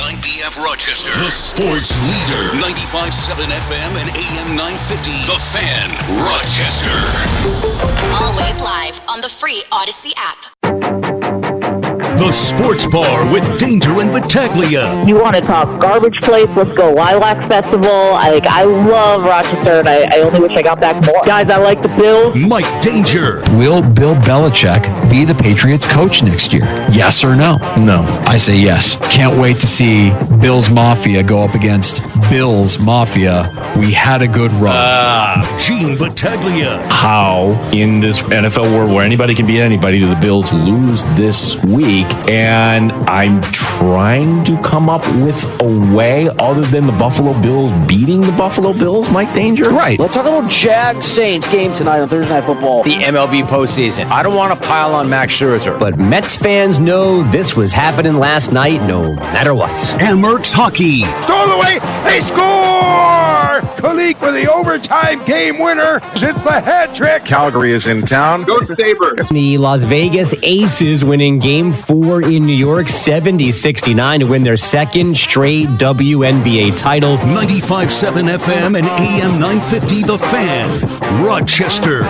WNBF Rochester. The sports leader. 95.7 FM and AM 950. The Fan, Rochester. Always live on the free Odyssey app. The Sports Bar with Danger and Battaglia. You want to talk garbage place? Let's go Lilac Festival. I love Rochester, and I only wish I got back more. Guys, I like the Bills. Mike Danger. Will Bill Belichick be the Patriots coach next year? Yes or no? No. I say yes. Can't wait to see Bills Mafia go up against Bills Mafia. We had a good run. Gene Battaglia. How in this NFL world where anybody can beat anybody do the Bills lose this week? And I'm trying to come up with a way other than the Buffalo Bills beating the Buffalo Bills, Mike Danger. Right. Let's talk about Jags Saints game tonight on Thursday Night Football. The MLB postseason. I don't want to pile on Max Scherzer, but Mets fans know this was happening last night no matter what. Amerks Hockey. Stole away. They score! Kulik with the overtime game winner. It's the hat trick. Calgary is in town. Go Sabres. The Las Vegas Aces winning Game 4 in New York, 70-69 to win their second straight WNBA title. 95.7 FM and AM 950 The Fan, Rochester.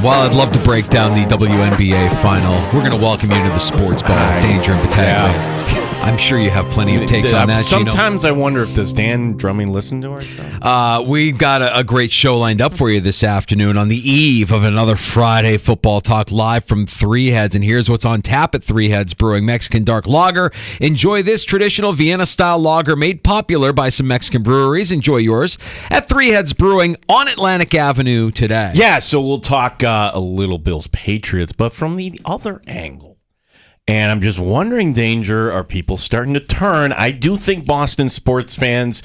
While I'd love to break down the WNBA final, we're going to welcome you to the Sports Bar, Danger and Battaglia. I'm sure you have plenty of takes on that. Sometimes I wonder if does Dan Drumming listen to our show? We've got a great show lined up for you this afternoon on the eve of another Friday Football Talk live from Three Heads. And here's what's on tap at Three Heads Brewing: Mexican Dark Lager. Enjoy this traditional Vienna-style lager made popular by some Mexican breweries. Enjoy yours at Three Heads Brewing on Atlantic Avenue today. Yeah, so we'll talk a little Bills Patriots, but from the other angle. And I'm just wondering, Danger, are people starting to turn? I do think Boston sports fans,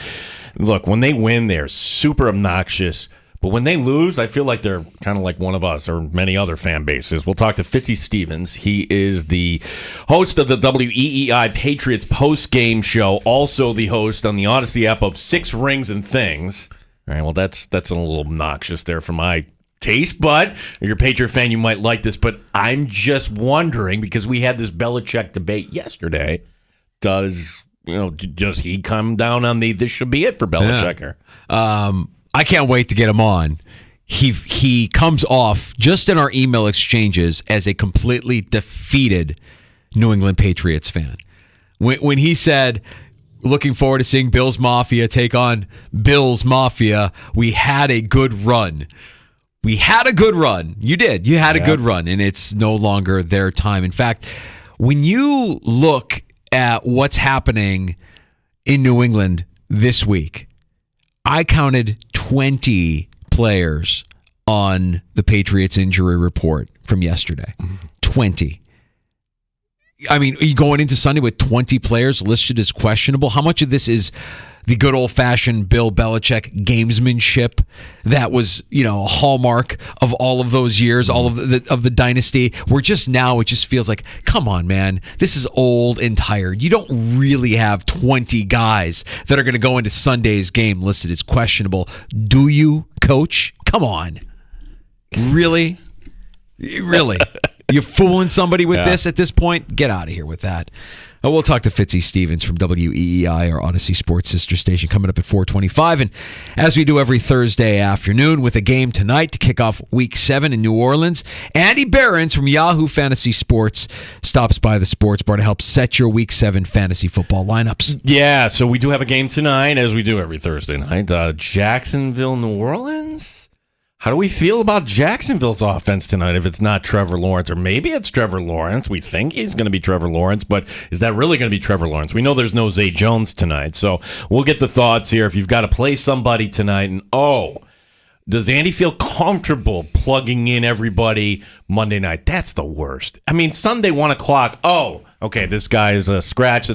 look, when they win, they're super obnoxious. But when they lose, I feel like they're kind of like one of us or many other fan bases. We'll talk to Fitzy Stevens. He is the host of the WEEI Patriots post-game show, also the host on the Odyssey app of Six Rings and Things. All right, well, that's a little obnoxious there for my taste, but if you're a Patriot fan, you might like this. But I'm just wondering, because we had this Belichick debate yesterday, does he come down on the this should be it for Belichick? Yeah. I can't wait to get him on. He comes off just in our email exchanges as a completely defeated New England Patriots fan. When he said, looking forward to seeing Bills Mafia take on Bills Mafia, we had a good run. We had a good run. You did. You had a good run, and it's no longer their time. In fact, when you look at what's happening in New England this week, I counted 20 players on the Patriots injury report from yesterday. 20. I mean, are you going into Sunday with 20 players listed as questionable? How much of this is the good old-fashioned Bill Belichick gamesmanship that was, a hallmark of all of those years, all of the dynasty, where just now it just feels like, come on, man, this is old and tired. You don't really have 20 guys that are going to go into Sunday's game listed as questionable. Do you, Coach? Come on. Really? Really? You're fooling somebody with this at this point? Get out of here with that. We'll talk to Fitzy Stevens from WEEI, our Odyssey Sports sister station, coming up at 4:25. And as we do every Thursday afternoon with a game tonight to kick off Week 7 in New Orleans, Andy Behrens from Yahoo Fantasy Sports stops by the Sports Bar to help set your Week 7 fantasy football lineups. Yeah, so we do have a game tonight, as we do every Thursday night. Jacksonville, New Orleans. How do we feel about Jacksonville's offense tonight if it's not Trevor Lawrence? Or maybe it's Trevor Lawrence. We think he's going to be Trevor Lawrence, but is that really going to be Trevor Lawrence? We know there's no Zay Jones tonight, so we'll get the thoughts here. If you've got to play somebody tonight, and does Andy feel comfortable plugging in everybody Monday night? That's the worst. I mean, Sunday, 1 o'clock, okay, this guy is a scratch.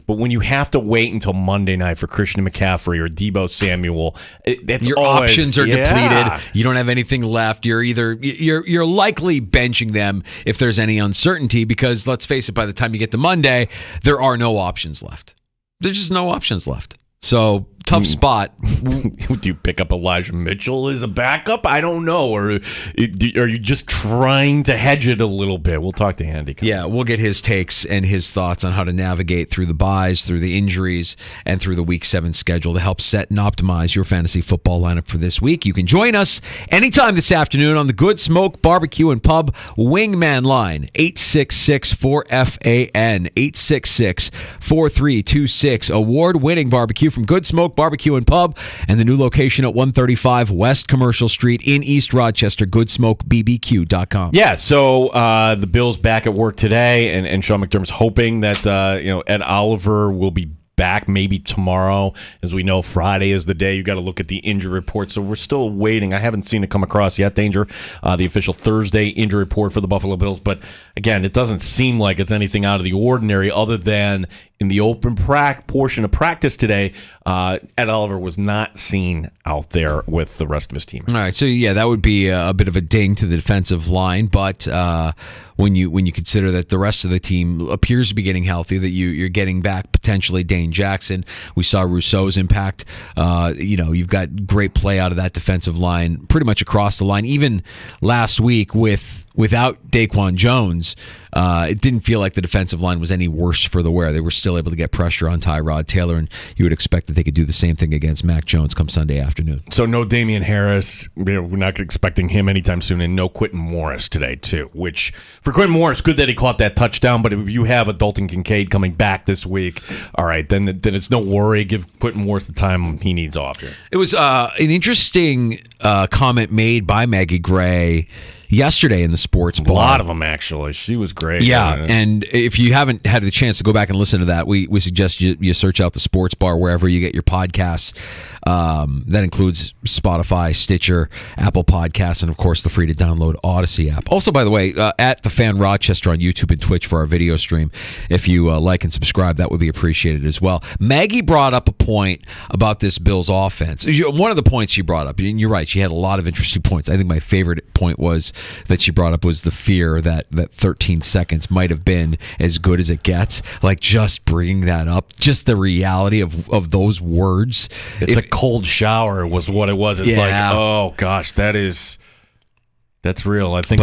But when you have to wait until Monday night for Christian McCaffrey or Deebo Samuel, your options are depleted. You don't have anything left. You're likely benching them if there's any uncertainty, because let's face it, by the time you get to Monday, there are no options left. There's just no options left. So tough spot. Do you pick up Elijah Mitchell as a backup? I don't know. Or are you just trying to hedge it a little bit? We'll talk to Andy. Yeah, we'll get his takes and his thoughts on how to navigate through the buys, through the injuries, and through the Week 7 schedule to help set and optimize your fantasy football lineup for this week. You can join us anytime this afternoon on the Good Smoke Barbecue and Pub Wingman line, 866-4FAN, 866-4326. Award-winning barbecue from Good Smoke Barbecue and Pub, and the new location at 135 West Commercial Street in East Rochester, goodsmokebbq.com. Yeah, so the Bills back at work today, and Sean McDermott's hoping that Ed Oliver will be back maybe tomorrow. As we know, Friday is the day you got to look at the injury report, so we're still waiting. I haven't seen it come across yet, Danger, the official Thursday injury report for the Buffalo Bills, but again, it doesn't seem like it's anything out of the ordinary other than in the open portion of practice today, Ed Oliver was not seen out there with the rest of his team. All right, so yeah, that would be a bit of a ding to the defensive line, but when you consider that the rest of the team appears to be getting healthy, that you're getting back potentially Dane Jackson. We saw Rousseau's impact. You've got great play out of that defensive line pretty much across the line. Even last week without Daquan Jones, it didn't feel like the defensive line was any worse for the wear. They were still able to get pressure on Tyrod Taylor, and you would expect that they could do the same thing against Mac Jones come Sunday afternoon. So no Damian Harris. We're not expecting him anytime soon, and no Quentin Morris today, too, which for Quentin Morris, good that he caught that touchdown, but if you have a Dalton Kincaid coming back this week, all right, then it's no worry. Give Quentin Morris the time he needs off here. It was an interesting comment made by Maggie Gray yesterday in the sports bar. A lot of them, actually. She was great. Yeah, and if you haven't had the chance to go back and listen to that, we suggest you search out the sports bar wherever you get your podcasts. That includes Spotify, Stitcher, Apple Podcasts, and of course the free to download Odyssey app. Also, by the way, at The Fan Rochester on YouTube and Twitch for our video stream. If you like and subscribe, that would be appreciated as well. Maggie brought up a point about this Bills offense. One of the points she brought up, and you're right, she had a lot of interesting points. I think my favorite point that she brought up was the fear that 13 seconds might have been as good as it gets. Like, just bringing that up, just the reality of those words. It's a cold shower was what it was. It's like, oh gosh, that's real. I think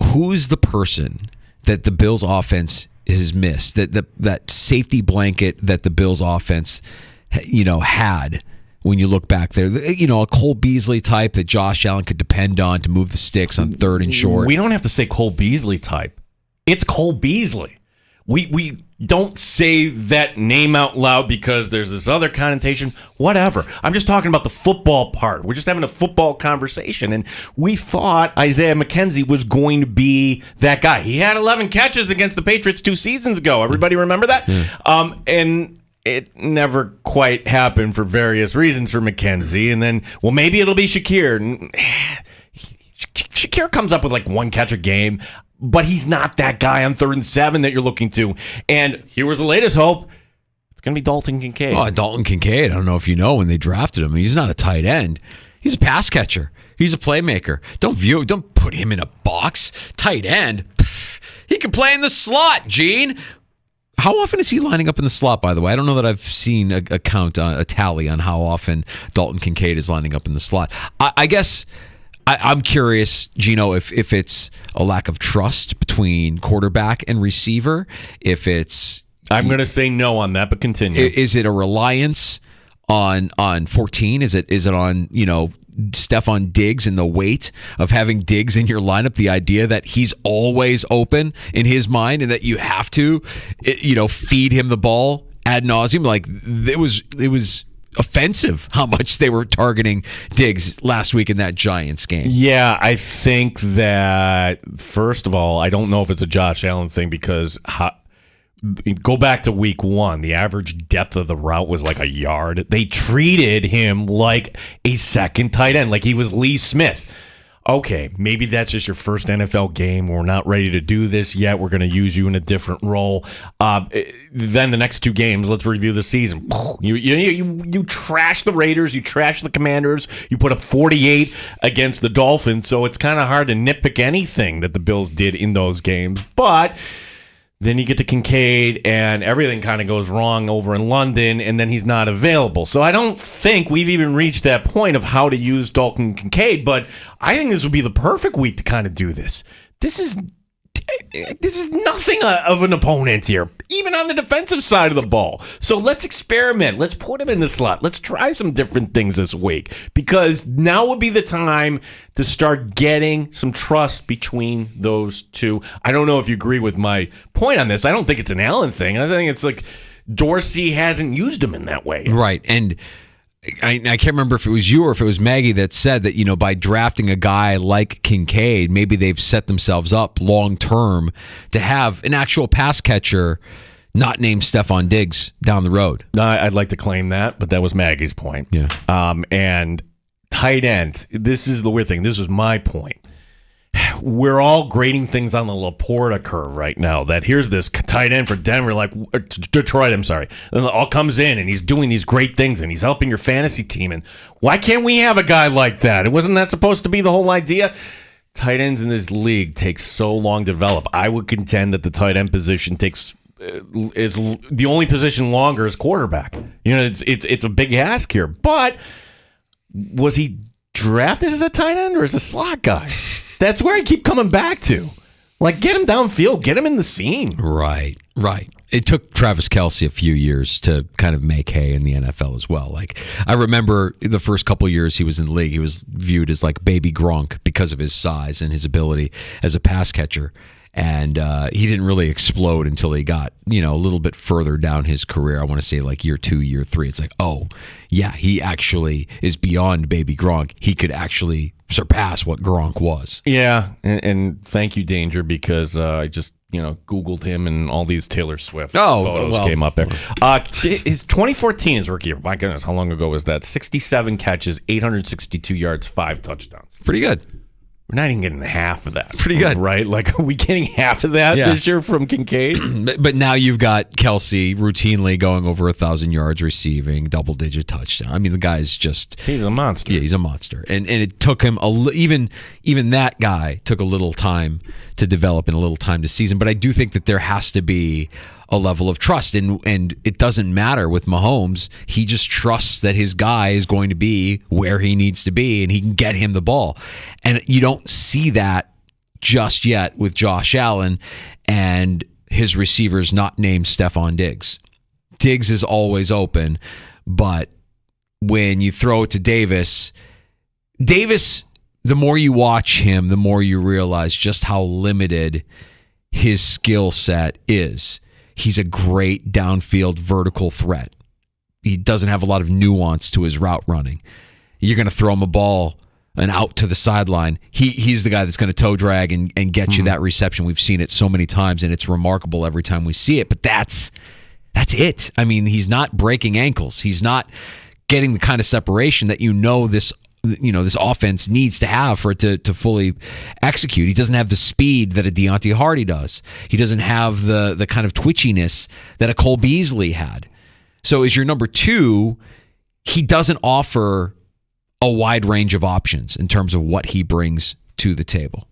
who's the person that the Bills offense has missed? That safety blanket that the Bills offense, had. When you look back there, a Cole Beasley type that Josh Allen could depend on to move the sticks on third and short. We don't have to say Cole Beasley type. It's Cole Beasley. We don't say that name out loud because there's this other connotation. Whatever. I'm just talking about the football part. We're just having a football conversation. And we thought Isaiah McKenzie was going to be that guy. He had 11 catches against the Patriots 2 seasons ago. Everybody remember that? Yeah. And it never quite happened for various reasons for McKenzie. And then, well, maybe it'll be Shakir. Shakir comes up with like 1 catch a game, but he's not that guy on 3rd and 7 that you're looking to. And here was the latest hope. It's going to be Dalton Kincaid. Oh, Dalton Kincaid. I don't know if you know when they drafted him. He's not a tight end. He's a pass catcher. He's a playmaker. Don't put him in a box. Tight end. He can play in the slot, Gene. How often is he lining up in the slot, by the way? I don't know that I've seen a count, a tally on how often Dalton Kincaid is lining up in the slot. I guess I'm curious, Gino, if it's a lack of trust between quarterback and receiver, if it's... I'm going to say no on that, but continue. Is it a reliance on 14? Is it on, Stephon Diggs and the weight of having Diggs in your lineup, the idea that he's always open in his mind and that you have to, feed him the ball ad nauseum? Like, it was offensive how much they were targeting Diggs last week in that Giants game. Yeah, I think that, first of all, I don't know if it's a Josh Allen thing because go back to week 1. The average depth of the route was like a yard. They treated him like a second tight end, like he was Lee Smith. Okay, maybe that's just your first NFL game. We're not ready to do this yet. We're going to use you in a different role. Then the next 2 games, let's review the season. You trash the Raiders. You trash the Commanders. You put up 48 against the Dolphins. So it's kind of hard to nitpick anything that the Bills did in those games. But Then you get to Kincaid, and everything kind of goes wrong over in London, and then he's not available. So I don't think we've even reached that point of how to use Dalton Kincaid, but I think this would be the perfect week to kind of do this. This is nothing of an opponent here, even on the defensive side of the ball. So let's experiment. Let's put him in the slot. Let's try some different things this week, because now would be the time to start getting some trust between those two. I don't know if you agree with my point on this. I don't think it's an Allen thing. I think it's like Dorsey hasn't used him in that way. Right. And I can't remember if it was you or if it was Maggie that said that, by drafting a guy like Kincaid, maybe they've set themselves up long term to have an actual pass catcher not named Stephon Diggs down the road. I'd like to claim that, but that was Maggie's point. Yeah. And tight end, this is the weird thing. This was my point. We're all grading things on the Laporta curve right now. That here's this tight end for Denver, Detroit. I'm sorry, and all comes in and he's doing these great things and he's helping your fantasy team. And why can't we have a guy like that? Wasn't that supposed to be the whole idea? Tight ends in this league take so long to develop. I would contend that the tight end position is the only position longer as quarterback. It's a big ask here. But was he drafted as a tight end or as a slot guy? That's where I keep coming back to. Get him downfield, get him in the scene. Right. It took Travis Kelce a few years to kind of make hay in the NFL as well. I remember the first couple of years he was in the league, he was viewed as like baby Gronk because of his size and his ability as a pass catcher. And he didn't really explode until he got, a little bit further down his career. I want to say year 2, year 3. It's oh, yeah, he actually is beyond baby Gronk. He could actually surpass what Gronk was. Yeah, and thank you, Danger, because I just Googled him and all these Taylor Swift photos came up there. His 2014 is rookie year. My goodness, how long ago was that? 67 catches, 862 yards, 5 touchdowns. Pretty good. We're not even getting half of that. Pretty good. Right? Are we getting half of that this year from Kincaid? But now you've got Kelce routinely going over 1,000 yards receiving, double-digit touchdown. I mean, the guy's just... He's a monster. Yeah, he's a monster. And it took him, even that guy took a little time to develop and a little time to season. But I do think that there has to be a level of trust. And it doesn't matter with Mahomes. He just trusts that his guy is going to be where he needs to be and he can get him the ball. And you don't see that just yet with Josh Allen and his receivers not named Stephon Diggs. Diggs is always open, but when you throw it to Davis, the more you watch him, the more you realize just how limited his skill set is. He's a great downfield vertical threat. He doesn't have a lot of nuance to his route running. You're going to throw him a ball and out to the sideline. He's the guy that's going to toe drag and get you that reception. We've seen it so many times, and it's remarkable every time we see it. But that's it. I mean, he's not breaking ankles. He's not getting the kind of separation that this offense needs to have for it to fully execute. He doesn't have the speed that a Deontay Hardy does. He doesn't have the kind of twitchiness that a Cole Beasley had. So as your number 2, he doesn't offer a wide range of options in terms of what he brings to the table.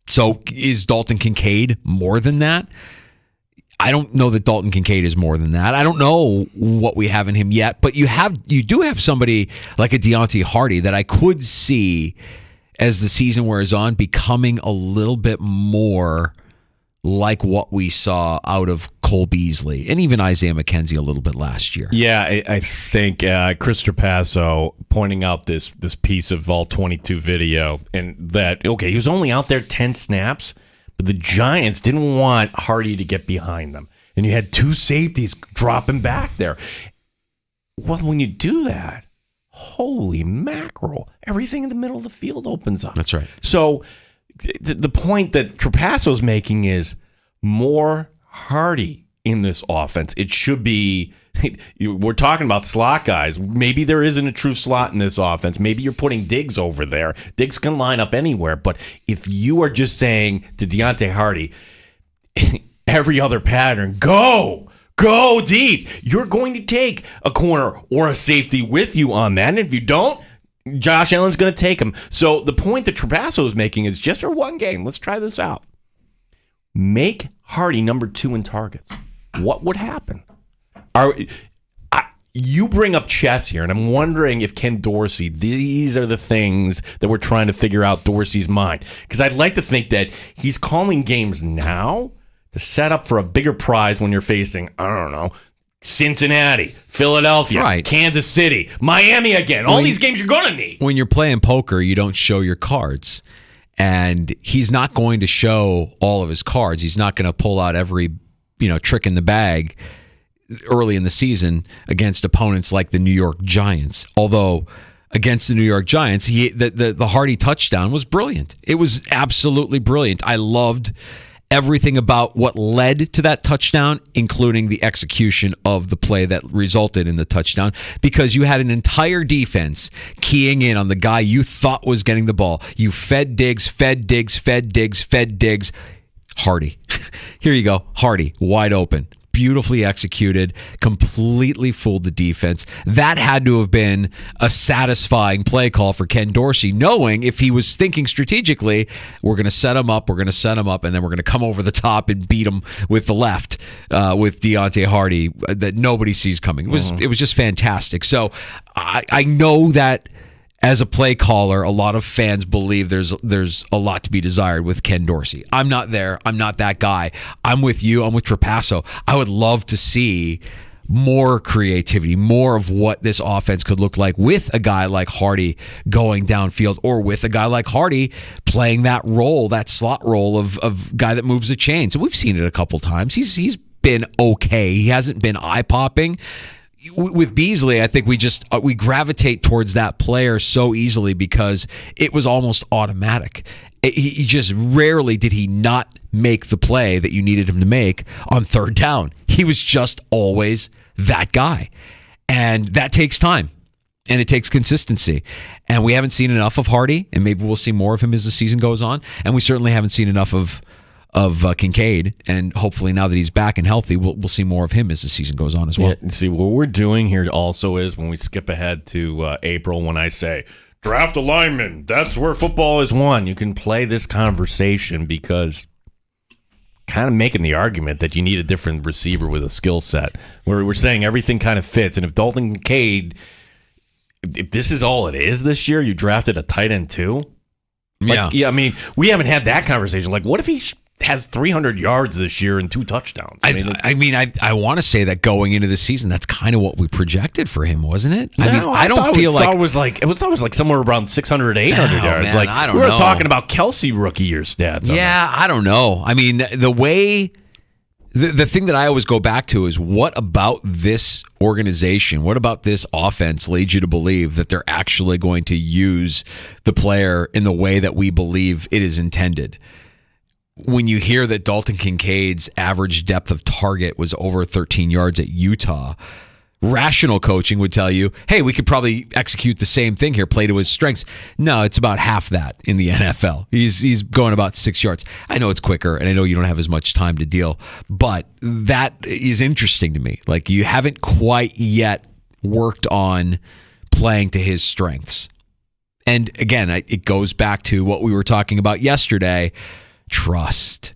So is Dalton Kincaid more than that? I don't know that Dalton Kincaid is more than that. I don't know what we have in him yet, but you do have somebody like a Deontay Hardy that I could see as the season wears on becoming a little bit more like what we saw out of Cole Beasley and even Isaiah McKenzie a little bit last year. Yeah, I think Chris Trapasso pointing out this piece of all 22 video and that, okay, he was only out there 10 snaps, but the Giants didn't want Hardy to get behind them. And you had 2 safeties dropping back there. Well, when you do that, holy mackerel, everything in the middle of the field opens up. That's right. So the point that Trapasso's making is more Hardy in this offense. It should be, we're talking about slot guys. Maybe there isn't a true slot in this offense. Maybe you're putting Diggs over there. Diggs can line up anywhere. But if you are just saying to Deontay Hardy, every other pattern, go deep, you're going to take a corner or a safety with you on that. And if you don't, Josh Allen's going to take him. So the point that Trapasso is making is just for one game. Let's try this out. make Hardy number 2 in targets. What would happen? You bring up chess here, and I'm wondering if Ken Dorsey, these are the things that we're trying to figure out Dorsey's mind. Because I'd like to think that he's calling games now to set up for a bigger prize when you're facing, I don't know, Cincinnati, Philadelphia, right. Kansas City, Miami again. All these games you're going to need. When you're playing poker, you don't show your cards. And he's not going to show all of his cards. He's not going to pull out every, trick in the bag early in the season against opponents like the New York Giants. Although against the New York Giants, the Hardy touchdown was brilliant. It was absolutely brilliant. I loved everything about what led to that touchdown, including the execution of the play that resulted in the touchdown, because you had an entire defense keying in on the guy you thought was getting the ball. You fed Diggs. Hardy. Here you go. Hardy, wide open. Beautifully executed, completely fooled the defense. That had to have been a satisfying play call for Ken Dorsey, knowing if he was thinking strategically, we're going to set him up, and then we're going to come over the top and beat him with the left with Deontay Hardy that nobody sees coming. It was just fantastic. So I know that as a play caller, a lot of fans believe there's a lot to be desired with Ken Dorsey. I'm not there. I'm not that guy. I'm with you. I'm with Trapasso. I would love to see more creativity, more of what this offense could look like with a guy like Hardy going downfield, or with a guy like Hardy playing that role, that slot role of guy that moves the chains. And we've seen it a couple times. He's been okay. He hasn't been eye-popping. With Beasley, I think we gravitate towards that player so easily because it was almost automatic. He just rarely did he not make the play that you needed him to make on third down. He was just always that guy. And that takes time. And it takes consistency. And we haven't seen enough of Hardy, and maybe we'll see more of him as the season goes on. And we certainly haven't seen enough of Kincaid, and hopefully now that he's back and healthy, we'll see more of him as the season goes on as well. Yeah, see, what we're doing here also is when we skip ahead to April, when I say draft a lineman, that's where football is won. You can play this conversation because kind of making the argument that you need a different receiver with a skill set. We're saying everything kind of fits, and if Dalton Kincaid, if this is all it is this year, you drafted a tight end too? Yeah, I mean, we haven't had that conversation. Like, what if he has 300 yards this year and 2 touchdowns? I want to say that going into the season, that's kind of what we projected for him, wasn't it? I thought it was like somewhere around 600 to 800 yards. Man, like I don't we were know. talking about Kelsey rookie year stats. Yeah, I don't know. I mean, the thing that I always go back to is what about this organization, what about this offense leads you to believe that they're actually going to use the player in the way that we believe it is intended? When you hear that Dalton Kincaid's average depth of target was over 13 yards at Utah, rational coaching would tell you, hey, we could probably execute the same thing here, play to his strengths. No, it's about half that in the NFL. He's going about 6 yards. I know it's quicker, and I know you don't have as much time to deal, but that is interesting to me. Like, you haven't quite yet worked on playing to his strengths. And again, it goes back to what we were talking about yesterday. Trust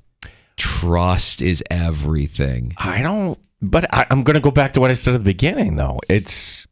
is everything. But I'm going to go back to what I said at the beginning, though. It's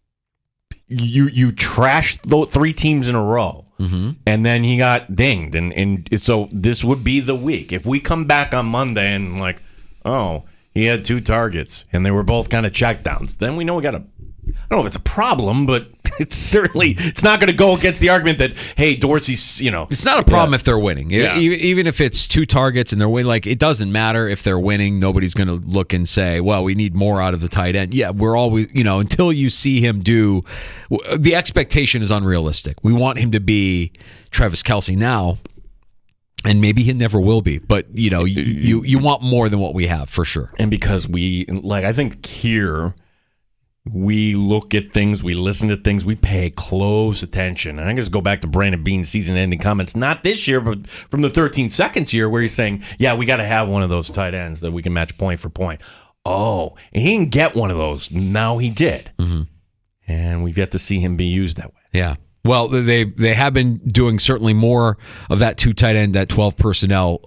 you trashed 3 teams in a row, and then he got dinged, and so this would be the week if we come back on Monday and like, oh, he had 2 targets and they were both kind of checkdowns. Then we know we got a. I don't know if it's a problem, but it's not going to go against the argument that, hey, Dorsey's, It's not a problem if they're winning. Yeah. Even if it's 2 targets and they're winning, like, it doesn't matter if they're winning. Nobody's going to look and say, well, we need more out of the tight end. Yeah, we're always, until you see him do, the expectation is unrealistic. We want him to be Travis Kelce now, and maybe he never will be. But, you want more than what we have, for sure. And because I think here, we look at things, we listen to things, we pay close attention. And I just go back to Brandon Beane's season-ending comments, not this year, but from the 13 seconds year, where he's saying, yeah, we got to have one of those tight ends that we can match point for point. Oh, and he didn't get one of those. Now he did. Mm-hmm. And we've yet to see him be used that way. Yeah. Well, they have been doing certainly more of that 2 tight end, that 12 personnel.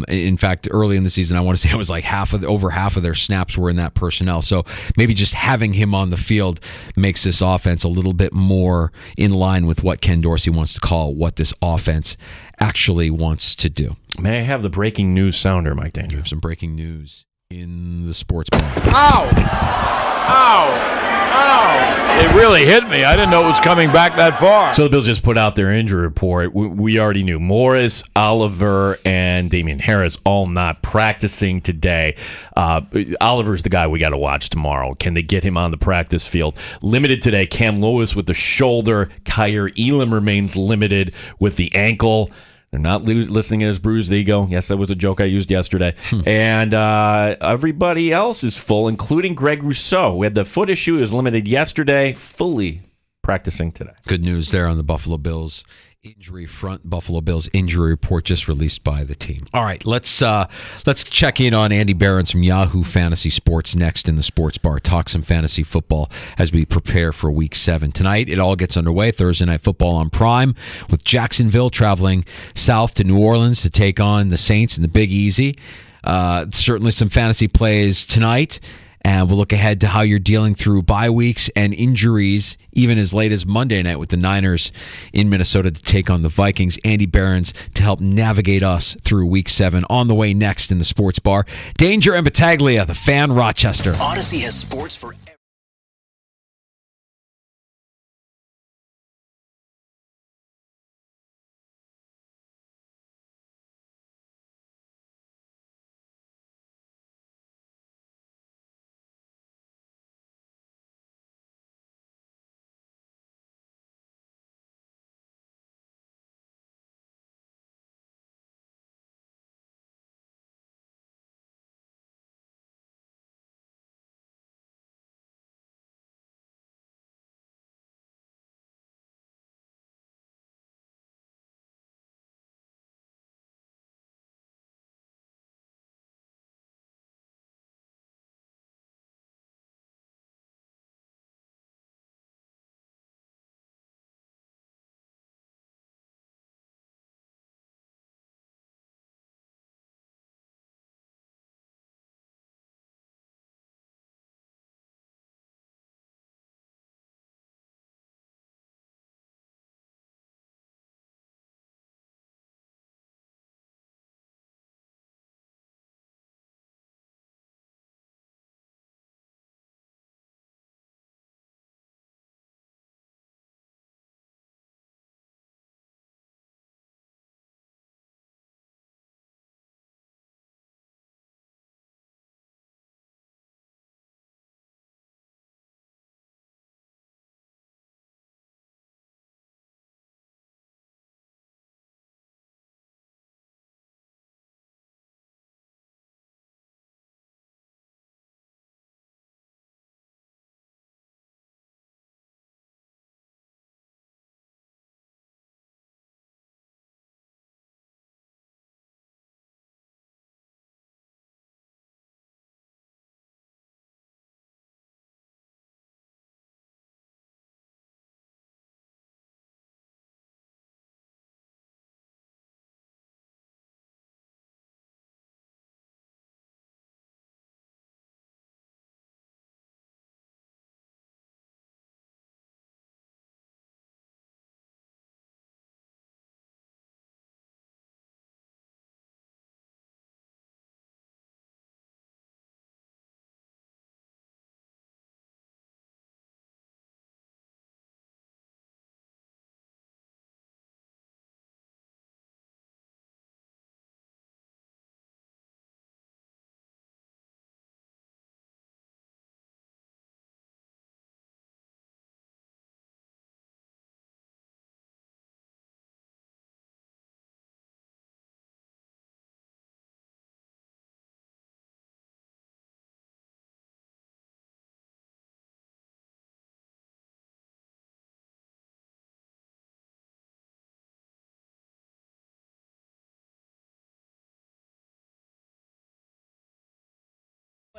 In fact, early in the season, I want to say it was like over half of their snaps were in that personnel. So maybe just having him on the field makes this offense a little bit more in line with what Ken Dorsey wants to call what this offense actually wants to do. May I have the breaking news sounder, Mike Danger? We have some breaking news in the sports bar. Ow! Ow! Ow! It really hit me. I didn't know it was coming back that far. So the Bills just put out their injury report. We already knew Morris, Oliver, and Damian Harris all not practicing today. Oliver's the guy we got to watch tomorrow. Can they get him on the practice field? Limited today. Cam Lewis with the shoulder. Kyer Elam remains limited with the ankle. They're not listening to his bruised ego. Yes, that was a joke I used yesterday. And everybody else is full, including Greg Rousseau, who had the foot issue. He was limited yesterday, fully practicing today. Good news there on the Buffalo Bills injury front. Buffalo Bills injury report just released by the team. All right, let's check in on Andy Behrens from Yahoo Fantasy Sports next in the Sports Bar. Talk some fantasy football as we prepare for Week 7. Tonight, it all gets underway. Thursday Night Football on Prime with Jacksonville traveling south to New Orleans to take on the Saints in the Big Easy. Certainly some fantasy plays tonight. And we'll look ahead to how you're dealing through bye weeks and injuries, even as late as Monday night with the Niners in Minnesota to take on the Vikings. Andy Behrens to help navigate us through Week 7. On the way next in the Sports Bar, Danger and Battaglia, the Fan, Rochester. Odyssey has sports for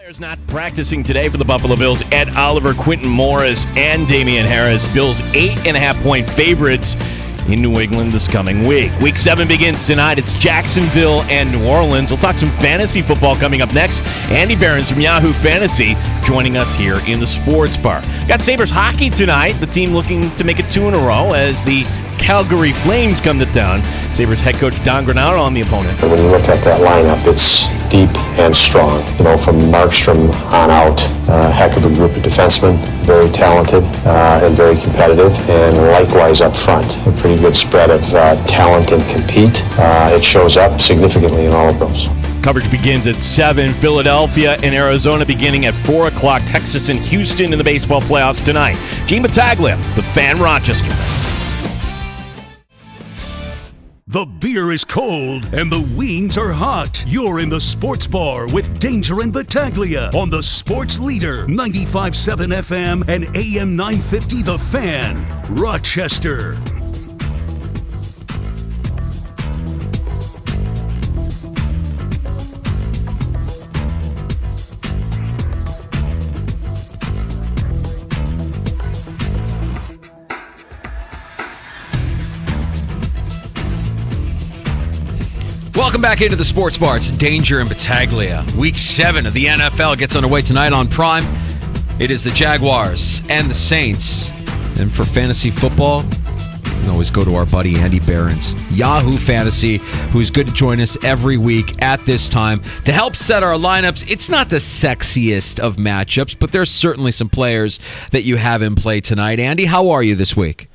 Players not practicing today for the Buffalo Bills: Ed Oliver, Quentin Morris, and Damian Harris. Bills 8.5-point favorites in New England this coming week. Week 7 begins tonight. It's Jacksonville and New Orleans. We'll talk some fantasy football coming up next. Andy Behrens from Yahoo Fantasy joining us here in the Sports Bar. Got Sabres hockey tonight. The team looking to make it 2 in a row as the Calgary Flames come to town. Sabres head coach Don Granato on the opponent. When you look at that lineup, it's deep and strong. From Markstrom on out, heck of a group of defensemen, very talented and very competitive, and likewise up front, a pretty good spread of talent and compete. It shows up significantly in all of those. Coverage begins at 7. Philadelphia and Arizona beginning at 4 o'clock. Texas and Houston in the baseball playoffs tonight. Gene Battaglia, the Fan, Rochester. The beer is cold and the wings are hot. You're in the Sports Bar with Danger and Battaglia on the Sports Leader, 95.7 FM and AM 950 The Fan, Rochester. Welcome back into the Sports Bar. It's Danger and Battaglia. Week 7 of the NFL gets underway tonight on Prime. It is the Jaguars and the Saints. And for fantasy football, you can always go to our buddy Andy Behrens, Yahoo Fantasy, who's good to join us every week at this time to help set our lineups. It's not the sexiest of matchups, but there's certainly some players that you have in play tonight. Andy, how are you this week?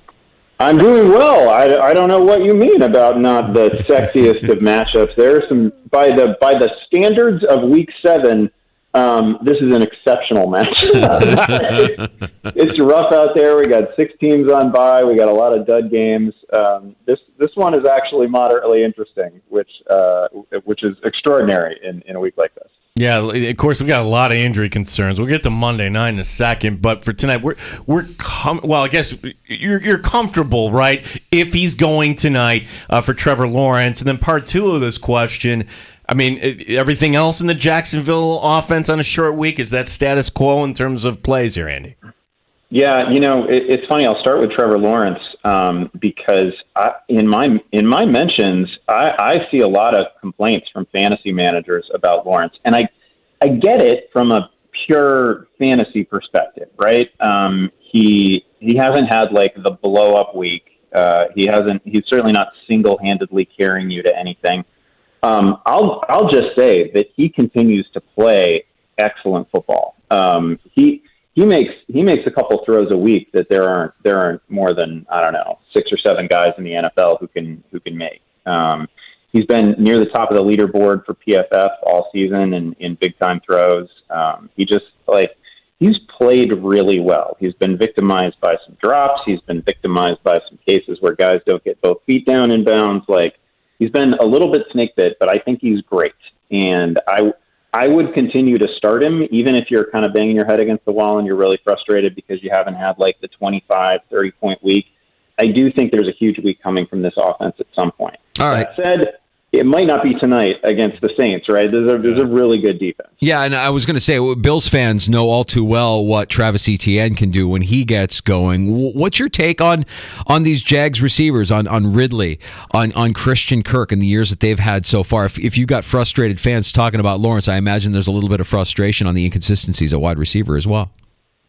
I'm doing well. I don't know what you mean about not the sexiest of matchups. There are some by the standards of Week 7. This is an exceptional match. It's rough out there. We got 6 teams on bye. We got a lot of dud games. This one is actually moderately interesting, which is extraordinary in a week like this. Yeah, of course, we got a lot of injury concerns. We'll get to Monday night in a second, but for tonight, I guess you're comfortable, right? If he's going tonight for Trevor Lawrence, and then part 2 of this question. I mean, everything else in the Jacksonville offense on a short week, is that status quo in terms of plays here, Andy? Yeah, it's funny. I'll start with Trevor Lawrence because in my mentions, I see a lot of complaints from fantasy managers about Lawrence, and I get it from a pure fantasy perspective, right? He hasn't had like the blow up week. He's certainly not single-handedly carrying you to anything. I'll just say that he continues to play excellent football. He makes a couple throws a week that there aren't more than, I don't know, 6 or 7 guys in the NFL who can make. He's been near the top of the leaderboard for PFF all season in big time throws. He's played really well. He's been victimized by some drops. He's been victimized by some cases where guys don't get both feet down in bounds. He's been a little bit snake bit, but I think he's great. And I would continue to start him, even if you're kind of banging your head against the wall and you're really frustrated because you haven't had like the 25, 30-point week. I do think there's a huge week coming from this offense at some point. All right. That said, it might not be tonight against the Saints, right? There's a really good defense. Yeah, and I was going to say, Bills fans know all too well what Travis Etienne can do when he gets going. What's your take on these Jags receivers, on Ridley, on Christian Kirk and the years that they've had so far? If you got frustrated fans talking about Lawrence, I imagine there's a little bit of frustration on the inconsistencies at wide receiver as well.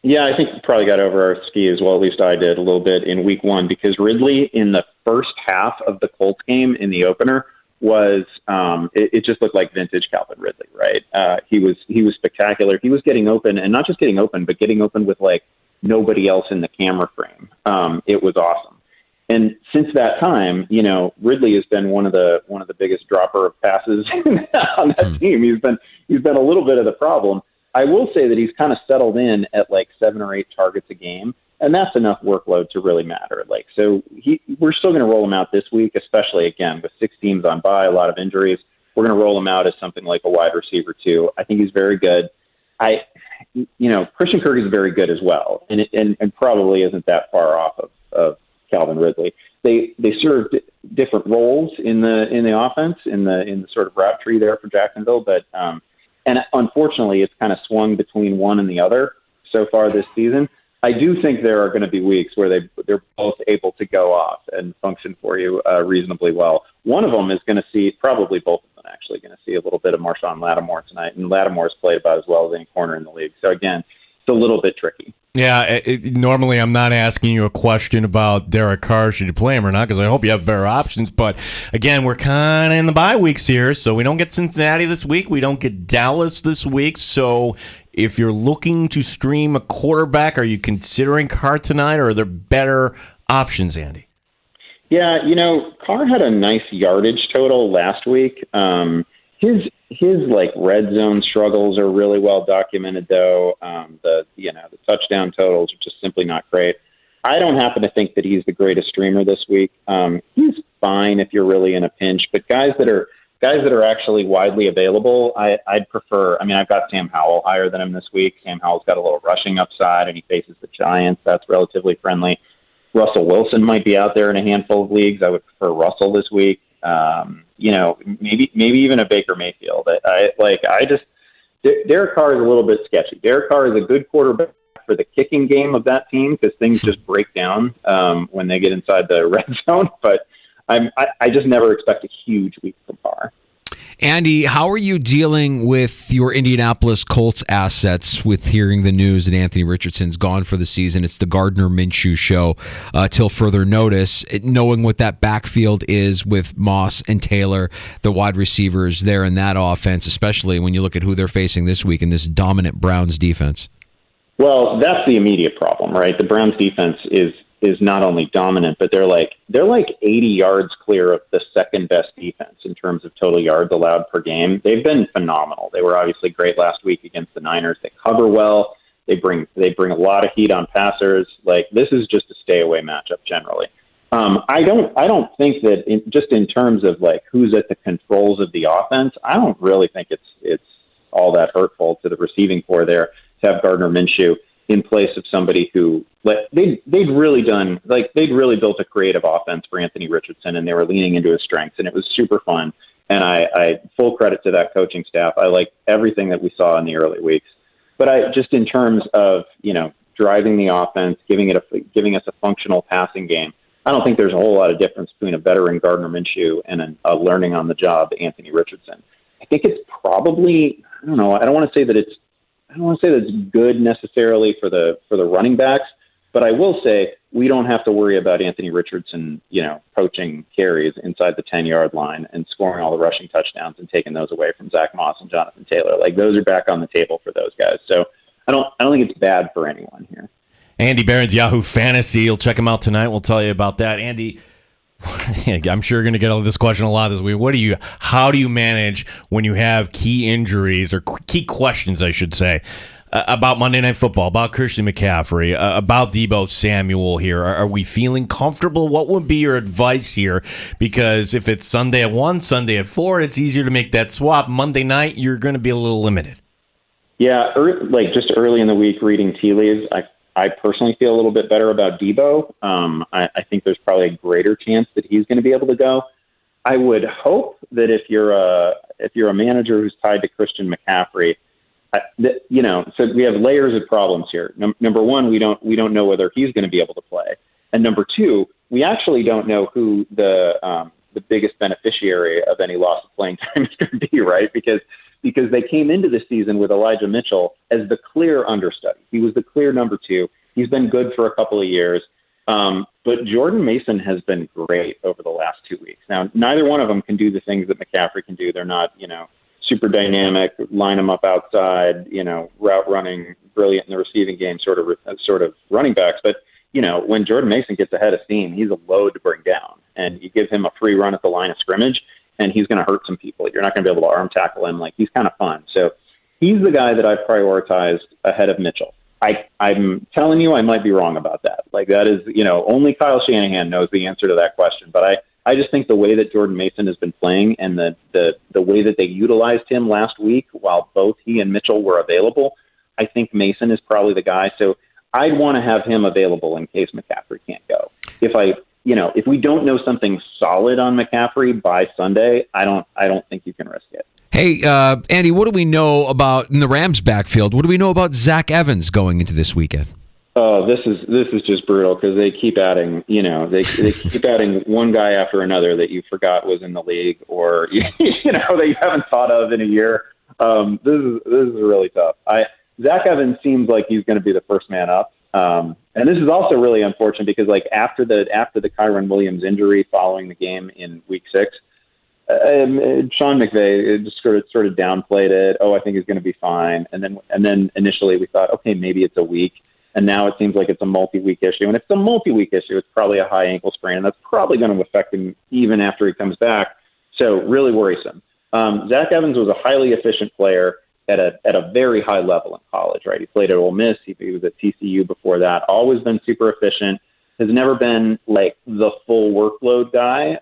Yeah, I think we probably got over our skis. Well, at least I did a little bit in Week 1 because Ridley in the first half of the Colts game in the opener was it just looked like vintage Calvin Ridley, right? He was spectacular. He was getting open, and not just getting open, but getting open with like nobody else in the camera frame. It was awesome. And since that time, Ridley has been one of the biggest dropper of passes on that team. He's been a little bit of the problem. I will say that he's kind of settled in at like 7 or 8 targets a game. And that's enough workload to really matter. We're still going to roll him out this week, especially, again, with 6 teams on bye, a lot of injuries. We're going to roll him out as something like a wide receiver, too. I think he's very good. Christian Kirk is very good as well, and probably isn't that far off of Calvin Ridley. They serve different roles in the offense, in the sort of route tree there for Jacksonville, but And unfortunately, it's kind of swung between one and the other so far this season. I do think there are going to be weeks where they're both able to go off and function for you reasonably well. One of them is going to see, probably both of them actually, going to see a little bit of Marshawn Lattimore tonight, and Lattimore's played about as well as any corner in the league. So again, it's a little bit tricky. Yeah, normally I'm not asking you a question about Derek Carr, should you play him or not, because I hope you have better options. But again, we're kind of in the bye weeks here, so we don't get Cincinnati this week. We don't get Dallas this week. So if you're looking to stream a quarterback, are you considering Carr tonight, or are there better options, Andy? Yeah, Carr had a nice yardage total last week. His like red zone struggles are really well documented, though. The touchdown totals are just simply not great. I don't happen to think that he's the greatest streamer this week. He's fine if you're really in a pinch, but guys that are actually widely available, I'd prefer. I mean, I've got Sam Howell higher than him this week. Sam Howell's got a little rushing upside, and he faces the Giants. That's relatively friendly. Russell Wilson might be out there in a handful of leagues. I would prefer Russell this week. Maybe even a Baker Mayfield. Derek Carr is a little bit sketchy. Derek Carr is a good quarterback for the kicking game of that team because things just break down when they get inside the red zone. But I just never expect a huge week from Carr. Andy, how are you dealing with your Indianapolis Colts assets with hearing the news that Anthony Richardson's gone for the season? It's the Gardner Minshew show till further notice. Knowing what that backfield is with Moss and Taylor, the wide receivers there in that offense, especially when you look at who they're facing this week in this dominant Browns defense. Well, that's the immediate problem, right? The Browns defense is not only dominant, but they're like 80 yards clear of the second best defense in terms of total yards allowed per game. They've been phenomenal. They were obviously great last week against the Niners. They cover well. They bring a lot of heat on passers. Like, this is just a stay away matchup generally. I don't think that just in terms of like who's at the controls of the offense, I don't really think it's all that hurtful to the receiving corps there to have Gardner Minshew in place of somebody who they'd really built a creative offense for Anthony Richardson, and they were leaning into his strengths, and it was super fun. And I full credit to that coaching staff. I like everything that we saw in the early weeks, but just in terms of driving the offense, giving us a functional passing game, I don't think there's a whole lot of difference between a veteran Gardner Minshew and a learning on the job Anthony Richardson. I think it's probably, I don't know. I don't want to say that it's good necessarily for the running backs, but I will say we don't have to worry about Anthony Richardson, poaching carries inside the 10-yard line and scoring all the rushing touchdowns and taking those away from Zach Moss and Jonathan Taylor. Like, those are back on the table for those guys. So I don't think it's bad for anyone here. Andy Barron's Yahoo Fantasy. You'll check him out tonight. We'll tell you about that. Andy, I'm sure you're going to get this question a lot this week. How do you manage when you have key injuries or key questions, I should say, about Monday Night Football, about Christian McCaffrey, about Deebo Samuel here? Are we feeling comfortable? What would be your advice here? Because if it's Sunday at 1, Sunday at 4, it's easier to make that swap. Monday night, you're going to be a little limited. Yeah, just early in the week, reading tea leaves, I personally feel a little bit better about Deebo. I think there's probably a greater chance that he's going to be able to go. I would hope that if you're a manager who's tied to Christian McCaffrey, so we have layers of problems here. Number one, we don't know whether he's going to be able to play, and number two, we actually don't know who the biggest beneficiary of any loss of playing time is going to be, right? Because they came into the season with Elijah Mitchell as the clear understudy. He was the clear number 2. He's been good for a couple of years. But Jordan Mason has been great over the last 2 weeks. Now, neither one of them can do the things that McCaffrey can do. They're not, super dynamic, line them up outside, route running, brilliant in the receiving game sort of running backs. But, when Jordan Mason gets ahead of steam, he's a load to bring down. And you give him a free run at the line of scrimmage, and he's going to hurt some people. You're not going to be able to arm tackle him. Like, he's kind of fun. So he's the guy that I've prioritized ahead of Mitchell. I'm telling you, I might be wrong about that. Like, that is, only Kyle Shanahan knows the answer to that question. But I just think the way that Jordan Mason has been playing and the way that they utilized him last week while both he and Mitchell were available, I think Mason is probably the guy. So I'd want to have him available in case McCaffrey can't go. If we don't know something solid on McCaffrey by Sunday, I don't think you can risk it. Hey, Andy, what do we know about in the Rams backfield? What do we know about Zach Evans going into this weekend? Oh, this is just brutal because they keep adding, they keep adding one guy after another that you forgot was in the league or that you haven't thought of in a year. This is really tough. Zach Evans seems like he's going to be the first man up, and this is also really unfortunate because after the Kyron Williams injury following the game in Week 6. Sean McVay just sort of downplayed it. Oh, I think he's going to be fine. And then initially we thought, okay, maybe it's a week. And now it seems like it's a multi-week issue. And if it's a multi-week issue, it's probably a high ankle sprain. And that's probably going to affect him even after he comes back. So really worrisome. Zach Evans was a highly efficient player at a very high level in college, right? He played at Ole Miss. He was at TCU before that. Always been super efficient. Has never been like the full workload guy,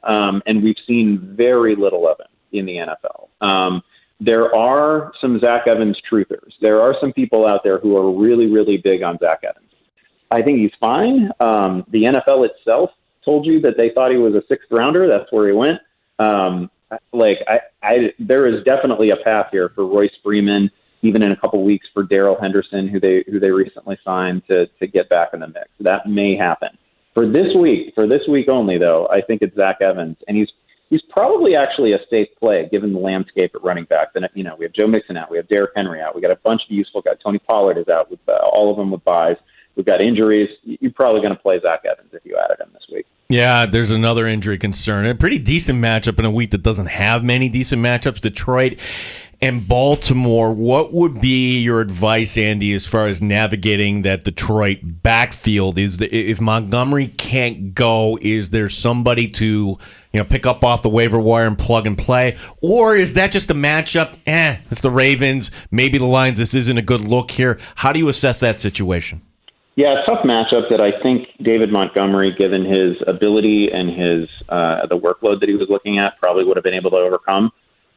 and we've seen very little of him in the NFL. There are some Zach Evans truthers. There are some people out there who are really, really big on Zach Evans. I think he's fine. The NFL itself told you that they thought he was a 6th rounder. That's where he went. There is definitely a path here for Royce Freeman, even in a couple weeks for Darrell Henderson, who they recently signed to get back in the mix. That may happen. For this week only, though, I think it's Zach Evans, and he's probably actually a safe play given the landscape at running back. And we have Joe Mixon out, we have Derrick Henry out, we got a bunch of useful guys. Tony Pollard is out with all of them with buys. We've got injuries. You're probably going to play Zach Evans if you added him this week. Yeah, there's another injury concern. A pretty decent matchup in a week that doesn't have many decent matchups. Detroit and Baltimore. What would be your advice, Andy, as far as navigating that Detroit backfield? If Montgomery can't go, is there somebody to pick up off the waiver wire and plug and play? Or is that just a matchup? It's the Ravens. Maybe the Lions. This isn't a good look here. How do you assess that situation? Yeah, tough matchup that I think David Montgomery, given his ability and his the workload that he was looking at, probably would have been able to overcome.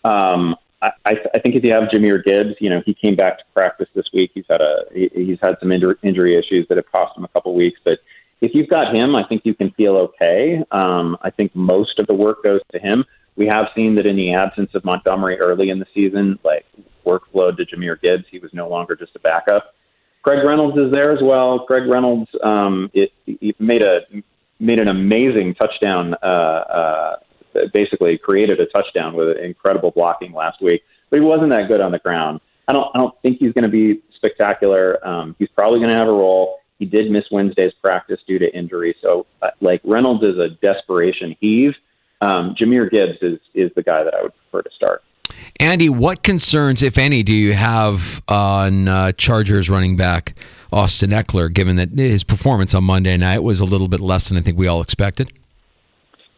I think if you have Jahmyr Gibbs, he came back to practice this week. He's had some injury issues that have cost him a couple weeks. But if you've got him, I think you can feel okay. I think most of the work goes to him. We have seen that in the absence of Montgomery early in the season, workload to Jahmyr Gibbs, he was no longer just a backup. Craig Reynolds is there as well. Craig Reynolds he made an amazing touchdown. Basically created a touchdown with incredible blocking last week, but he wasn't that good on the ground. I don't think he's going to be spectacular. He's probably going to have a role. He did miss Wednesday's practice due to injury, so Reynolds is a desperation heave. Jahmyr Gibbs is the guy that I would prefer to start. Andy, what concerns, if any, do you have on Chargers running back Austin Eckler, given that his performance on Monday night was a little bit less than I think we all expected?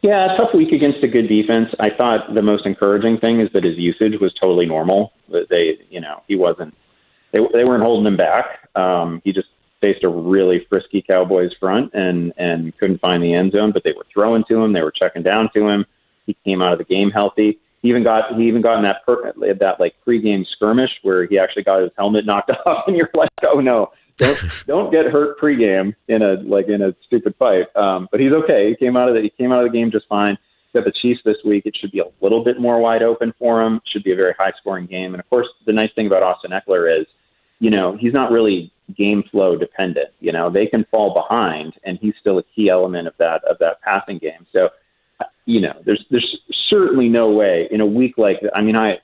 Yeah, a tough week against a good defense. I thought the most encouraging thing is that his usage was totally normal. He wasn't. They weren't holding him back. He just faced a really frisky Cowboys front and couldn't find the end zone, but they were throwing to him. They were checking down to him. He came out of the game healthy. He even got in that pregame skirmish where he actually got his helmet knocked off, and you're like, oh no, don't get hurt pregame in a stupid fight. But he's okay. He came out of the game just fine. Got the Chiefs this week. It should be a little bit more wide open for him. It should be a very high scoring game. And of course, the nice thing about Austin Eckler is, he's not really game flow dependent. They can fall behind, and he's still a key element of that passing game. So, there's certainly no way in a week like that. I mean, I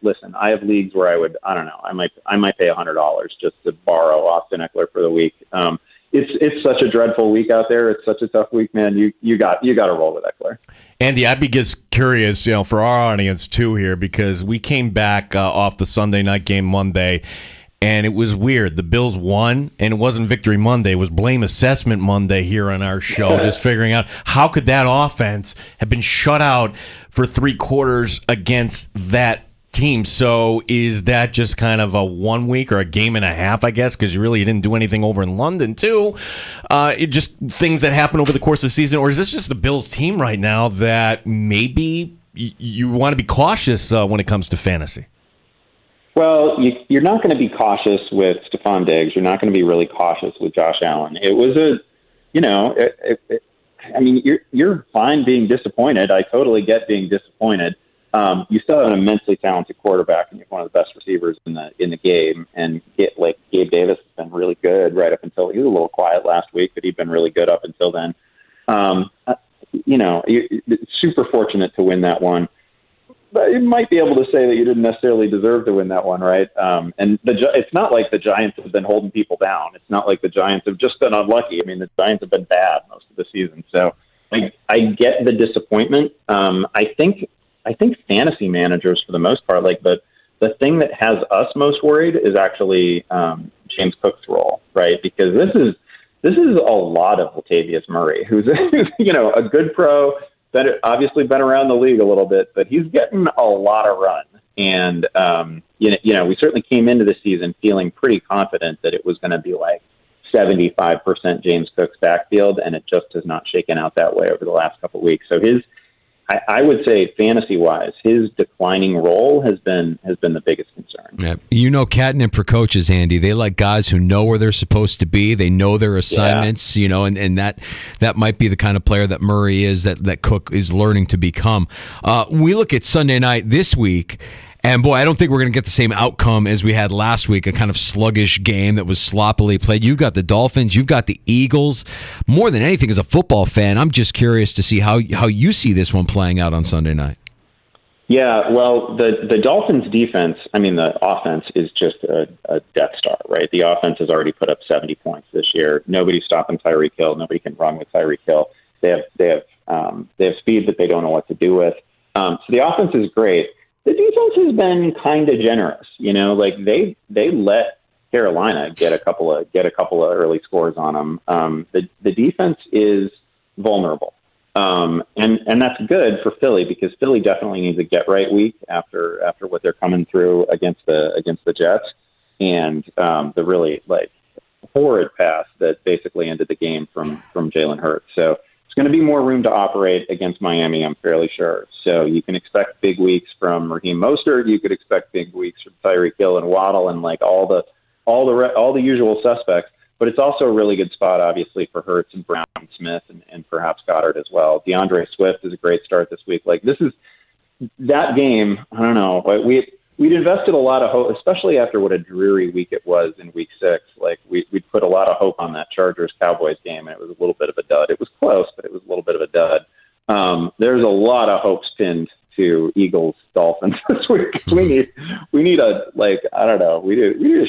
have leagues where I might pay $100 just to borrow Austin Eckler for the week. It's such a dreadful week out there. It's such a tough week, man. You got to roll with Eckler. Andy, I'd be just curious, for our audience too here, because we came back off the Sunday night game Monday, and it was weird. The Bills won, and it wasn't Victory Monday. It was Blame Assessment Monday here on our show, just figuring out how could that offense have been shut out for 3 quarters against that team. So is that just kind of a 1 week or a game and a half, I guess, because you didn't do anything over in London, too? It just things that happen over the course of the season, or is this just the Bills team right now that maybe you want to be cautious when it comes to fantasy? Well, you're not going to be cautious with Stephon Diggs. You're not going to be really cautious with Josh Allen. It was you're fine being disappointed. I totally get being disappointed. You still have an immensely talented quarterback, and you have one of the best receivers in the game. And Gabe Davis has been really good right up until he was a little quiet last week, but he'd been really good up until then. You're super fortunate to win that one. But you might be able to say that you didn't necessarily deserve to win that one, right? And it's not like the Giants have been holding people down. It's not like the Giants have just been unlucky. I mean, the Giants have been bad most of the season. So I get the disappointment. I think fantasy managers, for the most part, like the thing that has us most worried is actually James Cook's role, right? Because this is a lot of Latavius Murray, who's a good pro. Obviously been around the league a little bit, but he's getting a lot of run. And, we certainly came into the season feeling pretty confident that it was going to be like 75% James Cook's backfield, and it just has not shaken out that way over the last couple of weeks. So I would say fantasy-wise, his declining role has been the biggest concern. Yeah. Catnip for coaches, Andy. They like guys who know where they're supposed to be. They know their assignments, and that might be the kind of player that Murray is, that Cook is learning to become. We look at Sunday night this week, and boy, I don't think we're going to get the same outcome as we had last week, a kind of sluggish game that was sloppily played. You've got the Dolphins, you've got the Eagles. More than anything, as a football fan, I'm just curious to see how you see this one playing out on Sunday night. Yeah, well, the Dolphins' defense, the offense is just a Death Star, right? The offense has already put up 70 points this year. Nobody's stopping Tyreek Hill. Nobody can run with Tyreek Hill. They have speed that they don't know what to do with. So the offense is great. The defense has been kind of generous, they let Carolina get a couple of early scores on them. The defense is vulnerable, and that's good for Philly, because Philly definitely needs a get right week after what they're coming through against the Jets, and the really horrid pass that basically ended the game from Jalen Hurts. So going to be more room to operate against Miami, I'm fairly sure. So you can expect big weeks from Raheem Mostert. You could expect big weeks from Tyreek Hill and Waddle and all the usual suspects. But it's also a really good spot, obviously, for Hurts and Brown and Smith and perhaps Goddard as well. DeAndre Swift is a great start this week. This is that game. I don't know. We'd invested a lot of hope, especially after what a dreary week it was in Week 6. We'd put a lot of hope on that Chargers-Cowboys game, and it was a little bit of a dud. It was close, but it was a little bit of a dud. There's a lot of hopes pinned to Eagles-Dolphins this week. We need a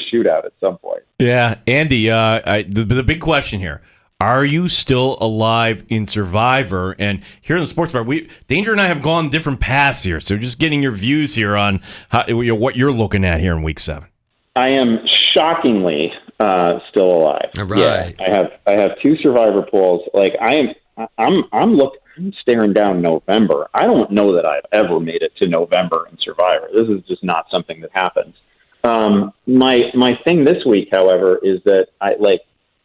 shootout at some point. Yeah, Andy, the big question here. Are you still alive in Survivor? And here in the Sports Bar, Danger and I have gone different paths here. So just getting your views here on what you're looking at here in Week 7. I am shockingly still alive. All right. Yeah, I have 2 Survivor pools. I'm staring down November. I don't know that I've ever made it to November in Survivor. This is just not something that happens. My thing this week, however, is that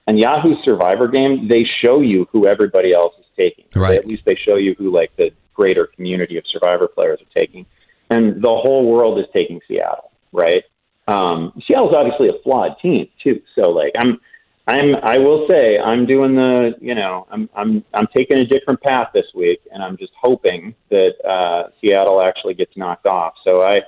on Yahoo's Survivor game, they show you who everybody else is taking. Right. At least they show you who the greater community of Survivor players are taking. And the whole world is taking Seattle, right? Seattle's obviously a flawed team too. So I will say I'm doing I'm taking a different path this week, and I'm just hoping that Seattle actually gets knocked off. So I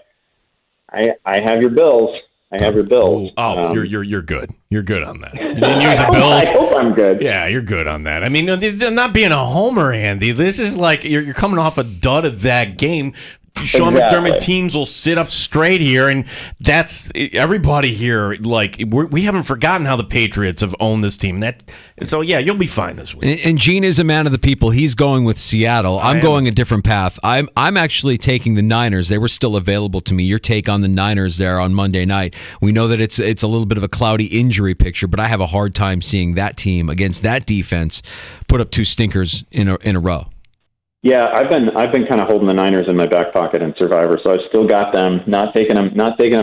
have your Bills. I have your Bills. You're good. You're good on that. You didn't use the Bills. I hope I'm good. Yeah, you're good on that. Not being a homer, Andy. This is you're coming off a dud of that game. Sean McDermott teams will sit up straight here, and that's everybody here. We haven't forgotten how the Patriots have owned this team. So you'll be fine this week. And Gene is a man of the people. He's going with Seattle. I'm going a different path. I'm actually taking the Niners. They were still available to me. Your take on the Niners there on Monday night? We know that it's a little bit of a cloudy injury picture, but I have a hard time seeing that team against that defense put up 2 stinkers in a row. Yeah, I've been kind of holding the Niners in my back pocket in Survivor, so I've still got them. Not taking them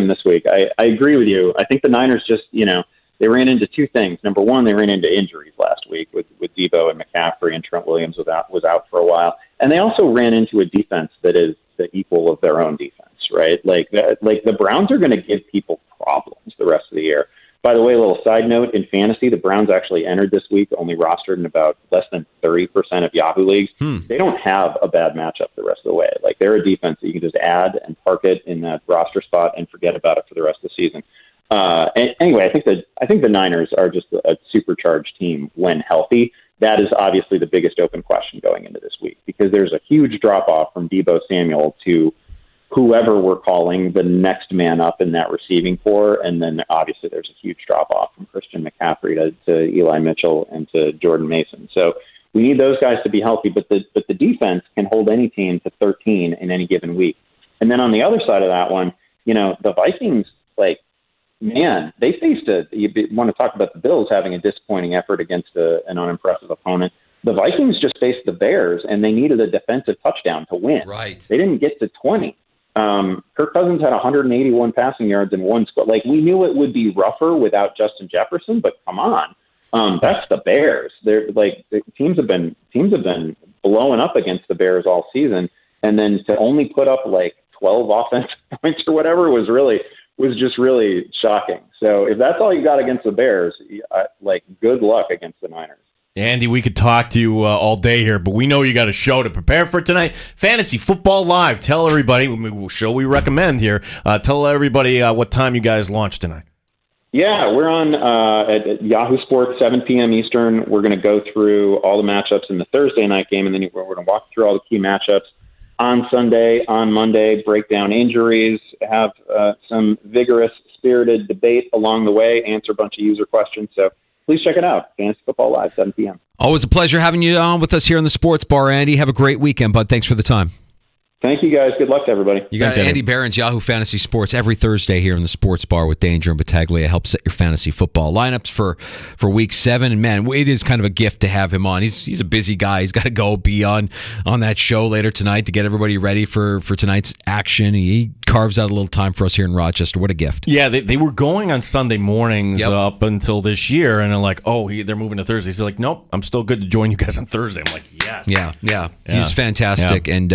this week. I agree with you. I think the Niners just they ran into 2 things. Number one, they ran into injuries last week with Debo and McCaffrey, and Trent Williams was out for a while, and they also ran into a defense that is the equal of their own defense, right? The Browns are going to give people problems the rest of the year. By the way, a little side note, in fantasy, the Browns actually entered this week only rostered in about less than 30% of Yahoo leagues. They don't have a bad matchup the rest of the way. Like, they're a defense that you can just add and park it in that roster spot and forget about it for the rest of the season. Anyway, I think the Niners are just a supercharged team when healthy. That is obviously the biggest open question going into this week, because there's a huge drop-off from Deebo Samuel to whoever we're calling the next man up in that receiving core. And then obviously there's a huge drop-off from Christian McCaffrey to Eli Mitchell and to Jordan Mason. So we need those guys to be healthy, but the defense can hold any team to 13 in any given week. And then on the other side of that one, the Vikings, man, they faced you want to talk about the Bills having a disappointing effort against an unimpressive opponent. The Vikings just faced the Bears, and they needed a defensive touchdown to win. Right. They didn't get to 20. Kirk Cousins had 181 passing yards in one squad. We knew it would be rougher without Justin Jefferson, but come on. That's the Bears. They're the teams have been blowing up against the Bears all season, and then to only put up 12 offensive points or whatever was just really shocking. So if that's all you got against the Bears, good luck against the Niners. Andy, we could talk to you all day here, but we know you got a show to prepare for tonight. Fantasy Football Live. Tell everybody, show we recommend here. Tell everybody what time you guys launch tonight. Yeah, we're on at Yahoo Sports, 7 p.m. Eastern. We're going to go through all the matchups in the Thursday night game, and then we're going to walk through all the key matchups on Sunday, on Monday, break down injuries, have some vigorous, spirited debate along the way, answer a bunch of user questions. So please check it out. Fantasy Football Live, 7 p.m. Always a pleasure having you on with us here in the Sports Bar, Andy. Have a great weekend, bud. Thanks for the time. Thank you, guys. Good luck to everybody. You got Andy Barron's Yahoo Fantasy Sports every Thursday here in the Sports Bar with Danger and Battaglia. Helps set your fantasy football lineups for Week 7. And, man, it is kind of a gift to have him on. He's a busy guy. He's got to go be on that show later tonight to get everybody ready for tonight's action. He carves out a little time for us here in Rochester. What a gift. Yeah, they were going on Sunday mornings up until this year, and they're like, they're moving to Thursday. He's like, nope, I'm still good to join you guys on Thursday. I'm like, yes. Yeah. He's fantastic, and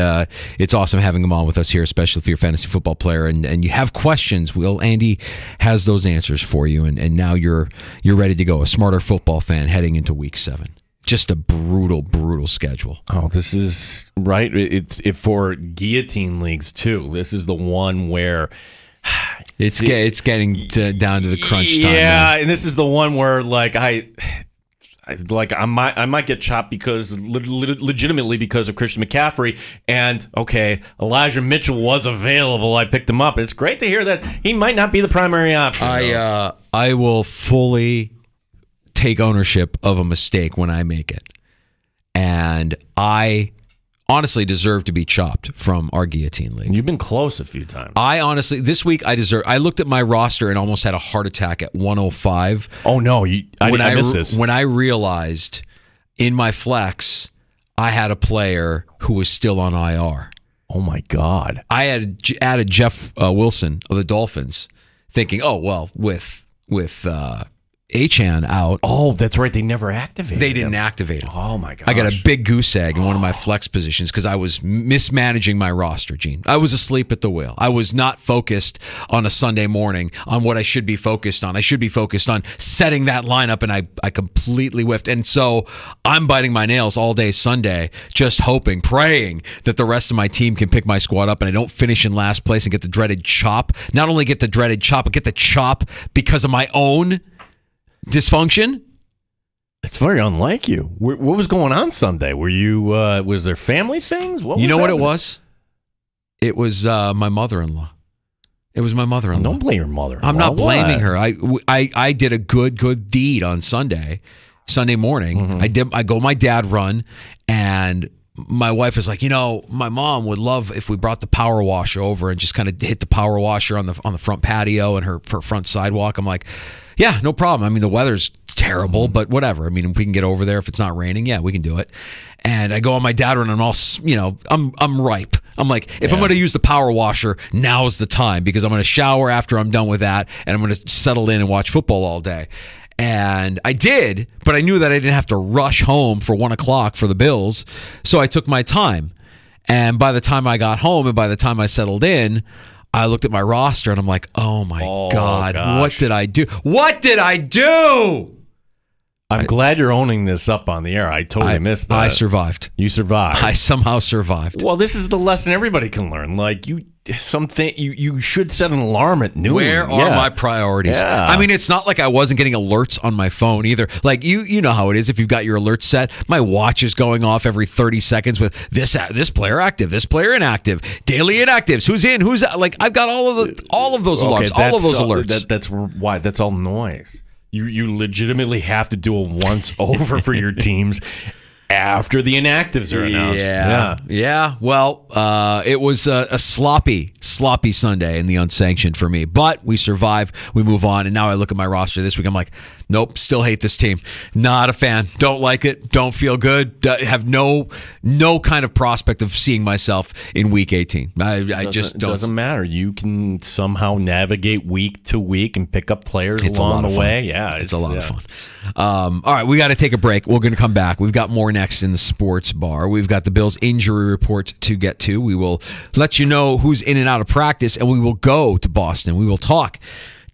it's awesome having him on with us here, especially if you're a fantasy football player and you have questions. Andy has those answers for you, and now you're ready to go. A smarter football fan heading into Week 7. Just a brutal schedule. Oh, this is right. It's for guillotine leagues too. This is the one where it's getting down to the crunch time. Yeah, and this is the one where I might get chopped because legitimately because of Christian McCaffrey, and Elijah Mitchell was available. I picked him up. It's great to hear that he might not be the primary option. I will fully take ownership of a mistake when I make it, and I honestly deserve to be chopped from our guillotine league. You've been close a few times. This week I looked at my roster and almost had a heart attack at 105. Oh no, I missed this. When I realized in my flex I had a player who was still on IR. Oh my God. I had added Jeff Wilson of the Dolphins, thinking, with Achan out. Oh, that's right. They never activated They didn't activate him. Oh, my gosh. I got a big goose egg in one of my flex positions because I was mismanaging my roster, Gene. I was asleep at the wheel. I was not focused on a Sunday morning on what I should be focused on. I should be focused on setting that lineup, and I completely whiffed. And so I'm biting my nails all day Sunday, just hoping, praying that the rest of my team can pick my squad up and I don't finish in last place and get the dreaded chop. Not only get the dreaded chop, but get the chop because of my own dysfunction. It's very unlike you. What was going on Sunday? Were you? Was there family things? What it was? It was my mother-in-law. It was my mother-in-law. Don't blame your mother. I'm not blaming her. I did a good deed on Sunday morning. Mm-hmm. I go my dad run, and my wife is like, my mom would love if we brought the power washer over and just kind of hit the power washer on the front patio and her front sidewalk. I'm like, yeah, no problem. I mean, the weather's terrible, but whatever. I mean, if we can get over there if it's not raining, yeah, we can do it. And I go on my dad run, and I'm all, I'm ripe. I'm like, if I'm going to use the power washer, now's the time, because I'm going to shower after I'm done with that, and I'm going to settle in and watch football all day. And I did, but I knew that I didn't have to rush home for 1 o'clock for the Bills, so I took my time. And by the time I got home and by the time I settled in, I looked at my roster and I'm like, oh my God, gosh. what did I do? What did I do? I'm glad you're owning this up on the air. I totally missed that. I survived. You survived. I somehow survived. Well, this is the lesson everybody can learn. Like you should set an alarm at noon. Where are my priorities? Yeah. I mean, it's not like I wasn't getting alerts on my phone either. Like you know how it is if you've got your alerts set. My watch is going off every 30 seconds with this player active, this player inactive, daily inactives, who's in, who's out. Like I've got all of those alarms, all of those alerts. That's why that's all noise. You legitimately have to do a once over for your teams after the inactives are announced. Yeah. Well, it was a sloppy Sunday in the unsanctioned for me. But we survive. We move on. And now I look at my roster this week. I'm like, nope, still hate this team. Not a fan. Don't like it. Don't feel good. Have no kind of prospect of seeing myself in Week 18. I just don't. It doesn't matter. You can somehow navigate week to week and pick up players along the way. Yeah, it's a lot of fun. All right, we got to take a break. We're going to come back. We've got more next in the sports bar. We've got the Bills injury report to get to. We will let you know who's in and out of practice, and we will go to Boston. We will talk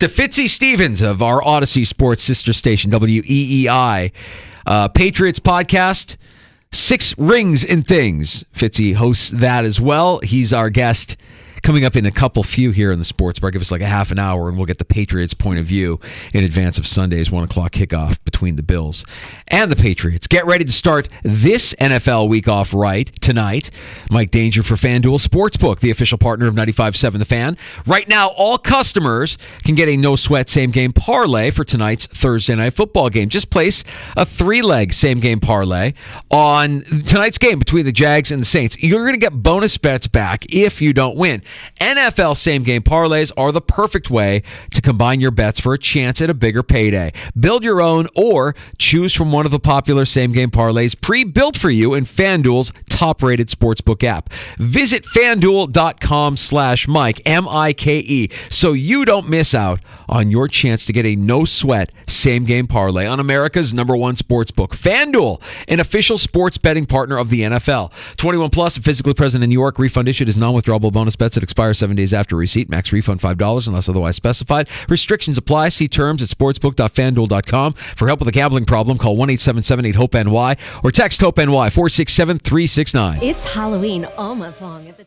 to Fitzy Stevens of our Odyssey Sports sister station, WEEI. Patriots podcast, 6 Rings and Things. Fitzy hosts that as well. He's our guest coming up in a few here in the sports bar. Give us like a half an hour, and we'll get the Patriots' point of view in advance of Sunday's 1 o'clock kickoff between the Bills and the Patriots. Get ready to start this NFL week off right tonight. Mike Danger for FanDuel Sportsbook, the official partner of 95.7 The Fan. Right now, all customers can get a no-sweat same-game parlay for tonight's Thursday night football game. Just place a 3-leg same-game parlay on tonight's game between the Jags and the Saints. You're going to get bonus bets back if you don't win. NFL same-game parlays are the perfect way to combine your bets for a chance at a bigger payday. Build your own or choose from one of the popular same-game parlays pre-built for you in FanDuel's top-rated sportsbook app. Visit FanDuel.com/Mike, M-I-K-E, so you don't miss out on your chance to get a no-sweat same-game parlay on America's #1 sportsbook. FanDuel, an official sports betting partner of the NFL. 21 plus and physically present in New York. Refund issued as non-withdrawable bonus bets that expire 7 days after receipt. Max refund $5 unless otherwise specified. Restrictions apply. See terms at sportsbook.fanduel.com. For help with a gambling problem, call 1-877-8-HOPE-NY or text HOPE-NY 467-369. It's Halloween all month long at the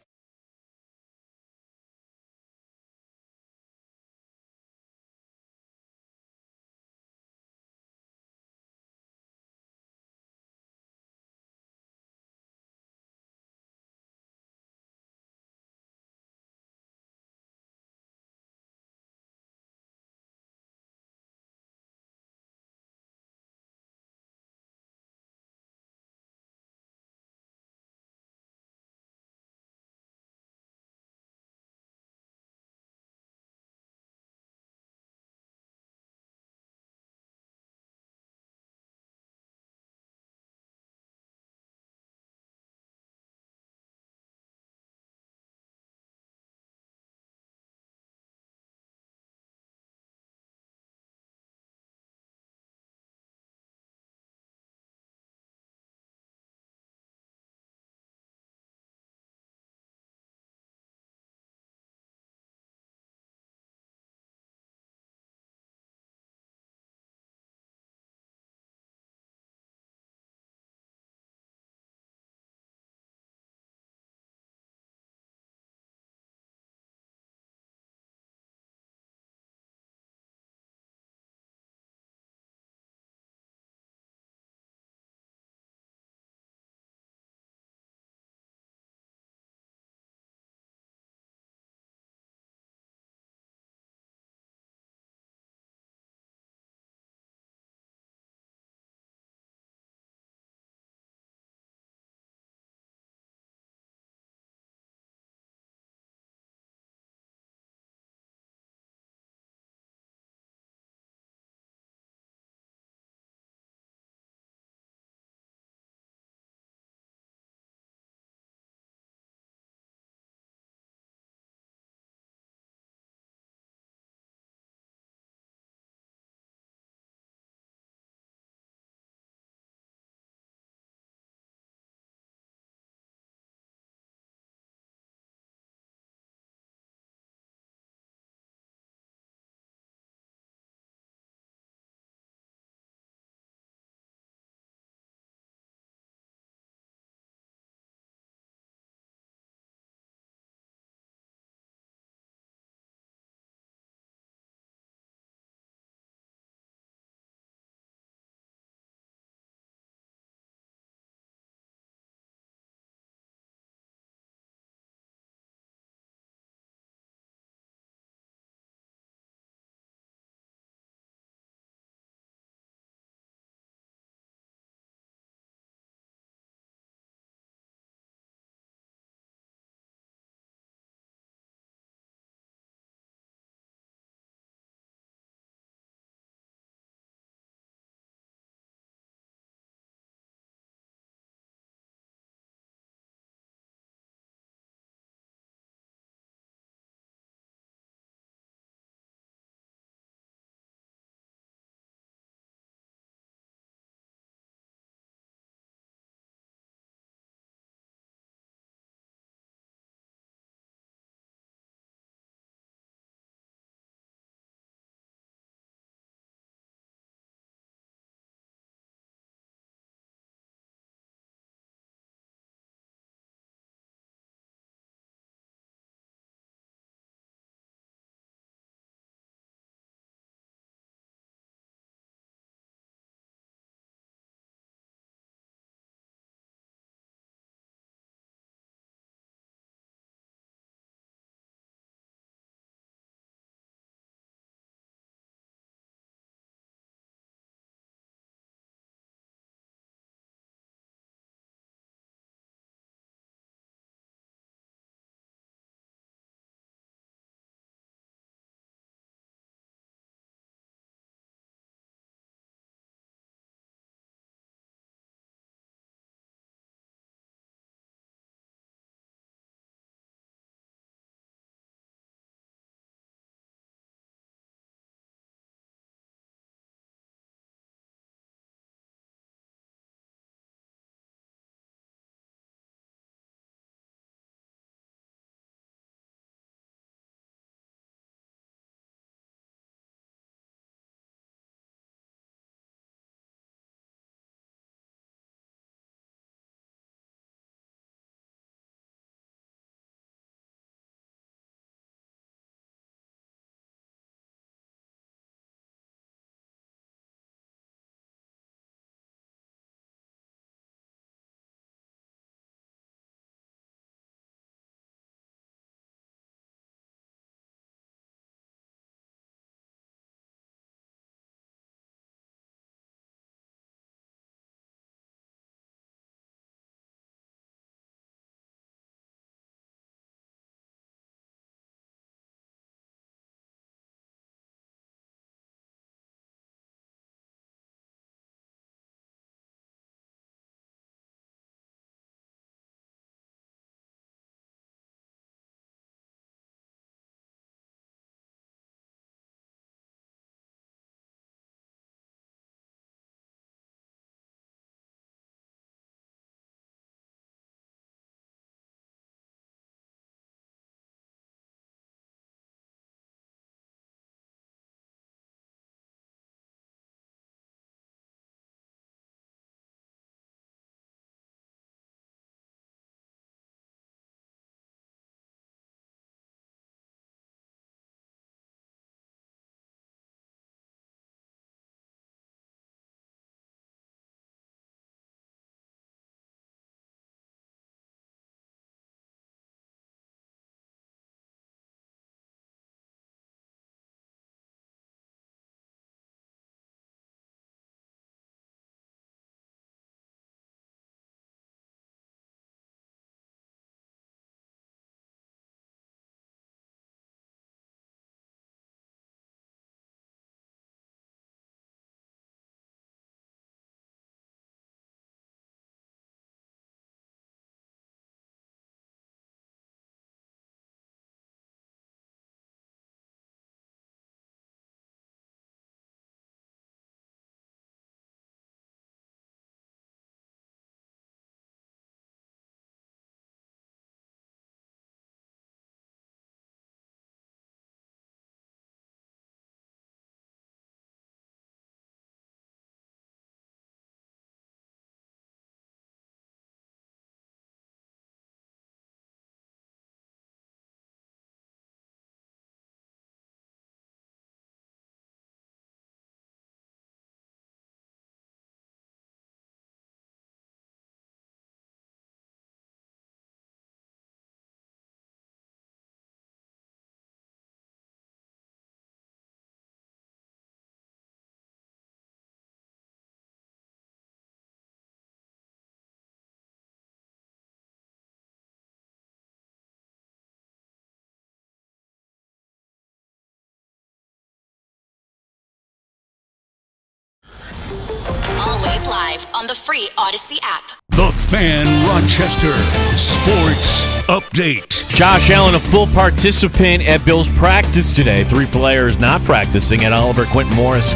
Always live on the free Odyssey app. The Fan Rochester Sports Update. Josh Allen, a full participant at Bills practice today. 3 players not practicing at Oliver, Quentin Morris,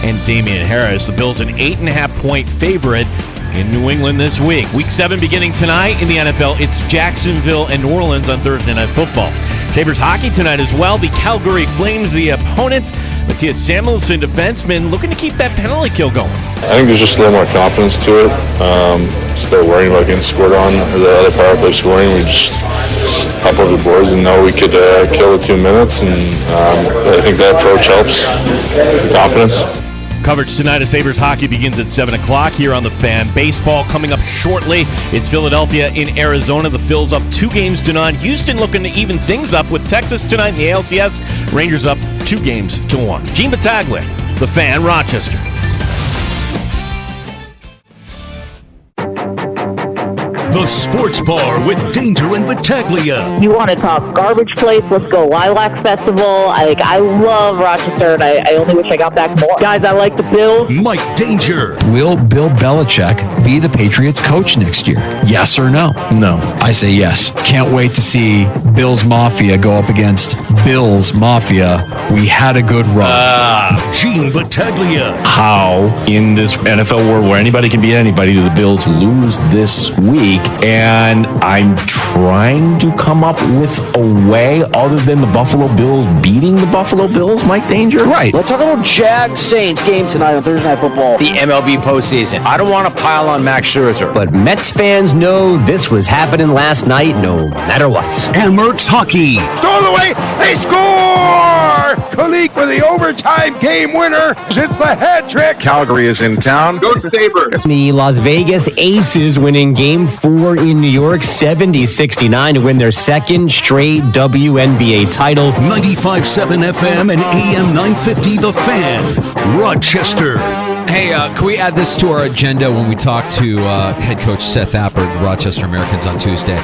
and Damian Harris. The Bills an 8.5-point favorite in New England this week. Week 7 beginning tonight in the NFL. It's Jacksonville and New Orleans on Thursday Night Football. Sabres hockey tonight as well. The Calgary Flames, the opponent. Matthias Samuelsson, defenseman, looking to keep that penalty kill going. I think there's just a little more confidence to it. Still worrying about getting scored on or the other power play scoring. We just hop over the boards and know we could kill the 2 minutes, and I think that approach helps the confidence. Coverage tonight of Sabres hockey begins at 7 o'clock here on The Fan. Baseball coming up shortly. It's Philadelphia in Arizona. The Phils up 2-0. Houston looking to even things up with Texas tonight in the ALCS. Rangers up 2-1. Gene Battaglia, The Fan, Rochester. The Sports Bar with Danger and Battaglia. You want to talk garbage place? Let's go Lilac Festival. I love Rochester, and I only wish I got back more. Guys, I like the Bills. Mike Danger. Will Bill Belichick be the Patriots coach next year? Yes or no? No. I say yes. Can't wait to see Bills Mafia go up against Bills Mafia. We had a good run. Gene Battaglia. How in this NFL world where anybody can beat anybody do the Bills lose this week? And I'm trying to come up with a way other than the Buffalo Bills beating the Buffalo Bills, Mike Danger. Right. Let's talk about Jags Saints game tonight on Thursday Night Football. The MLB postseason. I don't want to pile on Max Scherzer, but Mets fans know this was happening last night no matter what. Amerks Hockey. Stole away. They score! Kulik with the overtime game winner. It's the hat trick. Calgary is in town. Go Sabres. The Las Vegas Aces winning Game 4 in New York, 70-69 to win their second straight WNBA title. 95.7 FM and AM 950 The Fan, Rochester. Hey, can we add this to our agenda when we talk to head coach Seth Appert, the Rochester Americans, on Tuesday?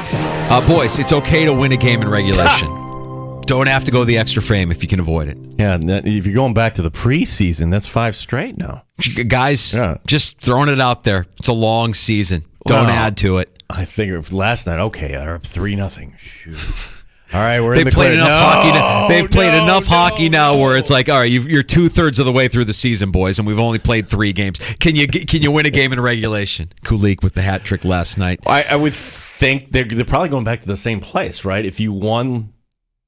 Boys, it's okay to win a game in regulation. Don't have to go the extra frame if you can avoid it. Yeah, if you're going back to the preseason, that's 5 straight now. Guys, just throwing it out there. It's a long season. Don't add to it. I figured last night, okay, they're up 3-0. Shoot. All right, we're in the They've played clear. enough hockey. They've played enough hockey now where it's like, all right, you're 2/3 of the way through the season, boys, and we've only played 3 games. Can you win a game in regulation? Kulik with the hat trick last night. I would think they're probably going back to the same place, right? If you won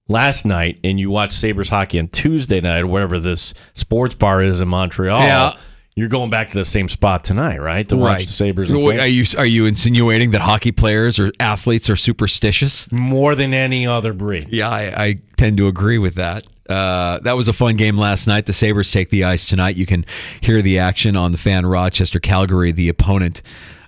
last night and you watch Sabres hockey on Tuesday night, or whatever this sports bar is in Montreal, you're going back to the same spot tonight, right? To watch the Sabres. And Are you insinuating that hockey players or athletes are superstitious? More than any other breed. Yeah, I tend to agree with that. That was a fun game last night. The Sabres take the ice tonight. You can hear the action on the Fan Rochester. Calgary, the opponent,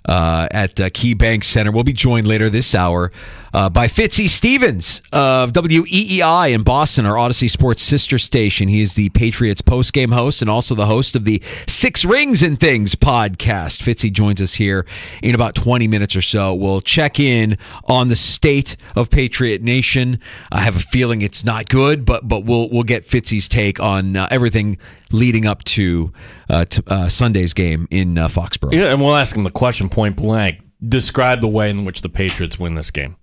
at KeyBank Center. We'll be joined later this hour by Fitzy Stevens of WEEI in Boston, our Odyssey Sports sister station. He is the Patriots postgame host and also the host of the Six Rings and Things podcast. Fitzy joins us here in about 20 minutes or so. We'll check in on the state of Patriot Nation. I have a feeling it's not good, but we'll get Fitzy's take on everything leading up to Sunday's game in Foxborough. Yeah, and we'll ask him the question point blank. Describe the way in which the Patriots win this game.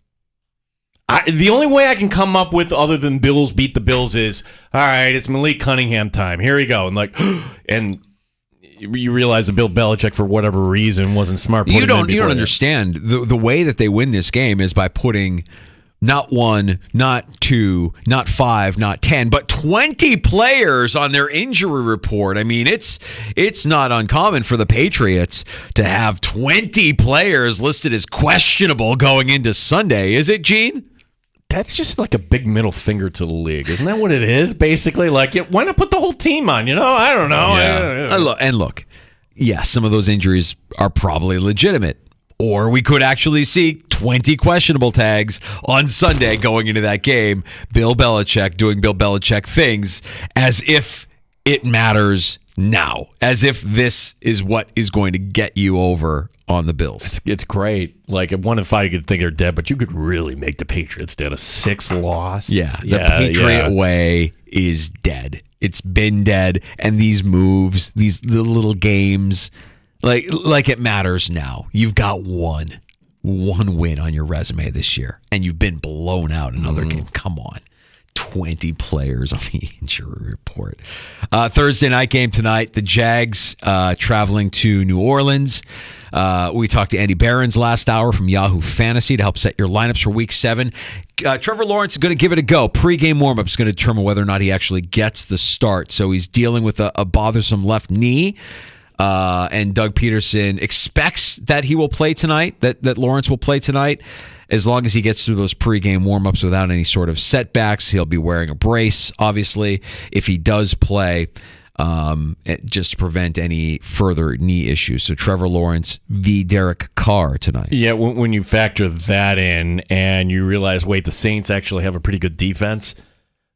The only way I can come up with other than Bills beat the Bills is, all right, it's Malik Cunningham time. Here we go. And and you realize that Bill Belichick, for whatever reason, wasn't smart. You don't understand. The way that they win this game is by putting not 1, not 2, not 5, not 10, but 20 players on their injury report. I mean, it's not uncommon for the Patriots to have 20 players listed as questionable going into Sunday. Is it, Gene? That's just like a big middle finger to the league. Isn't that what it is, basically? Like, why not put the whole team on? I don't know. Yeah. And look, yes, some of those injuries are probably legitimate. Or we could actually see 20 questionable tags on Sunday going into that game. Bill Belichick doing Bill Belichick things as if it matters now, as if this is what is going to get you over on the Bills. It's great. Like, at 1 and 5, you could think they're dead, but you could really make the Patriots dead. A 6 loss. Yeah, the Patriot way is dead. It's been dead. And these moves, the little games, Like it matters now. You've got one win on your resume this year, and you've been blown out in another game. Come on. 20 players on the injury report. Thursday night game tonight, the Jags traveling to New Orleans. We talked to Andy Behrens last hour from Yahoo Fantasy to help set your lineups for Week 7. Trevor Lawrence is going to give it a go. Pre-game warm-up is going to determine whether or not he actually gets the start. So he's dealing with a bothersome left knee. And Doug Peterson expects that he will play tonight, that Lawrence will play tonight. As long as he gets through those pregame warm-ups without any sort of setbacks, he'll be wearing a brace, obviously, if he does play, just to prevent any further knee issues. So Trevor Lawrence v. Derek Carr tonight. Yeah, when you factor that in and you realize, wait, the Saints actually have a pretty good defense.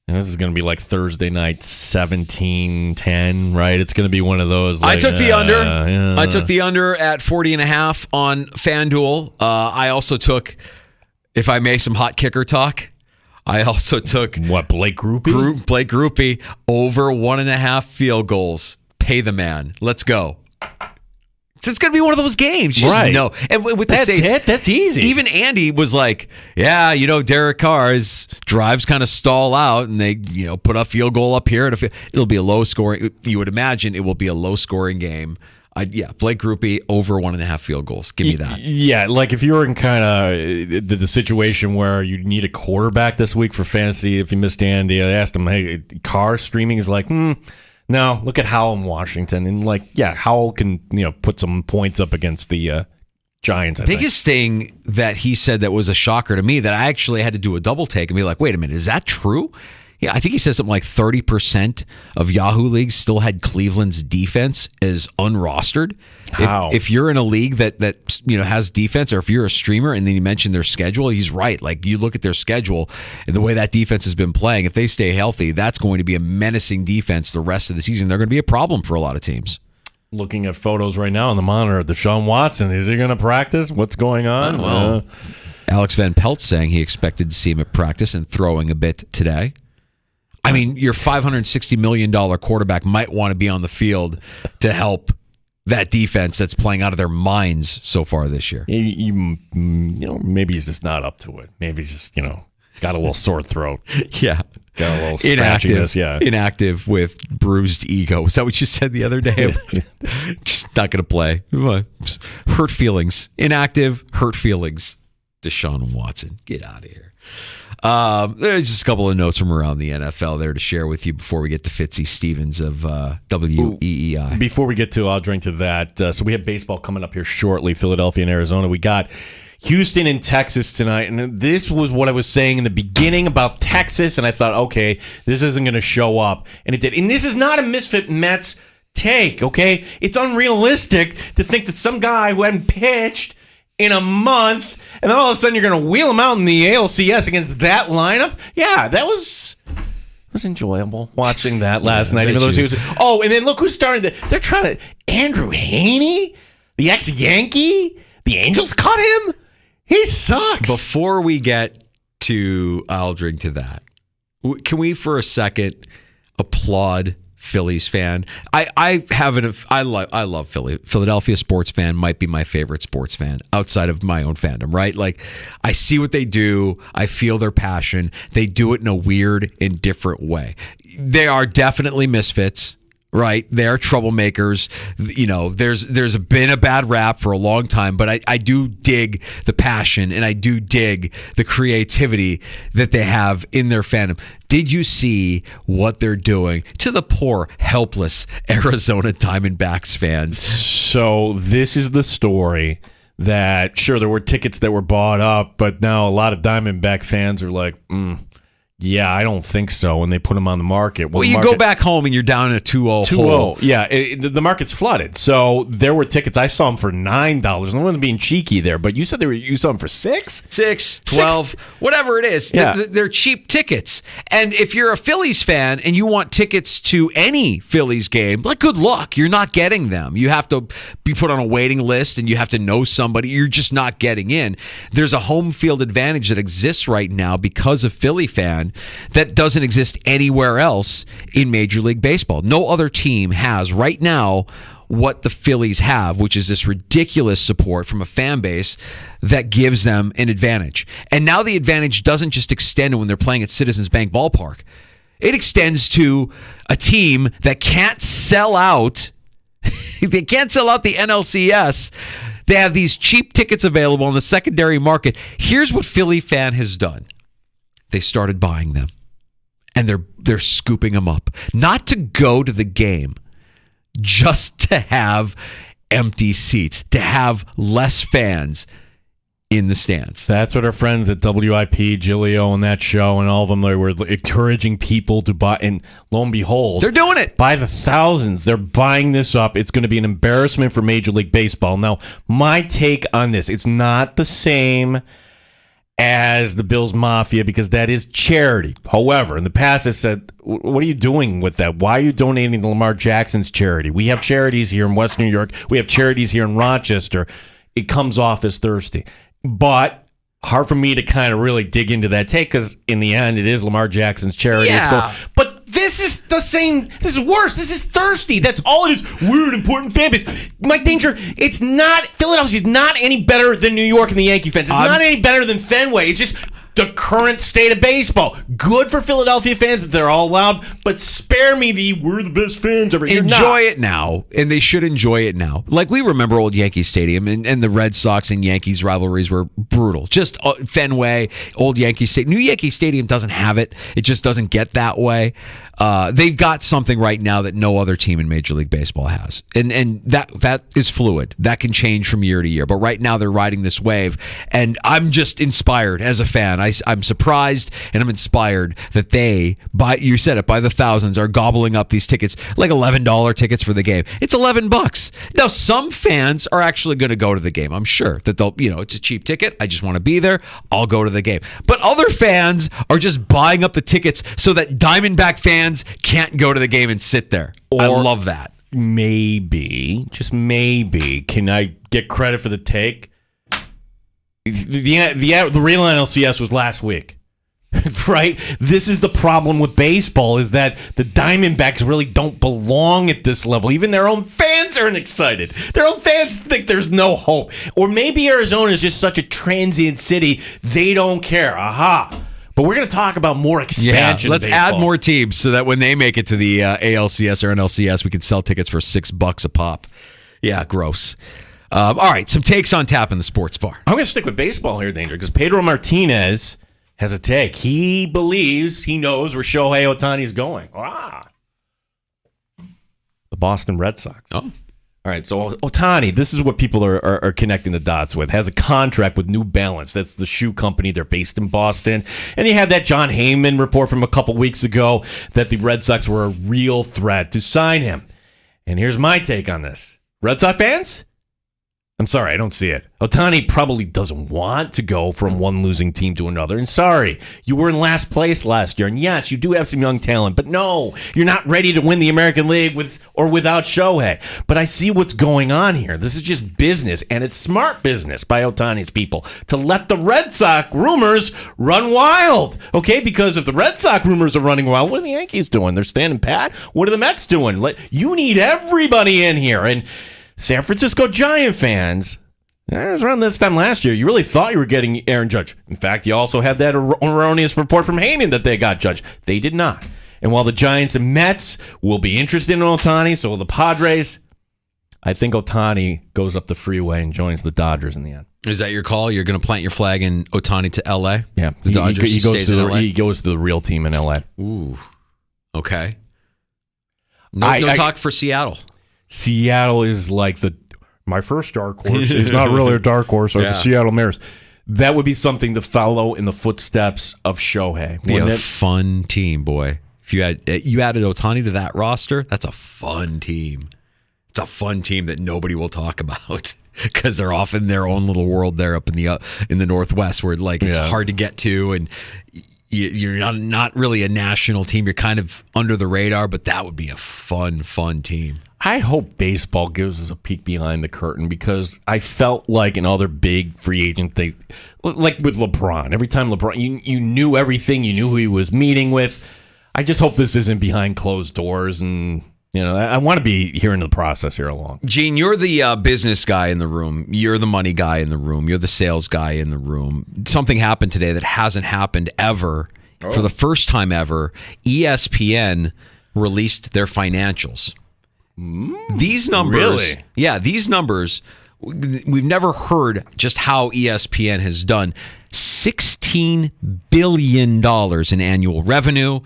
And this is going to be like Thursday night, 17-10, right? It's going to be one of those. Like, I took the under. Yeah. I took the under at 40.5 on FanDuel. I also took, if I may, some hot kicker talk. I also took Blake Grupe? Blake Grupe over 1.5 field goals. Pay the man. Let's go. So it's going to be one of those games. You just know. And with the Saints, it. That's easy. Even Andy was like, yeah, Derek Carr's drives kind of stall out and they, put a field goal up here. It'll be a low scoring. You would imagine it will be a low scoring game. Blake Grupe over 1.5 field goals. Give me that. Yeah, like if you're in kind of the situation where you need a quarterback this week for fantasy, if you missed Andy, I asked him, hey, Carr streaming is like, no, look at Howell in Washington. And Howell can, put some points up against the Giants. Biggest thing that he said that was a shocker to me that I actually had to do a double take and be like, wait a minute, is that true? Yeah, I think he said something like 30% of Yahoo leagues still had Cleveland's defense as unrostered. How? If you're in a league that has defense, or if you're a streamer and then you mention their schedule, he's right. Like you look at their schedule and the way that defense has been playing, if they stay healthy, that's going to be a menacing defense the rest of the season. They're going to be a problem for a lot of teams. Looking at photos right now on the monitor, Deshaun Watson, is he going to practice? What's going on? Well, Alex Van Pelt saying he expected to see him at practice and throwing a bit today. I mean, your $560 million quarterback might want to be on the field to help that defense that's playing out of their minds so far this year. Maybe he's just not up to it. Maybe he's just, got a little sore throat. Yeah. Got a little scratchiness. Yeah. Inactive with bruised ego. Is that what you said the other day? Just not going to play. Hurt feelings. Inactive, hurt feelings. Deshaun Watson. Get out of here. There's just a couple of notes from around the NFL there to share with you before we get to Fitzy Stevens of WEEI. Before we get to, I'll drink to that. So we have baseball coming up here shortly, Philadelphia and Arizona. We got Houston and Texas tonight. And this was what I was saying in the beginning about Texas. And I thought, okay, this isn't going to show up. And it did. And this is not a Misfit Mets take, okay? It's unrealistic to think that some guy who hadn't pitched in a month, and then all of a sudden you're going to wheel him out in the ALCS against that lineup. Yeah, that was enjoyable watching that last night. Even though and then look who's starting to. They're trying to. Andrew Haney, the ex-Yankee. The Angels caught him. He sucks. Before we get to, I'll drink to that. Can we for a second applaud Phillies fan? I love Philly. Philadelphia sports fan might be my favorite sports fan outside of my own fandom, right? Like I see what they do. I feel their passion. They do it in a weird and different way. They are definitely misfits. Right, they're troublemakers. There's been a bad rap for a long time, but I do dig the passion and I do dig the creativity that they have in their fandom. Did you see what they're doing to the poor, helpless Arizona Diamondbacks fans? So this is the story that, sure, there were tickets that were bought up, but now a lot of Diamondback fans are like, yeah, I don't think so. And they put them on the market. Well, you go back home and you're down in a 2-0 hole. Yeah, the market's flooded. So there were tickets. I saw them for $9. I wasn't being cheeky there, but you said you saw them for $6? 6, 12, whatever it is. Yeah. They're cheap tickets. And if you're a Phillies fan and you want tickets to any Phillies game, good luck. You're not getting them. You have to be put on a waiting list and you have to know somebody. You're just not getting in. There's a home field advantage that exists right now because of Philly fan that doesn't exist anywhere else in Major League Baseball. No other team has right now what the Phillies have, which is this ridiculous support from a fan base that gives them an advantage. And now the advantage doesn't just extend when they're playing at Citizens Bank Ballpark. It extends to a team that can't sell out. They can't sell out the NLCS. They have these cheap tickets available on the secondary market. Here's what Philly fan has done. They started buying them. And they're scooping them up. Not to go to the game, just to have empty seats, to have less fans in the stands. That's what our friends at WIP, Gilio, and that show, and all of them, they were encouraging people to buy. And lo and behold, they're doing it by the thousands. They're buying this up. It's going to be an embarrassment for Major League Baseball. Now, my take on this: it's not the same as the Bills Mafia, because that is charity. However, in the past, I've said, what are you doing with that? Why are you donating to Lamar Jackson's charity? We have charities here in West New York. We have charities here in Rochester. It comes off as thirsty. But hard for me to kind of really dig into that take, because in the end, it is Lamar Jackson's charity. Yeah. But this is the same. This is worse. This is thirsty. That's all it is. We're an important fan base. Mike Danger, it's not. Philadelphia's not any better than New York and the Yankee fans. It's not any better than Fenway. It's just the current state of baseball. Good for Philadelphia fans that they're all loud, but spare me we're the best fans ever. Enjoy it now, and they should enjoy it now. Like, we remember old Yankee Stadium, and the Red Sox and Yankees rivalries were brutal. Just Fenway, old Yankee Stadium. New Yankee Stadium doesn't have it. It just doesn't get that way. They've got something right now that no other team in Major League Baseball has. And that is fluid. That can change from year to year. But right now they're riding this wave. And I'm just inspired as a fan. I'm surprised and I'm inspired that they, you said it, by the thousands, are gobbling up these tickets, like $11 tickets for the game. It's $11. Now, some fans are actually going to go to the game. I'm sure that they'll, it's a cheap ticket. I just want to be there. I'll go to the game. But other fans are just buying up the tickets so that Diamondback fans can't go to the game and sit there. I love that. Maybe, just maybe, can I get credit for the take? The real NLCS was last week, right? This is the problem with baseball, is that the Diamondbacks really don't belong at this level. Even their own fans aren't excited. Their own fans think there's no hope. Or maybe Arizona is just such a transient city, they don't care. Aha. But we're going to talk about more expansion. Yeah, let's add more teams so that when they make it to the ALCS or NLCS, we can sell tickets for $6 a pop. Yeah, gross. All right, some takes on tap in the sports bar. I'm going to stick with baseball here, Danger, because Pedro Martinez has a take. He believes, he knows where Shohei Ohtani is going. The Boston Red Sox. Oh. All right, so Ohtani, this is what people are connecting the dots with, has a contract with New Balance. That's the shoe company. They're based in Boston. And you had that John Heyman report from a couple weeks ago that the Red Sox were a real threat to sign him. And here's my take on this. Red Sox fans? I'm sorry, I don't see it. Ohtani probably doesn't want to go from one losing team to another. And sorry, you were in last place last year. And yes, you do have some young talent. But no, you're not ready to win the American League with or without Shohei. But I see what's going on here. This is just business. And it's smart business by Ohtani's people to let the Red Sox rumors run wild. Okay, because if the Red Sox rumors are running wild, what are the Yankees doing? They're standing pat. What are the Mets doing? You need everybody in here. And San Francisco Giant fans, it was around this time last year, you really thought you were getting Aaron Judge. In fact, you also had that erroneous report from Heyman that they got Judge. They did not. And while the Giants and Mets will be interested in Ohtani, so will the Padres, I think Ohtani goes up the freeway and joins the Dodgers in the end. Is that your call? You're going to plant your flag in Ohtani to L.A.? Yeah. The Dodgers, he goes to the real team in L.A. Ooh. Okay. No talk for Seattle. Seattle is like my first dark horse. It's not really a dark horse, or the Seattle Mariners. That would be something to follow in the footsteps of Shohei. Be a fun team, boy. If you added Ohtani to that roster, that's a fun team. It's a fun team that nobody will talk about because they're off in their own little world there up in the Northwest, where it's hard to get to, and you're not really a national team. You're kind of under the radar, but that would be a fun team. I hope baseball gives us a peek behind the curtain, because I felt like in other big free agent things, like with LeBron, every time LeBron, you knew everything, you knew who he was meeting with. I just hope this isn't behind closed doors and, I want to be hearing the process here along. Gene, you're the business guy in the room. You're the money guy in the room. You're the sales guy in the room. Something happened today that hasn't happened ever. For the first time ever, ESPN released their financials. These numbers, really? Yeah, these numbers, we've never heard just how ESPN has done. $16 billion in annual revenue,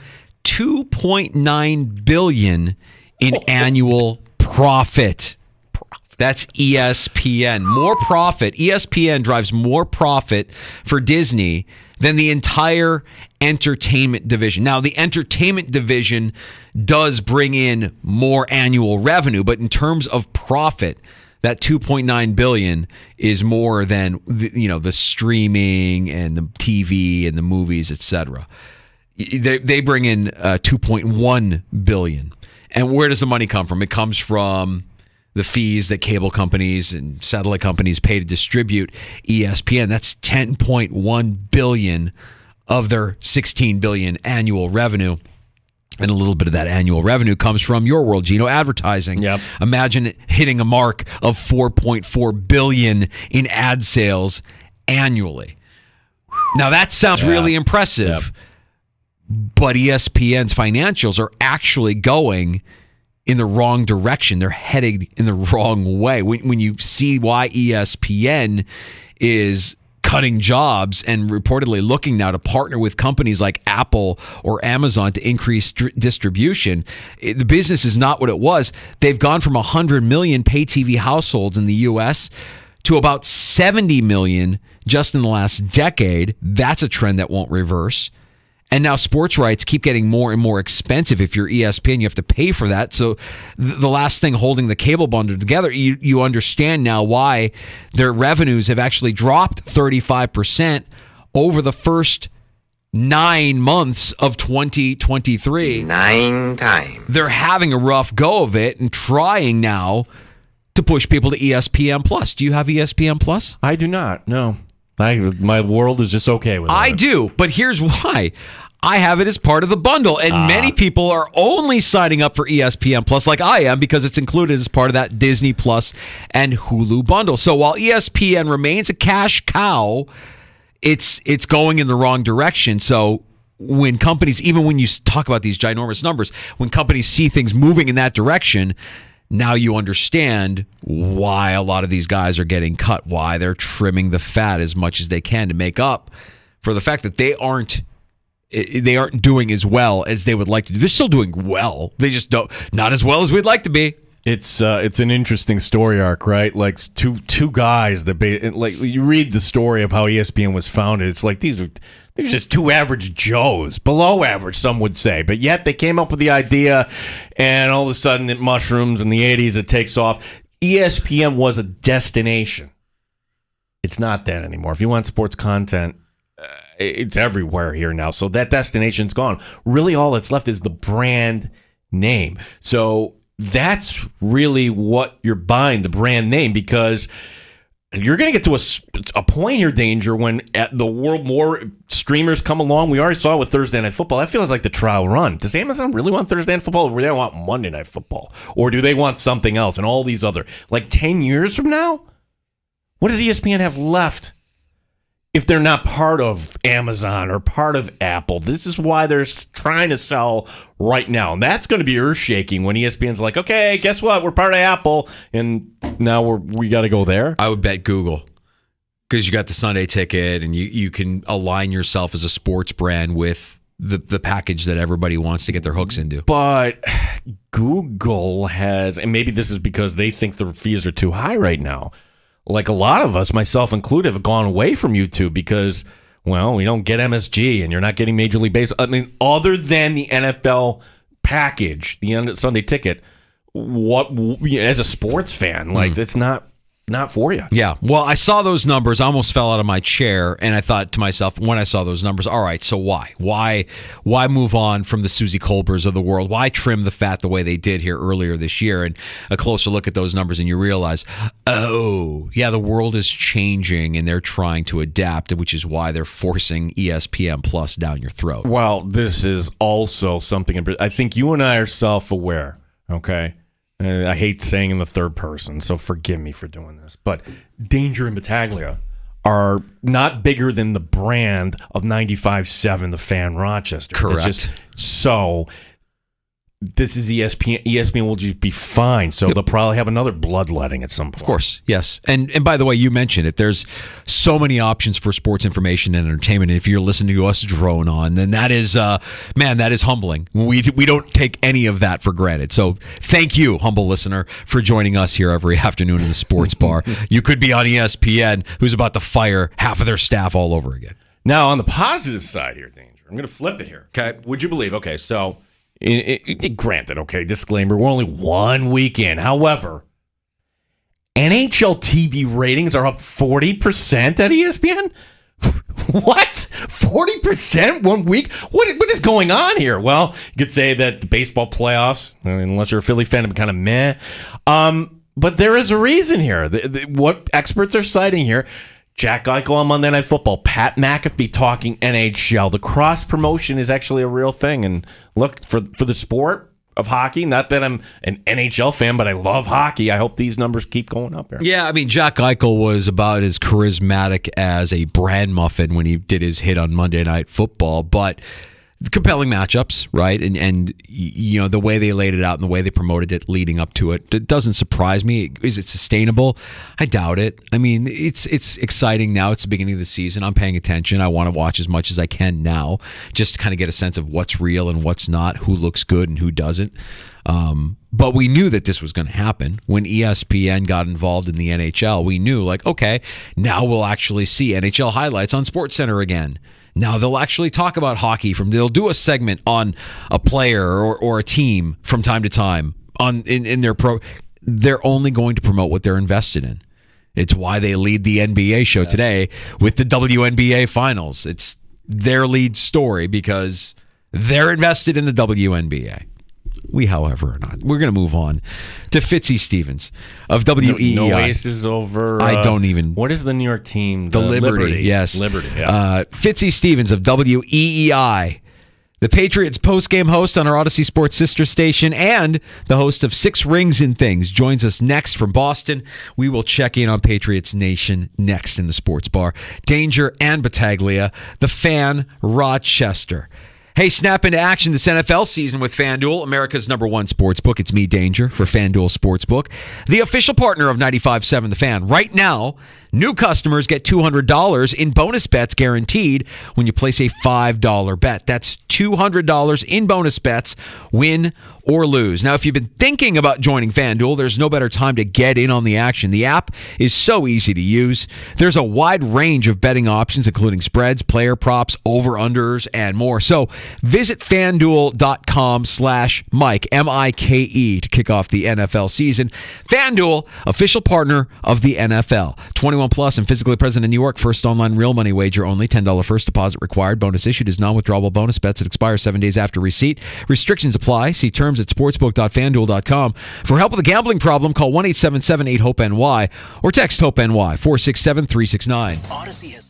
$2.9 billion in annual profit. That's ESPN. More profit. ESPN drives more profit for Disney than the entire entertainment division. Now, the entertainment division does bring in more annual revenue, but in terms of profit, that $2.9 billion is more than the streaming and the TV and the movies, etc. They bring in $2.1 billion. And where does the money come from? It comes from the fees that cable companies and satellite companies pay to distribute ESPN. That's $10.1 billion of their $16 billion annual revenue. And a little bit of that annual revenue comes from your world, Gino, advertising. Yep. Imagine hitting a mark of $4.4 billion in ad sales annually. Now, that sounds really impressive. Yep. But ESPN's financials are actually going in the wrong direction. They're headed in the wrong way. When you see why ESPN is cutting jobs and reportedly looking now to partner with companies like Apple or Amazon to increase distribution, the business is not what it was. They've gone from 100 million pay TV households in the U.S. to about 70 million just in the last decade. That's a trend that won't reverse. And now sports rights keep getting more and more expensive. If you're ESPN, you have to pay for that. So the last thing holding the cable bundle together, you understand now why their revenues have actually dropped 35% over the first 9 months of 2023. 9 times. They're having a rough go of it and trying now to push people to ESPN Plus. Do you have ESPN Plus? I do not, no. My world is just okay with it. I do, but here's why. I have it as part of the bundle, and many people are only signing up for ESPN Plus like I am because it's included as part of that Disney Plus and Hulu bundle. So while ESPN remains a cash cow, it's going in the wrong direction. So when companies, even when you talk about these ginormous numbers, when companies see things moving in that direction, now you understand why a lot of these guys are getting cut, why they're trimming the fat as much as they can to make up for the fact that they aren't doing as well as they would like to do. They're still doing well. They just not as well as we'd like to be. It's an interesting story arc, right? Like two guys that like you read the story of how ESPN was founded. It's like these are just two average Joes, below average, some would say. But yet they came up with the idea, and all of a sudden it mushrooms. In the 80s, it takes off. ESPN was a destination. It's not that anymore. If you want sports content, it's everywhere here now. So that destination's gone. Really, all that's left is the brand name. So that's really what you're buying, the brand name, because you're going to get to a point here, Danger, when at the world more streamers come along. We already saw it with Thursday Night Football. That feels like the trial run. Does Amazon really want Thursday Night Football, or do they want Monday Night Football? Or do they want something else and all these other, like 10 years from now? What does ESPN have left if they're not part of Amazon or part of Apple? This is why they're trying to sell right now. And that's going to be earth-shaking when ESPN's like, okay, guess what? We're part of Apple, and now we got to go there. I would bet Google, because you got the Sunday ticket, and you can align yourself as a sports brand with the package that everybody wants to get their hooks into. But Google has, and maybe this is because they think the fees are too high right now, like a lot of us, myself included, have gone away from YouTube because, well, we don't get MSG and you're not getting Major League Baseball. I mean, other than the NFL package, the Sunday ticket, what as a sports fan, like it's not for you. Yeah. Well, I saw those numbers. I almost fell out of my chair, and I thought to myself when I saw those numbers, all right, so why? Why move on from the Susie Colberts of the world? Why trim the fat the way they did here earlier this year? And a closer look at those numbers, and you realize, oh, yeah, the world is changing, and they're trying to adapt, which is why they're forcing ESPN Plus down your throat. Well, this is also something I think you and I are self-aware. Okay. I hate saying in the third person, so forgive me for doing this. But Danger and Battaglia are not bigger than the brand of 95.7 The Fan Rochester. Correct. It's just so this is ESPN. ESPN will just be fine. So they'll probably have another bloodletting at some point. Of course, yes. And by the way, you mentioned it. There's so many options for sports information and entertainment. And if you're listening to us drone on, then that is, that is humbling. We don't take any of that for granted. So thank you, humble listener, for joining us here every afternoon in the sports bar. You could be on ESPN, who's about to fire half of their staff all over again. Now, on the positive side here, Danger, I'm going to flip it here. Okay. Would you believe? Okay, so granted, okay, disclaimer, we're only 1 week in. However, NHL TV ratings are up 40% at ESPN? What? 40% 1 week? What is going on here? Well, you could say that the baseball playoffs, unless you're a Philly fan, are kind of meh. But there is a reason here. What experts are citing here, Jack Eichel on Monday Night Football, Pat McAfee talking NHL. The cross promotion is actually a real thing. And look, for the sport of hockey, not that I'm an NHL fan, but I love hockey. I hope these numbers keep going up here. Yeah, I mean, Jack Eichel was about as charismatic as a bran muffin when he did his hit on Monday Night Football, but compelling matchups, right? And you know, the way they laid it out and the way they promoted it leading up to it, it doesn't surprise me. Is it sustainable? I doubt it. I mean, it's exciting now. It's the beginning of the season. I'm paying attention. I want to watch as much as I can now, just to kind of get a sense of what's real and what's not, who looks good and who doesn't. But we knew that this was going to happen when ESPN got involved in the NHL. We knew, like, okay, now we'll actually see NHL highlights on SportsCenter again. Now they'll actually talk about hockey. They'll do a segment on a player or a team from time to time in their pro. They're only going to promote what they're invested in. It's why they lead the NBA show today with the WNBA finals. It's their lead story because they're invested in the WNBA. We, however, are not. We're going to move on to Fitzy Stevens of WEEI. No aces over. I don't even. What is the New York team? The Liberty. Yes. Liberty. Yeah. Fitzy Stevens of WEEI, the Patriots postgame host on our Odyssey Sports sister station and the host of Six Rings and Things, joins us next from Boston. We will check in on Patriots Nation next in the sports bar. Danger and Battaglia, the Fan Rochester. Hey, snap into action this NFL season with FanDuel, America's #1 sportsbook. It's me, Danger, for FanDuel Sportsbook, the official partner of 95.7 The Fan. Right now, new customers get $200 in bonus bets guaranteed when you place a $5 bet. That's $200 in bonus bets, win or lose. Now, if you've been thinking about joining FanDuel, there's no better time to get in on the action. The app is so easy to use. There's a wide range of betting options, including spreads, player props, over-unders, and more. So visit FanDuel.com/Mike, M-I-K-E, to kick off the NFL season. FanDuel, official partner of the NFL. 21 plus and physically present in New York. First online real money wager only. $10 first deposit required. Bonus issued is non-withdrawable bonus bets that expire 7 days after receipt. Restrictions apply. See terms at sportsbook.fanduel.com. For help with a gambling problem, call 1-877-8-HOPE-NY or text HOPE-NY 467-369. Odyssey is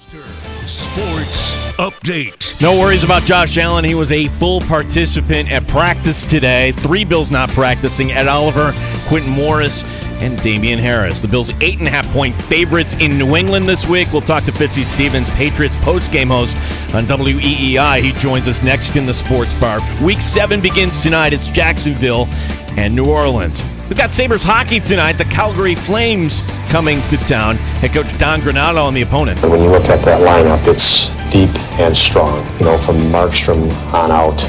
Sports Update. No worries about Josh Allen. He was a full participant at practice today. 3 Bills not practicing: Ed Oliver, Quentin Morris, and Damian Harris. The Bills 8.5-point favorites in New England this week. We'll talk to Fitzy Stevens, Patriots post-game host on WEEI. He joins us next in the Sports Bar. Week 7 begins tonight. It's Jacksonville and New Orleans. We've got Sabres hockey tonight. The Calgary Flames coming to town. Head coach Don Granato on the opponent. When you look at that lineup, it's deep and strong. From Markstrom on out,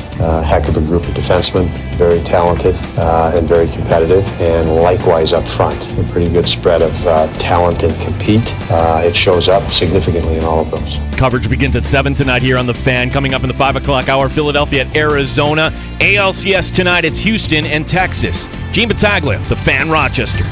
heck of a group of defensemen, very talented and very competitive, and likewise up front, a pretty good spread of talent and compete. It shows up significantly in all of those. Coverage begins at 7 tonight here on The Fan. Coming up in the 5 o'clock hour, Philadelphia at Arizona. ALCS tonight, it's Houston and Texas. Gene Battaglia, The Fan, Rochester.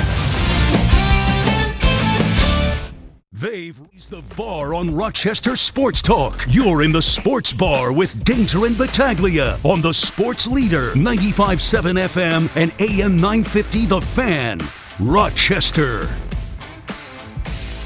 They've raised the bar on Rochester Sports Talk. You're in the Sports Bar with Danger and Battaglia on the Sports Leader, 95.7 FM and AM 950 The Fan, Rochester.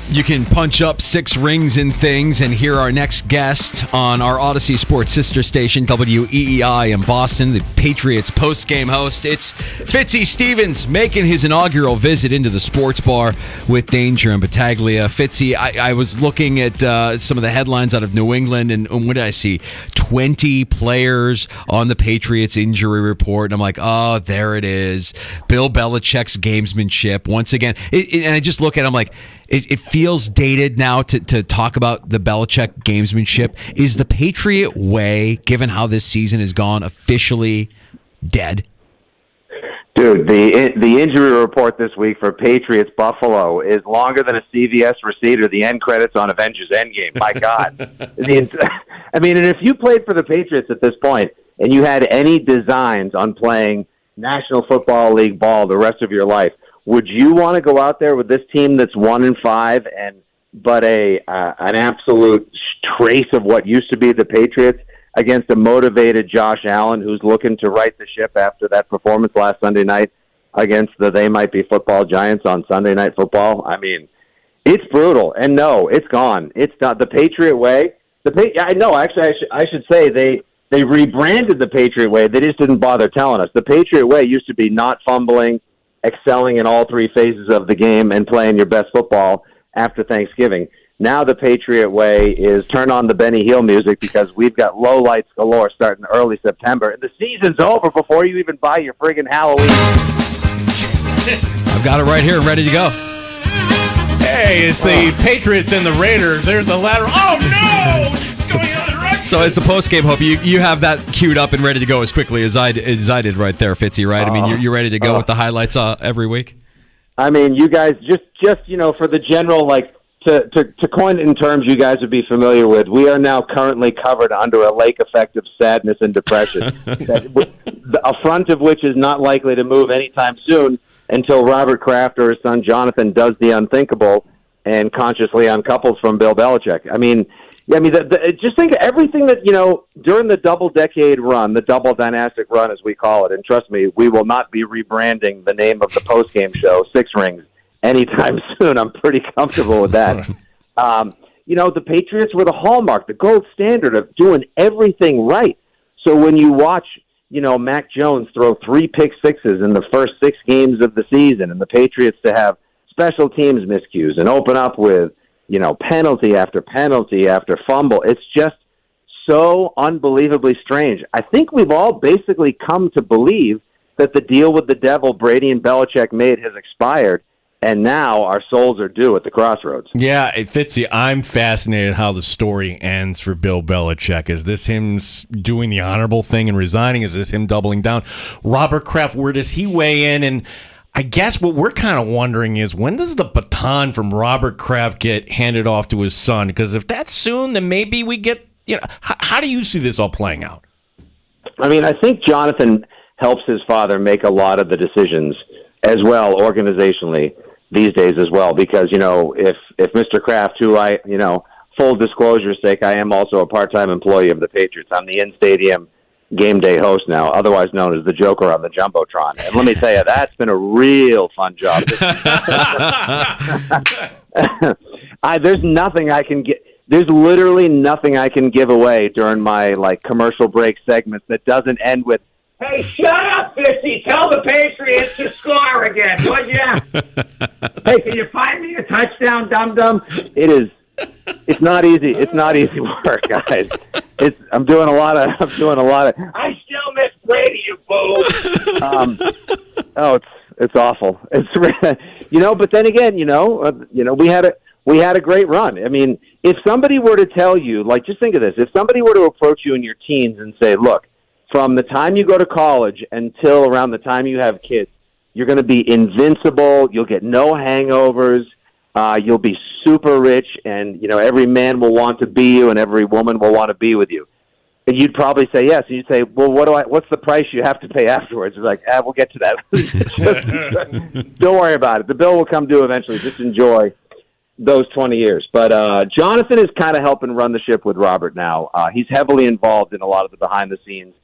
You can punch up 6 rings and things and hear our next guest on our Odyssey Sports sister station, WEEI in Boston, the Patriots post-game host. It's Fitzy Stevens making his inaugural visit into the Sports Bar with Danger and Battaglia. Fitzy, I was looking at some of the headlines out of New England, and what did I see? 20 players on the Patriots injury report, and I'm like, oh, there it is. Bill Belichick's gamesmanship once again. And I just look at it, I'm like, it feels dated now to talk about the Belichick gamesmanship. Is the Patriot way, given how this season has gone, officially dead? Dude, the injury report this week for Patriots Buffalo is longer than a CVS receipt or the end credits on Avengers Endgame. My God. I mean, and if you played for the Patriots at this point and you had any designs on playing National Football League ball the rest of your life, would you want to go out there with this team that's 1-5 but an absolute trace of what used to be the Patriots against a motivated Josh Allen who's looking to right the ship after that performance last Sunday night against the They Might Be Football Giants on Sunday Night Football? I mean, it's brutal. And no, it's gone. It's not the Patriot way. I know. Actually, I should say they rebranded the Patriot way. They just didn't bother telling us. The Patriot way used to be not fumbling, excelling in all 3 phases of the game, and playing your best football after Thanksgiving. Now the Patriot way is turn on the Benny Hill music because we've got low lights galore starting early September. And the season's over before you even buy your friggin' Halloween. I've got it right here, ready to go. Hey, it's the Patriots and the Raiders. There's the lateral. Oh, no! It's going on the right. So as the post-game hope, you have that queued up and ready to go as quickly as I did right there, Fitzy, right? I mean, you're ready to go with the highlights every week? I mean, you guys, just for the general, to coin it in terms you guys would be familiar with, we are now currently covered under a lake effect of sadness and depression, a front of which is not likely to move anytime soon until Robert Kraft or his son Jonathan does the unthinkable and consciously uncouples from Bill Belichick. Just think of everything that, during the double-decade run, the double dynastic run as we call it, and trust me, we will not be rebranding the name of the post-game show, 6 Rings, anytime soon. I'm pretty comfortable with that. The Patriots were the hallmark, the gold standard of doing everything right. So when you watch, Mac Jones throw 3 pick-sixes in the first 6 games of the season, and the Patriots to have special teams miscues and open up with, penalty after penalty after fumble, it's just so unbelievably strange. I think we've all basically come to believe that the deal with the devil Brady and Belichick made has expired, and now our souls are due at the crossroads. Yeah, Fitzy, I'm fascinated how the story ends for Bill Belichick. Is this him doing the honorable thing and resigning? Is this him doubling down? Robert Kraft, where does he weigh in? And I guess what we're kind of wondering is, when does the baton from Robert Kraft get handed off to his son? Because if that's soon, then maybe we get, how do you see this all playing out? I mean, I think Jonathan helps his father make a lot of the decisions as well, organizationally, these days as well, because, if Mr. Kraft, who I, full disclosure's sake, I am also a part-time employee of the Patriots. I'm the in-stadium game day host now, otherwise known as the Joker on the Jumbotron. And let me tell you, that's been a real fun job. There's nothing I can get. There's literally nothing I can give away during my commercial break segments that doesn't end with, "Hey, shut up, Fitzy! Tell the Patriots to score again, would ya? Hey, can you find me a touchdown, dum-dum?" It's not easy. It's not easy work, guys. I'm doing a lot of. I still miss Brady, you fool. It's awful. It's but then again, we had a great run. I mean, if somebody were to tell you, just think of this: if somebody were to approach you in your teens and say, "Look, from the time you go to college until around the time you have kids, you're going to be invincible. You'll get no hangovers. You'll be super rich, and every man will want to be you, and every woman will want to be with you." And you'd probably say yes. And you'd say, "Well, what's the price you have to pay afterwards?" It's like, we'll get to that. Don't worry about it. The bill will come due eventually. Just enjoy those 20 years. But Jonathan is kind of helping run the ship with Robert now. He's heavily involved in a lot of the behind-the-scenes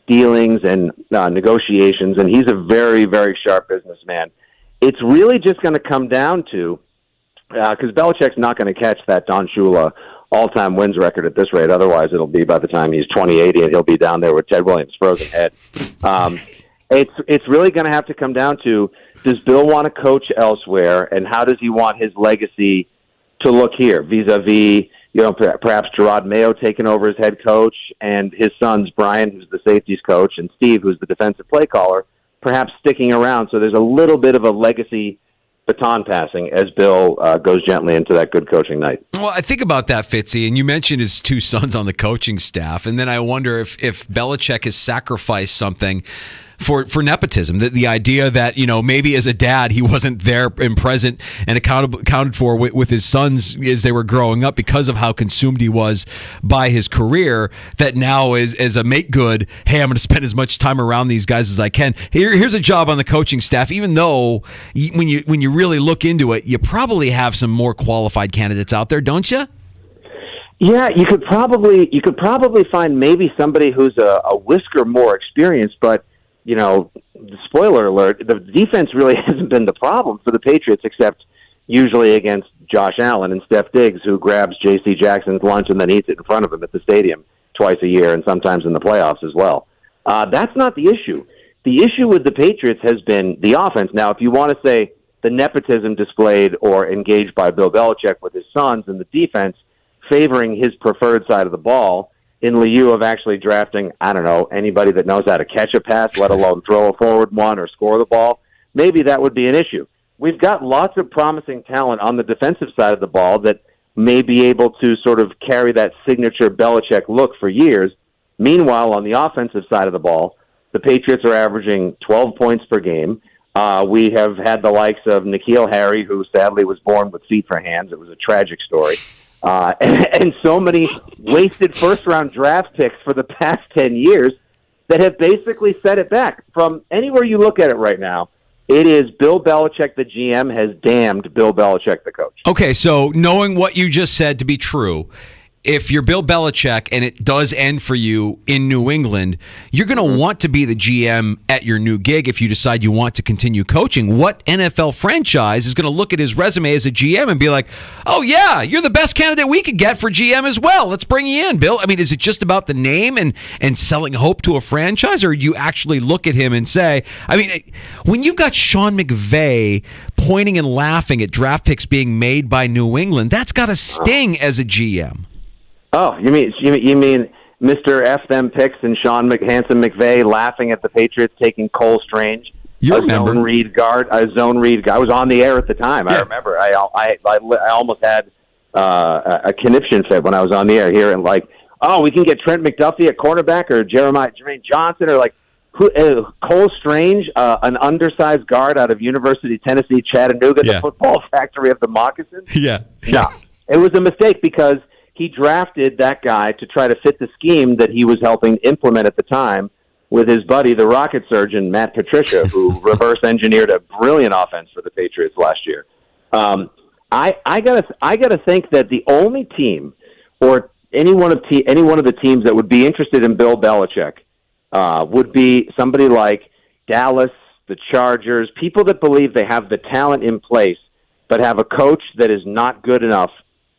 dealings and negotiations, and he's a very, very sharp businessman. It's really just going to come down to, because Belichick's not going to catch that Don Shula all-time wins record at this rate. Otherwise, it'll be by the time he's 2080, and he'll be down there with Ted Williams' frozen head. It's really going to have to come down to, does Bill want to coach elsewhere, and how does he want his legacy to look here, vis-a-vis, perhaps Gerard Mayo taking over as head coach, and his sons, Brian, who's the safeties coach, and Steve, who's the defensive play caller, perhaps sticking around. So there's a little bit of a legacy baton passing as Bill goes gently into that good coaching night. Well, I think about that, Fitzy, and you mentioned his two sons on the coaching staff, and then I wonder if Belichick has sacrificed something for nepotism, the idea that maybe as a dad he wasn't there and present and accounted for with his sons as they were growing up because of how consumed he was by his career, that now as a make good, hey, I'm going to spend as much time around these guys as I can. Here's a job on the coaching staff, even though when you really look into it, you probably have some more qualified candidates out there, don't you? Yeah, you could probably find maybe somebody who's a whisker more experienced, but spoiler alert, the defense really hasn't been the problem for the Patriots, except usually against Josh Allen and Steph Diggs, who grabs J.C. Jackson's lunch and then eats it in front of him at the stadium twice a year and sometimes in the playoffs as well. That's not the issue. The issue with the Patriots has been the offense. Now, if you want to say the nepotism displayed or engaged by Bill Belichick with his sons and the defense favoring his preferred side of the ball, in lieu of actually drafting, anybody that knows how to catch a pass, let alone throw a forward one or score the ball, maybe that would be an issue. We've got lots of promising talent on the defensive side of the ball that may be able to sort of carry that signature Belichick look for years. Meanwhile, on the offensive side of the ball, the Patriots are averaging 12 points per game. We have had the likes of N'Keal Harry, who sadly was born with feet for hands. It was a tragic story. And so many wasted first-round draft picks for the past 10 years that have basically set it back. From anywhere you look at it right now, it is Bill Belichick, the GM, has damned Bill Belichick, the coach. Okay, so knowing what you just said to be true, if you're Bill Belichick and it does end for you in New England, you're going to want to be the GM at your new gig if you decide you want to continue coaching. What NFL franchise is going to look at his resume as a GM and be like, oh, yeah, you're the best candidate we could get for GM as well. Let's bring you in, Bill. I mean, is it just about the name and selling hope to a franchise, or you actually look at him and say, I mean, when you've got Sean McVay pointing and laughing at draft picks being made by New England, that's got to sting as a GM. Oh, you mean Mr. F them picks and Sean Handsome McVay laughing at the Patriots taking Cole Strange, zone read guard. I was on the air at the time. Yeah. I remember. I almost had a conniption fit when I was on the air here, and we can get Trent McDuffie at quarterback or Jermaine Johnson or Cole Strange, an undersized guard out of University of Tennessee, Chattanooga, the football factory of the moccasins. Yeah. No, it was a mistake because he drafted that guy to try to fit the scheme that he was helping implement at the time with his buddy, the rocket surgeon, Matt Patricia, who reverse engineered a brilliant offense for the Patriots last year. I gotta think that the only team or any one of the teams that would be interested in Bill Belichick would be somebody like Dallas, the Chargers, people that believe they have the talent in place but have a coach that is not good enough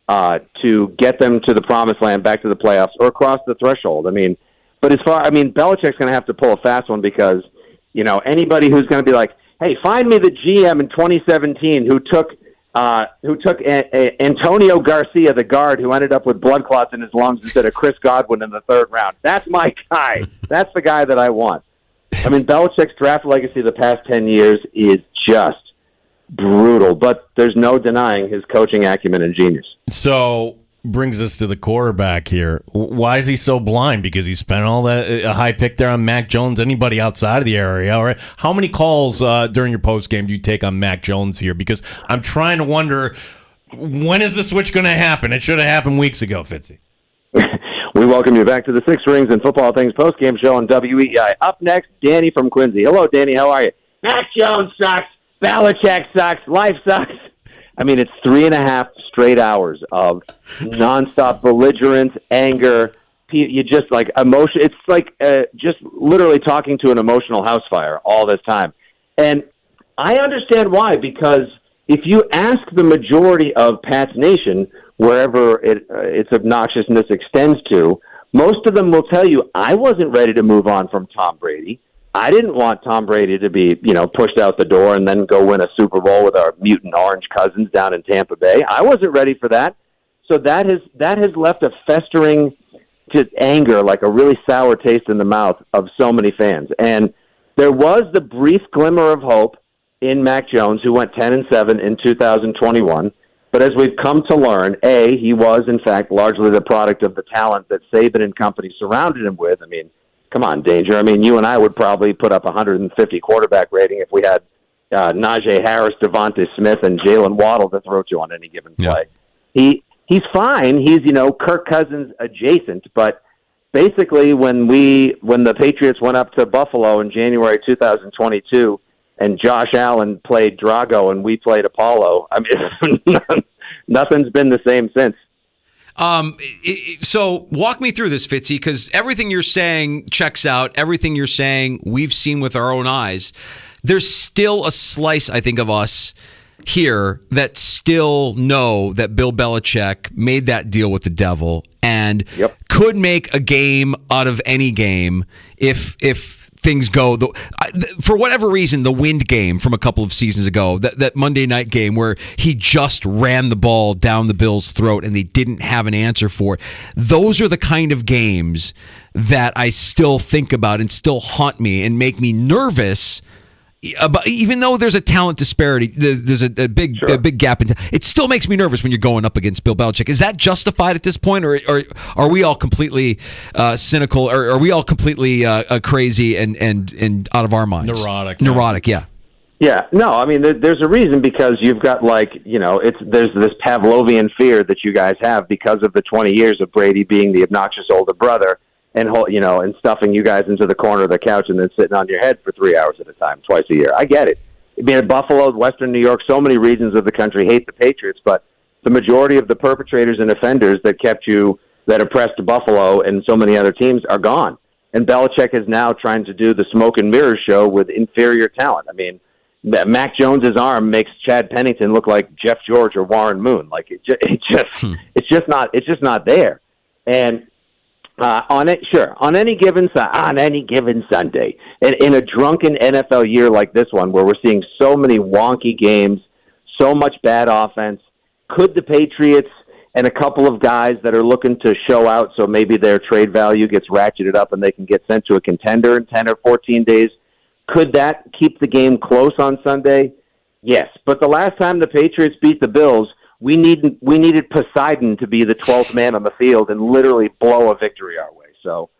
to get them to the promised land, back to the playoffs, or across the threshold. Belichick's going to have to pull a fast one because, anybody who's going to be like, hey, find me the GM in 2017 who took Antonio Garcia, the guard, who ended up with blood clots in his lungs instead of Chris Godwin in the third round. That's my guy. That's the guy that I want. Belichick's draft legacy the past 10 years is just brutal, but there's no denying his coaching acumen and genius. So brings us to the quarterback here. Why is he so blind? Because he spent all that high pick there on Mac Jones. Anybody outside of the area? All right. How many calls during your post game do you take on Mac Jones here? Because I'm trying to wonder, when is the switch going to happen? It should have happened weeks ago, Fitzy. We welcome you back to the Six Rings and Football Things post-game show on WEI. Up next, Danny from Quincy. Hello, Danny. How are you? Mac Jones sucks. Belichick sucks. Life sucks. It's 3.5 straight hours of nonstop belligerence, anger. You just like emotion. It's like just literally talking to an emotional house fire all this time. And I understand why, because if you ask the majority of Pats Nation, wherever its obnoxiousness extends to, most of them will tell you, I wasn't ready to move on from Tom Brady. I didn't want Tom Brady to be, pushed out the door and then go win a Super Bowl with our mutant orange cousins down in Tampa Bay. I wasn't ready for that. So that has left a festering just anger, like a really sour taste in the mouth of so many fans. And there was the brief glimmer of hope in Mac Jones, who went 10-7 in 2021. But as we've come to learn, he was, in fact, largely the product of the talent that Saban and company surrounded him with. Come on, Danger. You and I would probably put up 150 quarterback rating if we had Najee Harris, Devontae Smith, and Jalen Waddle to throw to on any given play. Yeah. He's fine. He's, Kirk Cousins adjacent. But basically, when the Patriots went up to Buffalo in January 2022 and Josh Allen played Drago and we played Apollo, nothing's been the same since. So walk me through this, Fitzy, because everything you're saying checks out. Everything you're saying we've seen with our own eyes. There's still a slice, I think, of us here that still know that Bill Belichick made that deal with the devil and could make a game out of any game if things go for whatever reason. The wind game from a couple of seasons ago, that Monday night game where he just ran the ball down the Bills' throat and they didn't have an answer for it. Those are the kind of games that I still think about and still haunt me and make me nervous. Even though there's a talent disparity, there's a big gap. It still makes me nervous when you're going up against Bill Belichick. Is that justified at this point, or are we all completely cynical, or are we all completely crazy and out of our minds? Neurotic, yeah. Yeah, no, there's a reason, because you've got there's this Pavlovian fear that you guys have because of the 20 years of Brady being the obnoxious older brother. And stuffing you guys into the corner of the couch and then sitting on your head for 3 hours at a time, twice a year. I get it. Buffalo, Western New York, so many regions of the country hate the Patriots, but the majority of the perpetrators and offenders that oppressed Buffalo and so many other teams are gone. And Belichick is now trying to do the smoke and mirrors show with inferior talent. Mac Jones's arm makes Chad Pennington look like Jeff George or Warren Moon. It's just not there. And on any given Sunday, in a drunken NFL year like this one, where we're seeing so many wonky games, so much bad offense, could the Patriots and a couple of guys that are looking to show out, so maybe their trade value gets ratcheted up and they can get sent to a contender in 10 or 14 days, could that keep the game close on Sunday? Yes, but the last time the Patriots beat the Bills, we needed Poseidon to be the 12th man on the field and literally blow a victory our way. So,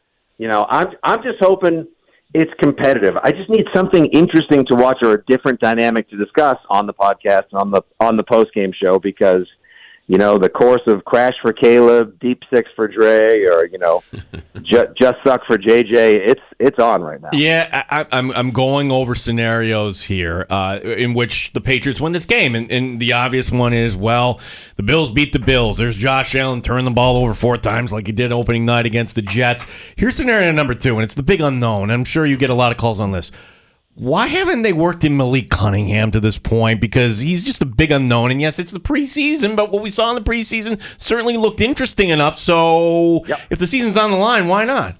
I'm just hoping it's competitive. I just need something interesting to watch, or a different dynamic to discuss on the podcast, on the post game show, because the course of Crash for Caleb, Deep Six for Dre, or just Suck for JJ. It's on right now. Yeah, I'm going over scenarios here in which the Patriots win this game, and the obvious one is, well, the Bills beat the Bills. There's Josh Allen turning the ball over 4 times like he did opening night against the Jets. Here's scenario number 2, and it's the big unknown. I'm sure you get a lot of calls on this. Why haven't they worked in Malik Cunningham to this point? Because he's just a big unknown. And yes, it's the preseason, but what we saw in the preseason certainly looked interesting enough. So if the season's on the line, why not?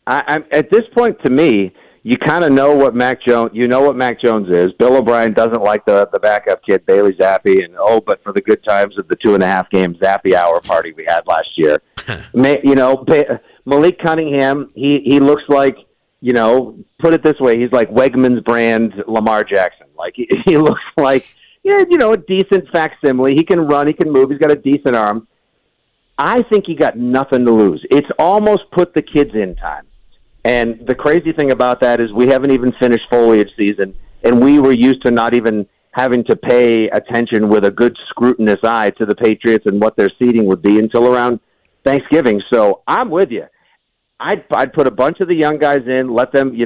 I'm at this point, to me, you kind of know what Mac Jones. You know what Mac Jones is. Bill O'Brien doesn't like the backup kid, Bailey Zappi, and but for the good times of the 2.5 game Zappi hour party we had last year. Malik Cunningham, he looks like, put it this way, he's like Wegmans brand Lamar Jackson. Like he looks like a decent facsimile. He can run, he can move, he's got a decent arm. I think he got nothing to lose. It's almost put the kids in time. And the crazy thing about that is we haven't even finished foliage season, and we were used to not even having to pay attention with a good scrutinous eye to the Patriots and what their seeding would be until around Thanksgiving. So I'm with you. I'd put a bunch of the young guys in, let them,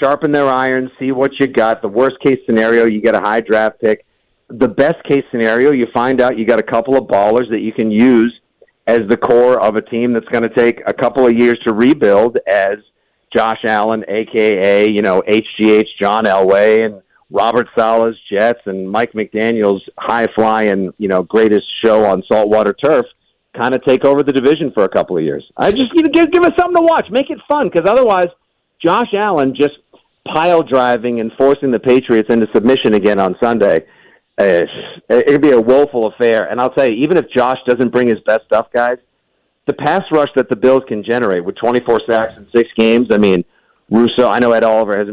sharpen their irons, see what you got. The worst case scenario, you get a high draft pick. The best case scenario, you find out you got a couple of ballers that you can use as the core of a team that's going to take a couple of years to rebuild, as Josh Allen, a.k.a., HGH, John Elway, and Robert Sala's Jets, and Mike McDaniel's high-flying, greatest show on saltwater turf, kind of take over the division for a couple of years. I just give us something to watch. Make it fun, because otherwise Josh Allen just pile-driving and forcing the Patriots into submission again on Sunday, it'd be a woeful affair. And I'll tell you, even if Josh doesn't bring his best stuff, guys, the pass rush that the Bills can generate with 24 sacks in 6 games. I mean, Rousseau. I know Ed Oliver is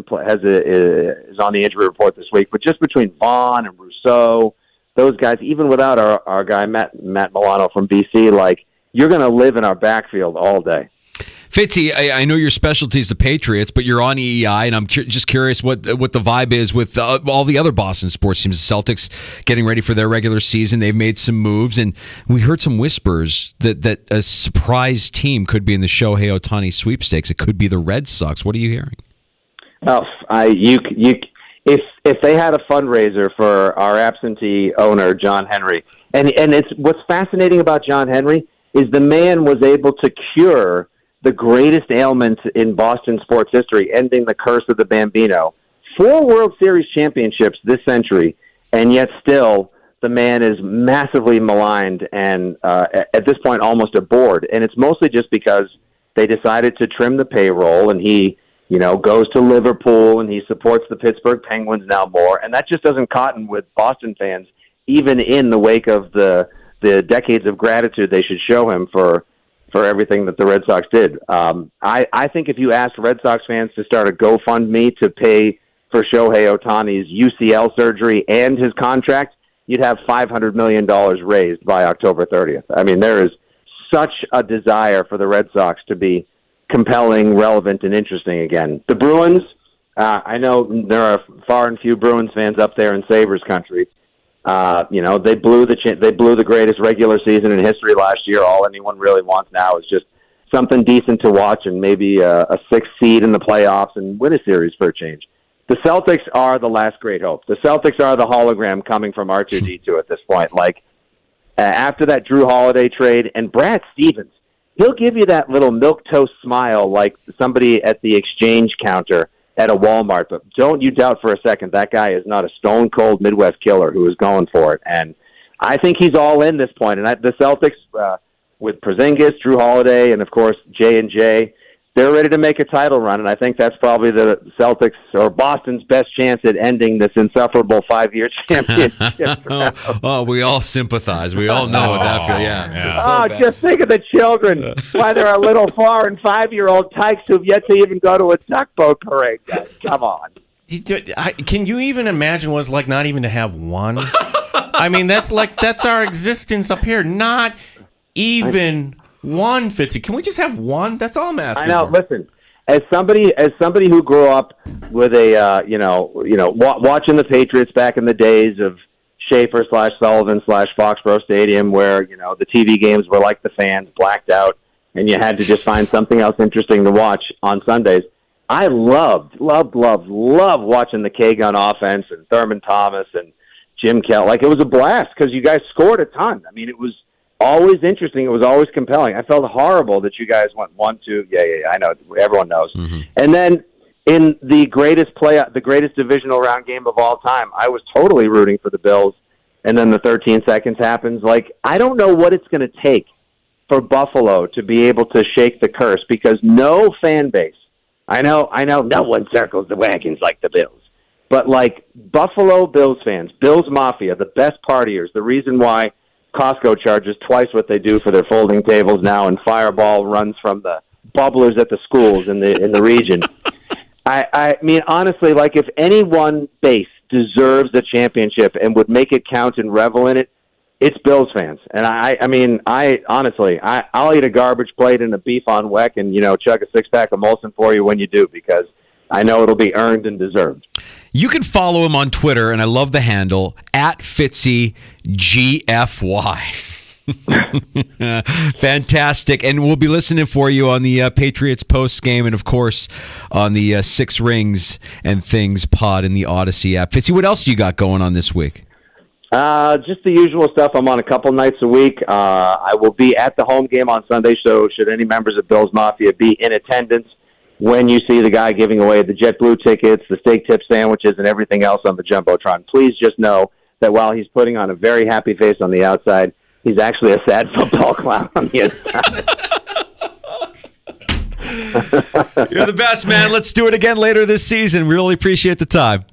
on the injury report this week, but just between Vaughn and Rousseau, those guys, even without our guy Matt Milano from BC, like, you're going to live in our backfield all day. Fitzy, I know your specialty is the Patriots, but you're on EEI, and I'm just curious what the vibe is with all the other Boston sports teams. The Celtics getting ready for their regular season. They've made some moves, and we heard some whispers that a surprise team could be in the Shohei Ohtani sweepstakes. It could be the Red Sox. What are you hearing? Oh, if they had a fundraiser for our absentee owner, John Henry, and it's what's fascinating about John Henry is the man was able to cure the greatest ailment in Boston sports history, ending the curse of the Bambino. 4 World Series championships this century, and yet still the man is massively maligned and at this point almost abhorred. And it's mostly just because they decided to trim the payroll, and he goes to Liverpool and he supports the Pittsburgh Penguins now more. And that just doesn't cotton with Boston fans, even in the wake of the decades of gratitude they should show him for everything that the Red Sox did. I think if you asked Red Sox fans to start a GoFundMe to pay for Shohei Ohtani's UCL surgery and his contract, you'd have $500 million raised by October 30th. I mean, there is such a desire for the Red Sox to be compelling, relevant, and interesting again. The Bruins, I know there are far and few Bruins fans up there in Sabres country. They blew the greatest regular season in history last year. All anyone really wants now is just something decent to watch and maybe a 6th seed in the playoffs and win a series for a change. The Celtics are the last great hope. The Celtics are the hologram coming from R2-D2 at this point. Like, after that Drew Holiday trade, and Brad Stevens, he'll give you that little milquetoast smile like somebody at the exchange counter at a Walmart, but don't you doubt for a second that guy is not a stone-cold Midwest killer who is going for it. And I think he's all in this point. And the Celtics, with Porzingis, Drew Holiday, and, of course, J&J, they're ready to make a title run, and I think that's probably the Celtics or Boston's best chance at ending this insufferable 5-year championship. We all sympathize. We all know what that feels. Yeah. Just think of the children, why there are little 4- and 5-year-old tykes who've yet to even go to a tugboat parade. Guys, come on. Can you even imagine what it's like not even to have one? I mean, that's our existence up here. Not even one, Fitzy. Can we just have one? That's all I'm asking. I know. Listen, as somebody who grew up with a watching the Patriots back in the days of Schaefer/Sullivan/Foxborough Stadium, where the TV games were like the fans, blacked out, and you had to just find something else interesting to watch on Sundays. I loved watching the K-Gun offense and Thurman Thomas and Jim Kell. Like, it was a blast because you guys scored a ton. I mean, it was always interesting. It was always compelling. I felt horrible that you guys went 1-2. Yeah, I know. Everyone knows. Mm-hmm. And then in the greatest divisional round game of all time, I was totally rooting for the Bills. And then the 13 seconds happens. Like, I don't know what it's going to take for Buffalo to be able to shake the curse, because no fan base, I know no one circles the wagons like the Bills, but like Buffalo Bills fans, Bills Mafia, the best partiers, the reason why Costco charges twice what they do for their folding tables now, and Fireball runs from the bubblers at the schools in the region. I mean, honestly, like, if any one base deserves the championship and would make it count and revel in it, it's Bills fans. And I'll eat a garbage plate and a beef on weck and, chug a six-pack of Molson for you when you do, because I know it'll be earned and deserved. You can follow him on Twitter, and I love the handle, @FitzyGFY. Fantastic. And we'll be listening for you on the Patriots post game, and of course on the Six Rings and Things pod in the Odyssey app. Fitzy, what else you got going on this week? Just the usual stuff. I'm on a couple nights a week. I will be at the home game on Sunday, so should any members of Bills Mafia be in attendance when you see the guy giving away the JetBlue tickets, the steak tip sandwiches, and everything else on the Jumbotron, please just know that while he's putting on a very happy face on the outside, he's actually a sad football clown on the inside. You're the best, man. Let's do it again later this season. We really appreciate the time.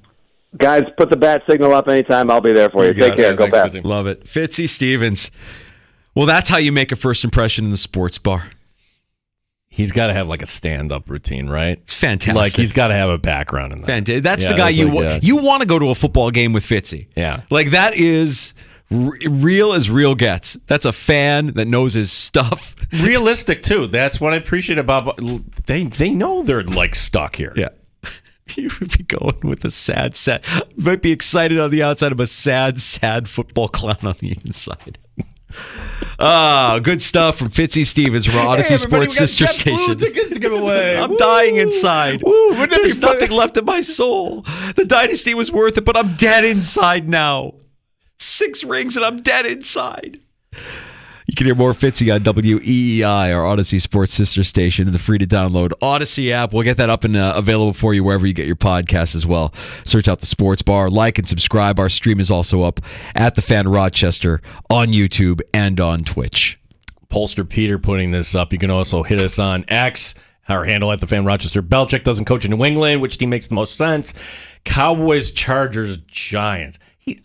Guys, put the bat signal up anytime. I'll be there for you. Take care. Go back. Love it. Fitzy Stevens. Well, that's how you make a first impression in the sports bar. He's got to have like a stand-up routine, right? It's fantastic. Like, he's got to have a background in that. Fantastic. That's the guy you want to go to a football game with Fitzy. Yeah. Like, that is real as real gets. That's a fan that knows his stuff. Realistic, too. That's what I appreciate about they know they're like stuck here. Yeah. You would be going with a sad, you might be excited on the outside of a sad football clown on the inside. Good stuff from Fitzy Stevens from Odyssey Sports Sister Station. Tickets to give away. I'm dying inside. There's nothing left in my soul. The dynasty was worth it, but I'm dead inside now. 6 rings and I'm dead inside. You can hear more Fitzy on WEEI, our Odyssey Sports Sister Station, and the free-to-download Odyssey app. We'll get that up and available for you wherever you get your podcasts as well. Search out the Sports Bar, like and subscribe. Our stream is also up at The Fan Rochester on YouTube and on Twitch. Polster Peter putting this up. You can also hit us on X, our handle at The Fan Rochester. Belichick doesn't coach in New England. Which team makes the most sense? Cowboys, Chargers, Giants.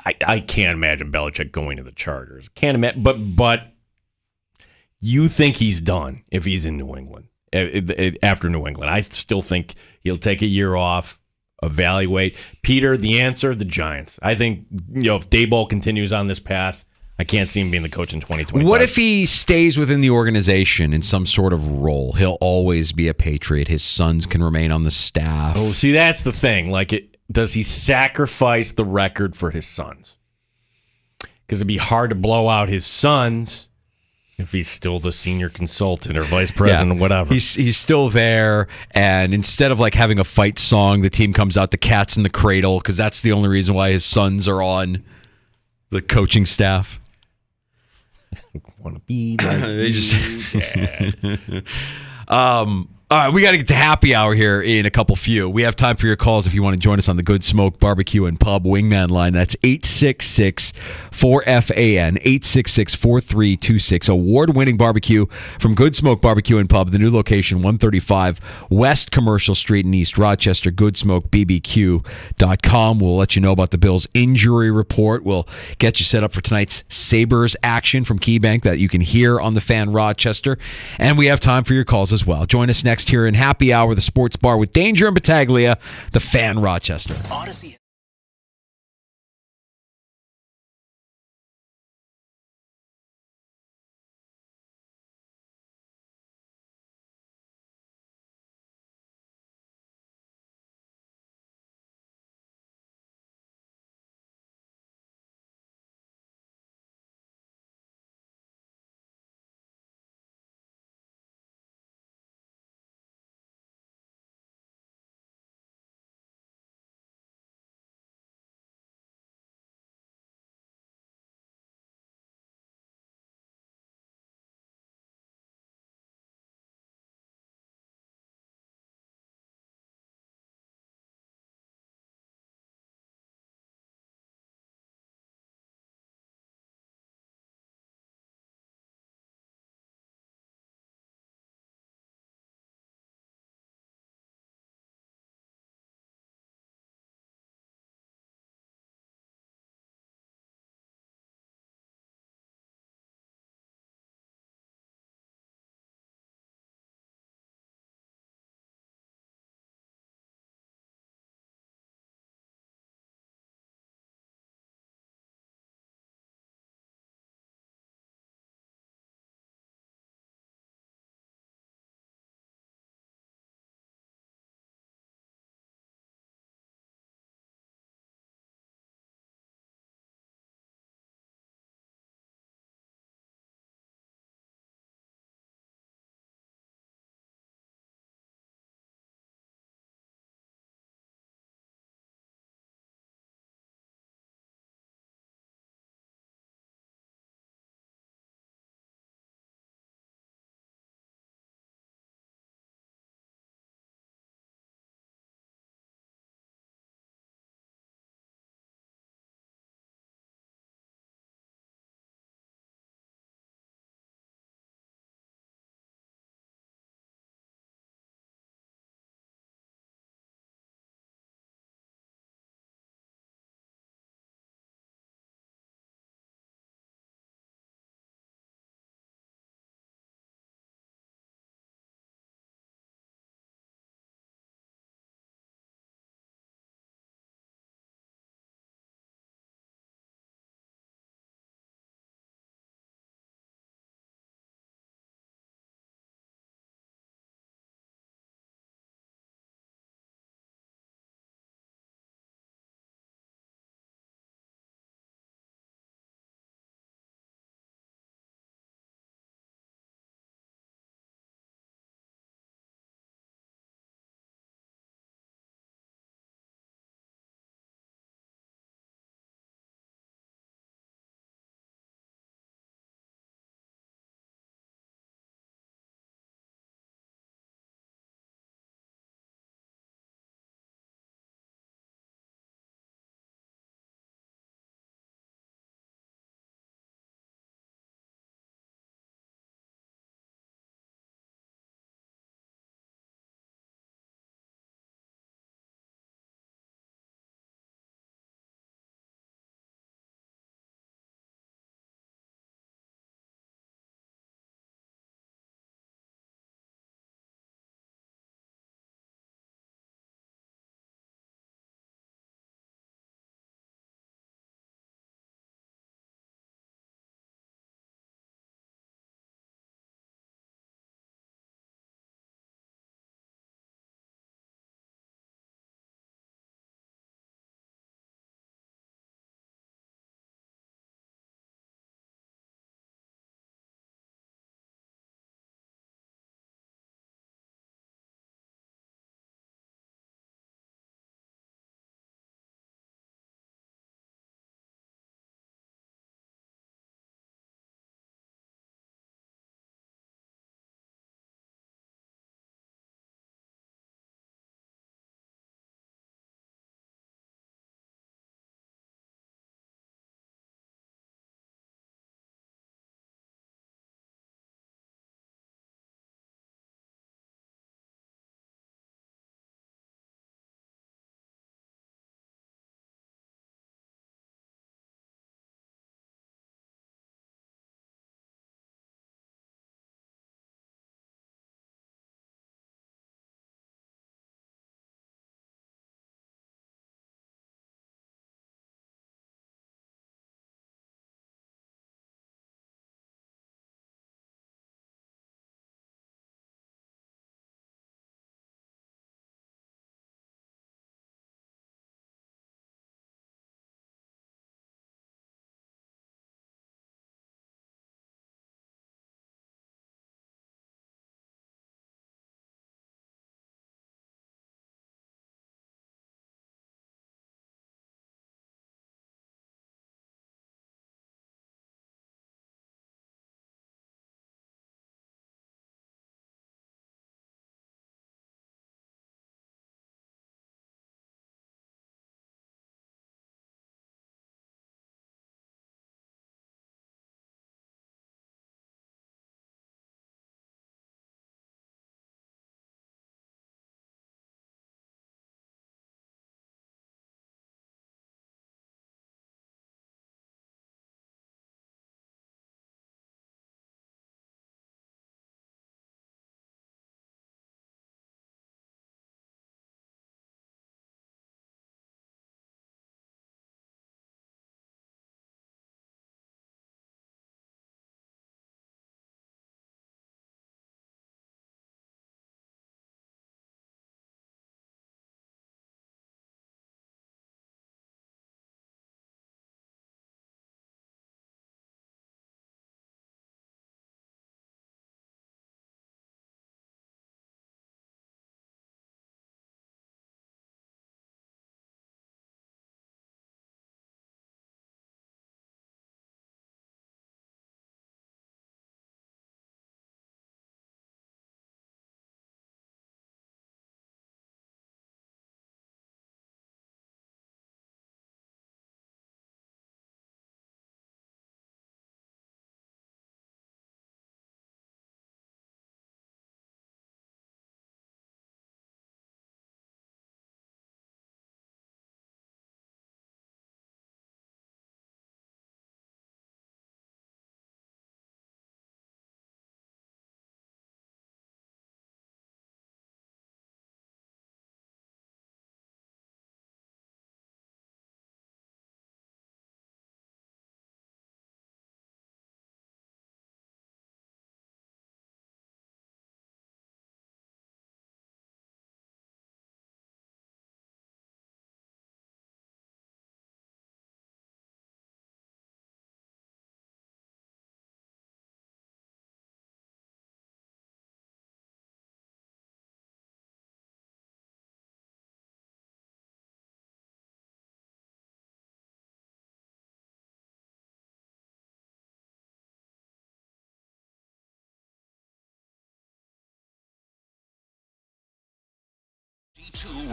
I can't imagine Belichick going to the Chargers. Can't imagine, but you think he's done if he's in New England, after New England. I still think he'll take a year off, evaluate. Peter, the answer, the Giants. I think, if Daboll continues on this path, I can't see him being the coach in 2025. What if he stays within the organization in some sort of role? He'll always be a Patriot. His sons can remain on the staff. Oh, see, that's the thing. Does he sacrifice the record for his sons? Because it'd be hard to blow out his sons if he's still the senior consultant or vice president or whatever. He's still there, and instead of having a fight song, the team comes out, the cat's in the cradle, because that's the only reason why his sons are on the coaching staff. Want to be like you, Dad. All right, we got to get to happy hour here in a couple few. We have time for your calls if you want to join us on the Good Smoke Barbecue and Pub Wingman line. That's 866-4FAN, 866-4326. Award-winning barbecue from Good Smoke Barbecue and Pub, the new location, 135 West Commercial Street in East Rochester, goodsmokebbq.com. We'll let you know about the Bills' injury report. We'll get you set up for tonight's Sabres action from KeyBank that you can hear on the Fan Rochester. And we have time for your calls as well. Join us next here in Happy Hour, the Sports Bar with Danger and Battaglia, the Fan Rochester. Odyssey.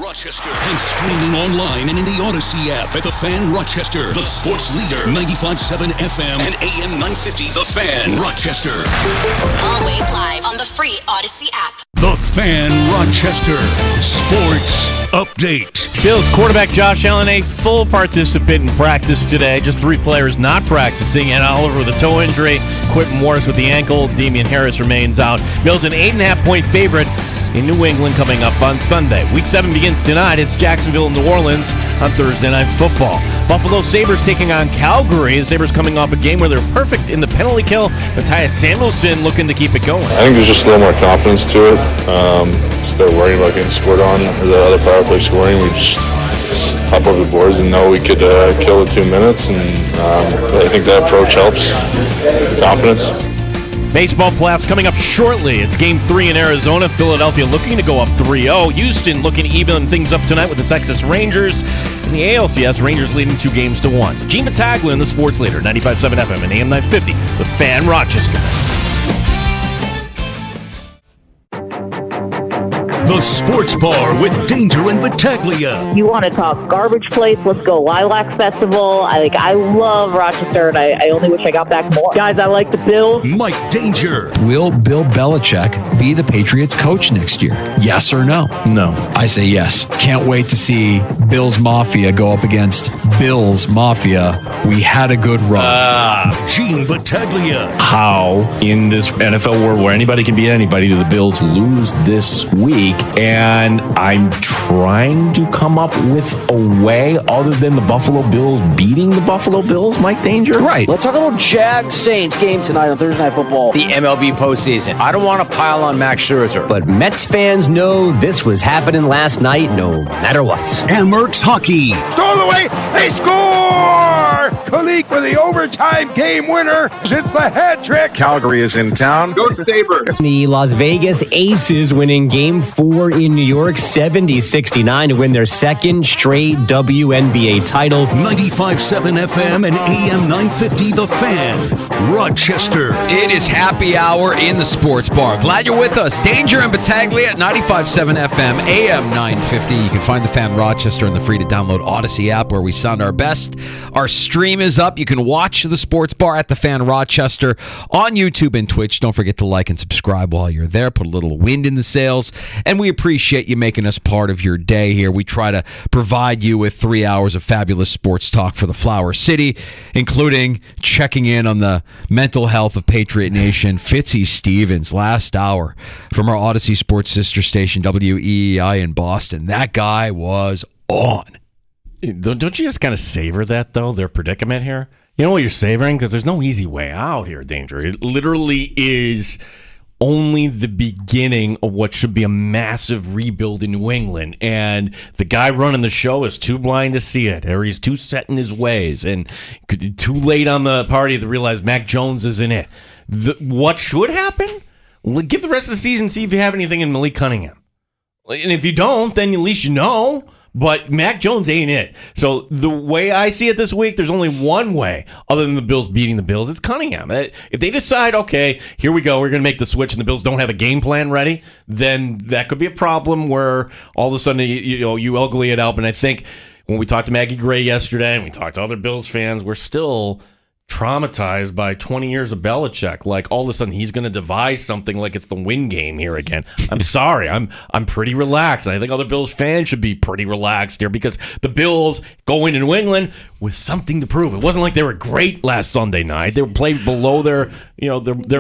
Rochester and streaming online and in the Odyssey app at The Fan Rochester, the sports leader, 95.7 FM and AM 950, The Fan Rochester. Always live on the free Odyssey app. The Fan Rochester Sports Update. Bills quarterback Josh Allen, a full participant in practice today. Just 3 players not practicing. And Oliver with a toe injury, Quentin Morris with the ankle, Damian Harris remains out. Bills an 8.5-point favorite in New England coming up on Sunday. Week 7 begins tonight. It's Jacksonville and New Orleans on Thursday Night Football. Buffalo Sabres taking on Calgary. The Sabres coming off a game where they're perfect in the penalty kill. Matthias Samuelsson looking to keep it going. I think there's just a little more confidence to it. Instead of worrying about getting scored on or the other power play scoring, we just hop over the boards and know we could kill the 2 minutes. And I think that approach helps the confidence. Baseball playoffs coming up shortly. It's Game 3 in Arizona. Philadelphia looking to go up 3-0. Houston looking to even things up tonight with the Texas Rangers. In the ALCS, Rangers leading 2-1. Gene Battaglia, the sports leader, 95.7 FM and AM 950. The Fan Rochester. The Sports Bar with Danger and Battaglia. You want to talk garbage plates? Let's go Lilac Festival. I love Rochester, and I only wish I got back more. Guys, I like the Bills. Mike Danger. Will Bill Belichick be the Patriots coach next year? Yes or no? No. I say yes. Can't wait to see Bills Mafia go up against Bills Mafia. We had a good run. Gene Battaglia. How in this NFL world where anybody can beat anybody do the Bills lose this week? And I'm trying to come up with a way other than the Buffalo Bills beating the Buffalo Bills, Mike Danger. Right. Let's talk about Jags Saints game tonight on Thursday Night Football. The MLB postseason. I don't want to pile on Max Scherzer, but Mets fans know this was happening last night no matter what. Amerks Hockey. Stole away. They score! Kulik with the overtime game winner. It's the hat trick. Calgary is in town. Go Sabres. The Las Vegas Aces winning Game 4 in New York, 70-69 to win their second straight WNBA title. 95.7 FM and AM 950, The Fan Rochester. It is happy hour in the sports bar. Glad you're with us. Danger and Battaglia at 95.7 FM, AM 950. You can find the Fan Rochester in the free to download Odyssey app where we sound our best. Our stream is up. You can watch the sports bar at the Fan Rochester on YouTube and Twitch. Don't forget to like and subscribe while you're there. Put a little wind in the sails. And we appreciate you making us part of your day here. We try to provide you with 3 hours of fabulous sports talk for the Flower City, including checking in on the mental health of Patriot Nation. Fitzy Stevens, last hour from our Odyssey Sports sister station, WEEI in Boston. That guy was on. Don't you just kind of savor that, though, their predicament here? You know what you're savoring? Because there's no easy way out here, Danger. It literally is only the beginning of what should be a massive rebuild in New England. And the guy running the show is too blind to see it, or he's too set in his ways, and too late on the party to realize Mac Jones isn't it. What should happen? Give the rest of the season, see if you have anything in Malik Cunningham. And if you don't, then at least you know. But Mac Jones ain't it. So the way I see it this week, there's only one way other than the Bills beating the Bills. It's Cunningham. If they decide, okay, here we go, we're going to make the switch, and the Bills don't have a game plan ready, then that could be a problem where all of a sudden you ugly it up. And I think when we talked to Maggie Gray yesterday and we talked to other Bills fans, we're still traumatized by 20 years of Belichick. Like all of a sudden he's going to devise something like it's the win game here again. I'm sorry. I'm pretty relaxed. And I think other Bills fans should be pretty relaxed here because the Bills go into New England with something to prove. It wasn't like they were great last Sunday night. They were played below their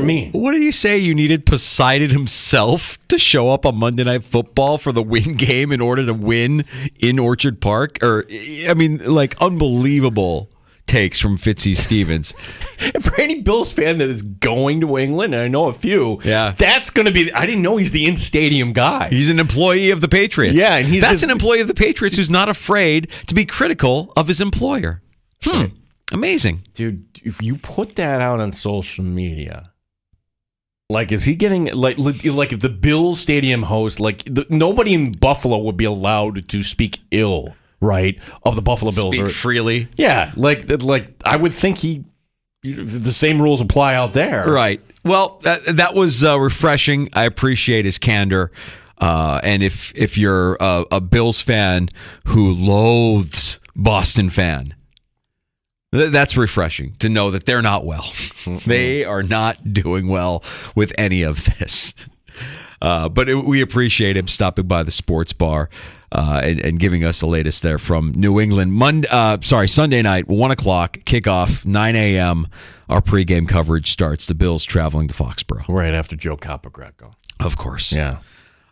mean. What did you say? You needed Poseidon himself to show up on Monday Night Football for the win game in order to win in Orchard Park? Unbelievable takes from Fitzy Stevens. And for any Bills fan that is going to England, and I know a few, that's going to be, I didn't know he's the in-stadium guy. He's an employee of the Patriots. Yeah, and that's an employee of the Patriots who's not afraid to be critical of his employer. Amazing. Dude, if you put that out on social media, like, is he getting, like if the Bills stadium host, nobody in Buffalo would be allowed to speak ill, right, of the Buffalo Bills. Speak freely. Yeah, like I would think the same rules apply out there. Right. Well, that was refreshing. I appreciate his candor. And if you're a Bills fan who loathes Boston fan, that's refreshing to know that they're not well. They are not doing well with any of this. But we appreciate him stopping by the sports bar and giving us the latest there from New England. Sunday night, 1 o'clock, kickoff, 9 a.m. Our pregame coverage starts. The Bills traveling to Foxborough. Right after Joe Capogrecco. Of course. Yeah.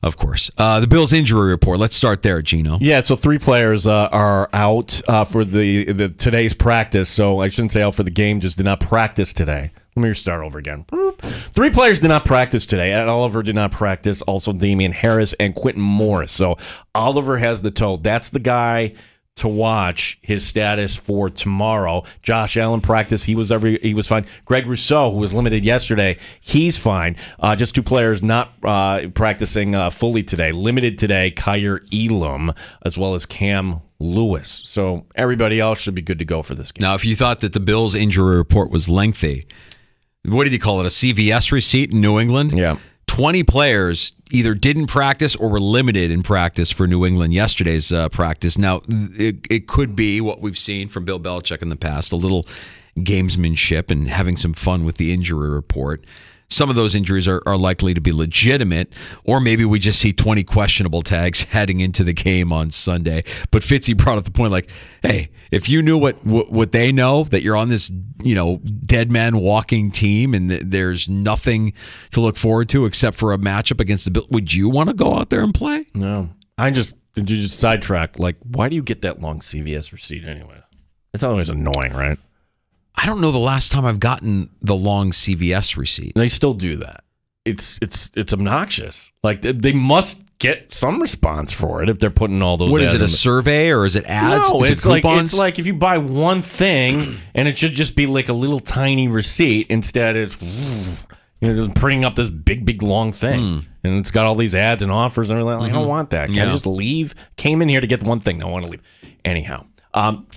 Of course. The Bills injury report. Let's start there, Gino. Yeah, so 3 players are out for the today's practice. So I shouldn't say out for the game, just did not practice today. Let me start over again. 3 players did not practice today. Ed Oliver did not practice. Also, Damian Harris and Quentin Morris. So Oliver has the toe. That's the guy to watch his status for tomorrow. Josh Allen practiced. He was fine. Greg Rousseau, who was limited yesterday, he's fine. Just 2 players not practicing fully today. Limited today, Kyer Elam, as well as Cam Lewis. So everybody else should be good to go for this game. Now, if you thought that the Bills injury report was lengthy, what did you call it, a CVS receipt in New England? Yeah. 20 players either didn't practice or were limited in practice for New England yesterday's practice. Now, it could be what we've seen from Bill Belichick in the past, a little gamesmanship and having some fun with the injury report. Some of those injuries are likely to be legitimate, or maybe we just see 20 questionable tags heading into the game on Sunday. But Fitzy brought up the point like, hey, if you knew what they know, that you're on this, dead man walking team and there's nothing to look forward to except for a matchup against the Bills, would you want to go out there and play? No. You just sidetrack. Like, why do you get that long CVS receipt anyway? It's always annoying, right? I don't know the last time I've gotten the long CVS receipt. They still do that. It's obnoxious. Like, they must get some response for it if they're putting all those. What is it? A survey or is it ads? No, is it's it coupons? it's like if you buy one thing and it should just be like a little tiny receipt. Instead, it's just printing up this big long thing, and it's got all these ads and offers and everything. Like, I don't want that. Can I just leave? Came in here to get one thing. I want to leave. Anyhow.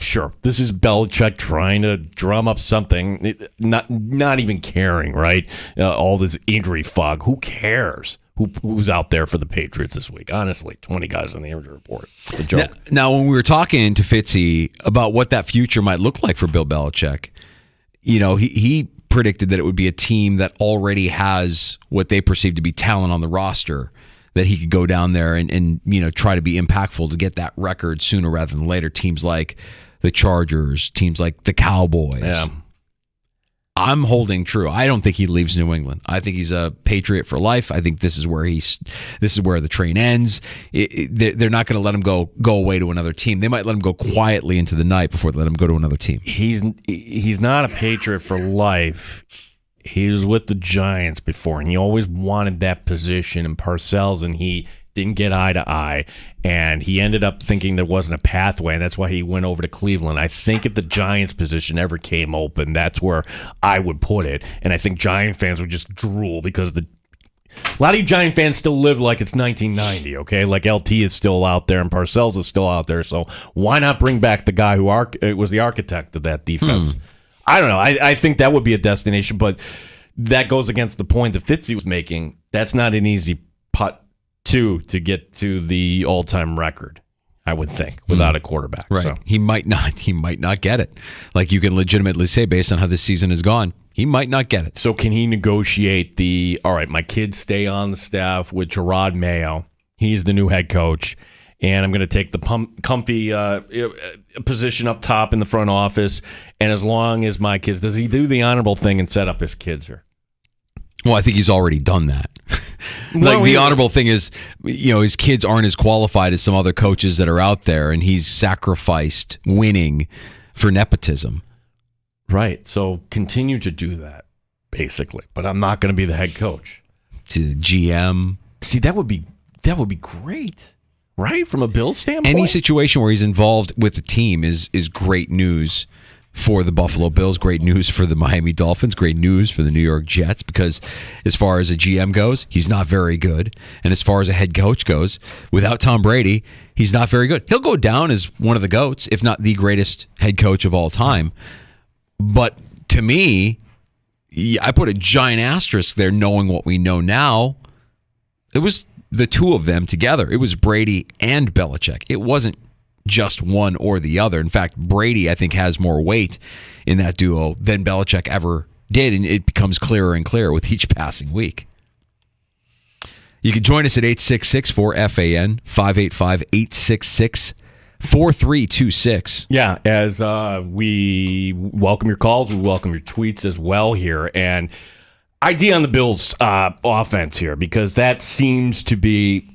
Sure. This is Belichick trying to drum up something, not even caring, right? All this injury fog. Who cares? Who's out there for the Patriots this week? Honestly, 20 guys on the injury report. It's a joke. Now, when we were talking to Fitzy about what that future might look like for Bill Belichick, he predicted that it would be a team that already has what they perceive to be talent on the roster, that he could go down there and try to be impactful to get that record sooner rather than later. Teams like the Chargers, teams like the Cowboys. Yeah. I'm holding true. I don't think he leaves New England. I think he's a Patriot for life. I think this is where the train ends. They're not going to let him go away to another team. They might let him go quietly into the night before they let him go to another team. He's not a Patriot for life. He was with the Giants before, and he always wanted that position in Parcells, and he didn't get eye to eye, and he ended up thinking there wasn't a pathway, and that's why he went over to Cleveland. I think if the Giants position ever came open, that's where I would put it, and I think Giant fans would just drool because a lot of you Giant fans still live like it's 1990, okay? Like LT is still out there and Parcells is still out there, so why not bring back the guy who was the architect of that defense? I don't know. I think that would be a destination, but that goes against the point that Fitzy was making. That's not an easy putt to get to the all-time record, I would think, without a quarterback. Right. So. He might not get it. Like you can legitimately say, based on how this season has gone, he might not get it. So can he negotiate all right, my kids stay on the staff with Gerard Mayo. He's the new head coach. And I'm going to take the comfy position up top in the front office. And as long as my kids, does he do the honorable thing and set up his kids here? Well, I think he's already done that. The honorable thing is, his kids aren't as qualified as some other coaches that are out there, and he's sacrificed winning for nepotism. Right. So continue to do that, basically. But I'm not going to be the head coach. To the GM. See, that would be great. Right? From a Bills standpoint? Any situation where he's involved with the team is great news for the Buffalo Bills, great news for the Miami Dolphins, great news for the New York Jets, because as far as a GM goes, he's not very good. And as far as a head coach goes, without Tom Brady, he's not very good. He'll go down as one of the GOATs, if not the greatest head coach of all time. But to me, I put a giant asterisk there knowing what we know now. the two of them together. It was Brady and Belichick. It wasn't just one or the other. In fact, Brady, I think, has more weight in that duo than Belichick ever did, and it becomes clearer and clearer with each passing week. You can join us at 866-4FAN, 585-866-4326. Yeah, as we welcome your calls, we welcome your tweets as well here. And idea on the Bills offense here, because that seems to be,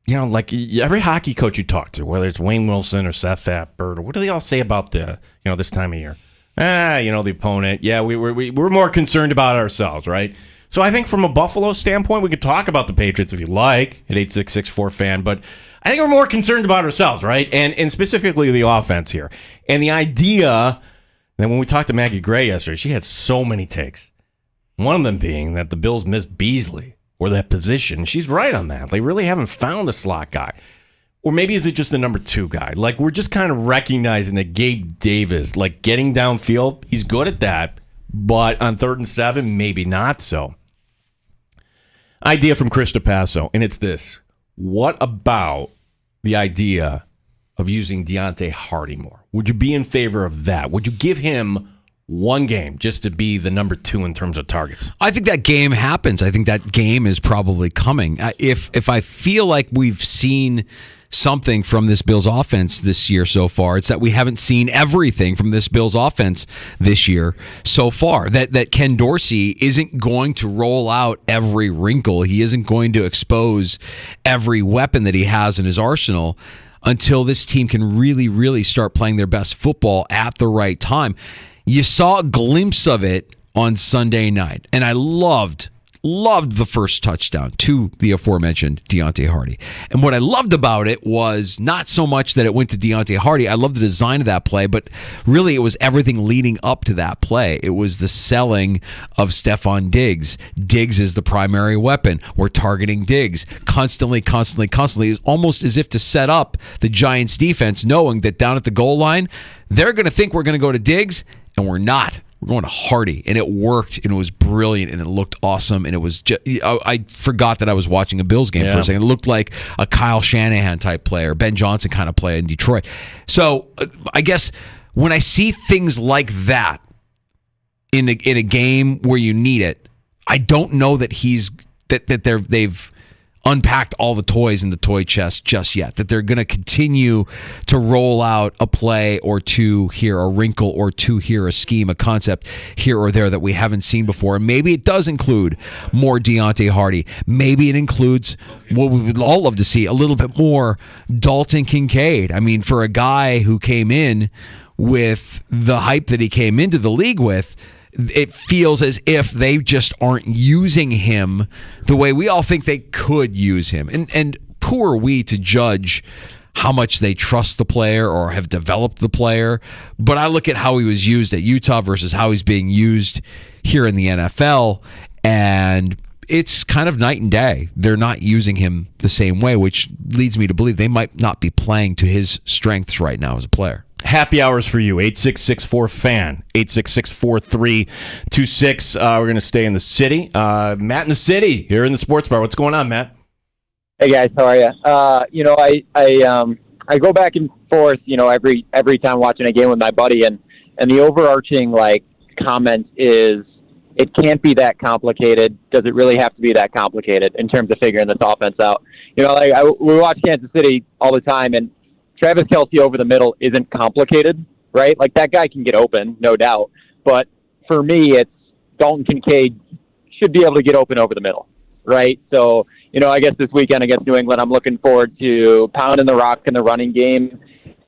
like every hockey coach you talk to, whether it's Wayne Wilson or Seth Appert, or what do they all say about this time of year? The opponent. Yeah, we're more concerned about ourselves, right? So I think from a Buffalo standpoint, we could talk about the Patriots if you like at 866-4FAN, but I think we're more concerned about ourselves, right? And specifically the offense here. And the idea that when we talked to Maggie Gray yesterday, she had so many takes. One of them being that the Bills missed Beasley or that position. She's right on that. They really haven't found a slot guy. Or maybe is it just the number 2 guy? Like, we're just kind of recognizing that Gabe Davis, like getting downfield, he's good at that, but on 3rd and 7, maybe not so. Idea from Chris DePasso, and it's this. What about the idea of using Deontay Hardy more? Would you be in favor of that? Would you give him one game just to be the number 2 in terms of targets? I think that game happens. I think that game is probably coming. If I feel like we've seen something from this Bills offense this year so far, it's that we haven't seen everything from this Bills offense this year so far. That Ken Dorsey isn't going to roll out every wrinkle. He isn't going to expose every weapon that he has in his arsenal until this team can really, really start playing their best football at the right time. You saw a glimpse of it on Sunday night, and I loved the first touchdown to the aforementioned Deontay Hardy. And what I loved about it was not so much that it went to Deontay Hardy. I loved the design of that play, but really it was everything leading up to that play. It was the selling of Stephon Diggs. Diggs is the primary weapon. We're targeting Diggs constantly. It's almost as if to set up the Giants defense, knowing that down at the goal line, they're going to think we're going to go to Diggs, and we're not. We're going to Hardy, and it worked, and it was brilliant, and it looked awesome, and it was just, I forgot that I was watching a Bills game for a second. It looked like a Kyle Shanahan type player, Ben Johnson kind of play in Detroit. So I guess when I see things like that in a game where you need it, I don't know that they've unpacked all the toys in the toy chest just yet, that they're going to continue to roll out a play or two here, a wrinkle or two here, a scheme, a concept here or there that we haven't seen before. And maybe it does include more Deontay Hardy. Maybe it includes what we would all love to see, a little bit more Dalton Kincaid. I mean, for a guy who came in with the hype that he came into the league with, it feels as if they just aren't using him the way we all think they could use him. And who are we to judge how much they trust the player or have developed the player? But I look at how he was used at Utah versus how he's being used here in the NFL, and it's kind of night and day. They're not using him the same way, which leads me to believe they might not be playing to his strengths right now as a player. Happy hours for you, 866-4FAN, 866-4326. We're going to stay in the city. Matt in the city, here in the sports bar. What's going on, Matt? Hey, guys, how are you? I go back and forth, every time watching a game with my buddy, and the overarching, comment is, it can't be that complicated. Does it really have to be that complicated in terms of figuring this offense out? We watch Kansas City all the time, and Travis Kelce over the middle isn't complicated, right? Like, that guy can get open, no doubt. But for me, it's Dalton Kincaid should be able to get open over the middle, right? So, I guess this weekend against New England, I'm looking forward to pounding the rock in the running game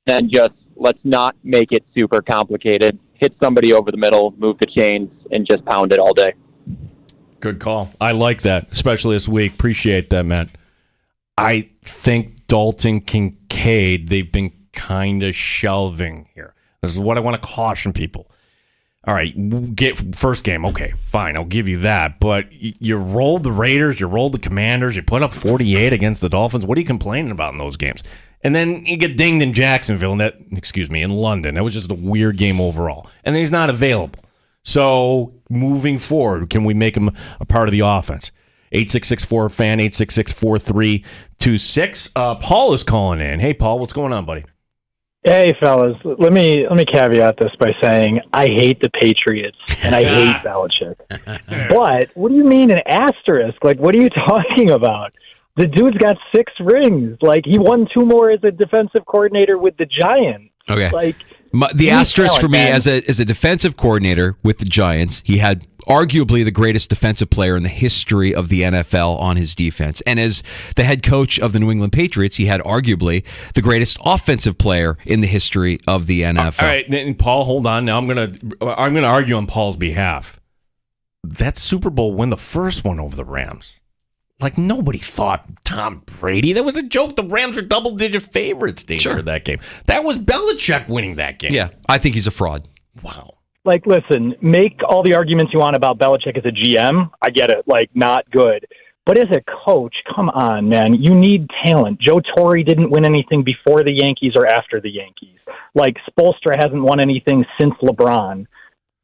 and just let's not make it super complicated. Hit somebody over the middle, move the chains, and just pound it all day. Good call. I like that, especially this week. Appreciate that, Matt. I think Dalton Kincaid, they've been kind of shelving here. This is what I want to caution people. All right, get first game. Okay, fine, I'll give you that. But you rolled the Raiders, you rolled the Commanders, you put up 48 against the Dolphins. What are you complaining about in those games? And then you get dinged in Jacksonville, in London. That was just a weird game overall. And then he's not available. So moving forward, can we make him a part of the offense? 866-4FAN, 866-4326. Paul is calling in. Hey, Paul, what's going on, buddy? Hey, fellas. Let me caveat this by saying I hate the Patriots and I hate Belichick. But what do you mean an asterisk? Like, what are you talking about? The dude's got 6 rings. Like, he won 2 more as a defensive coordinator with the Giants. Okay. Like, the asterisk for me, man. as a defensive coordinator with the Giants, he had arguably the greatest defensive player in the history of the NFL on his defense. And as the head coach of the New England Patriots, he had arguably the greatest offensive player in the history of the NFL. All right, then, Paul, hold on. Now I'm gonna argue on Paul's behalf. That Super Bowl win, the first one over the Rams. Like, nobody thought Tom Brady. That was a joke. The Rams are double-digit favorites for that game. That was Belichick winning that game. Yeah, I think he's a fraud. Wow. Like, listen, make all the arguments you want about Belichick as a GM. I get it. Like, not good. But as a coach, come on, man. You need talent. Joe Torre didn't win anything before the Yankees or after the Yankees. Like, Spoelstra hasn't won anything since LeBron.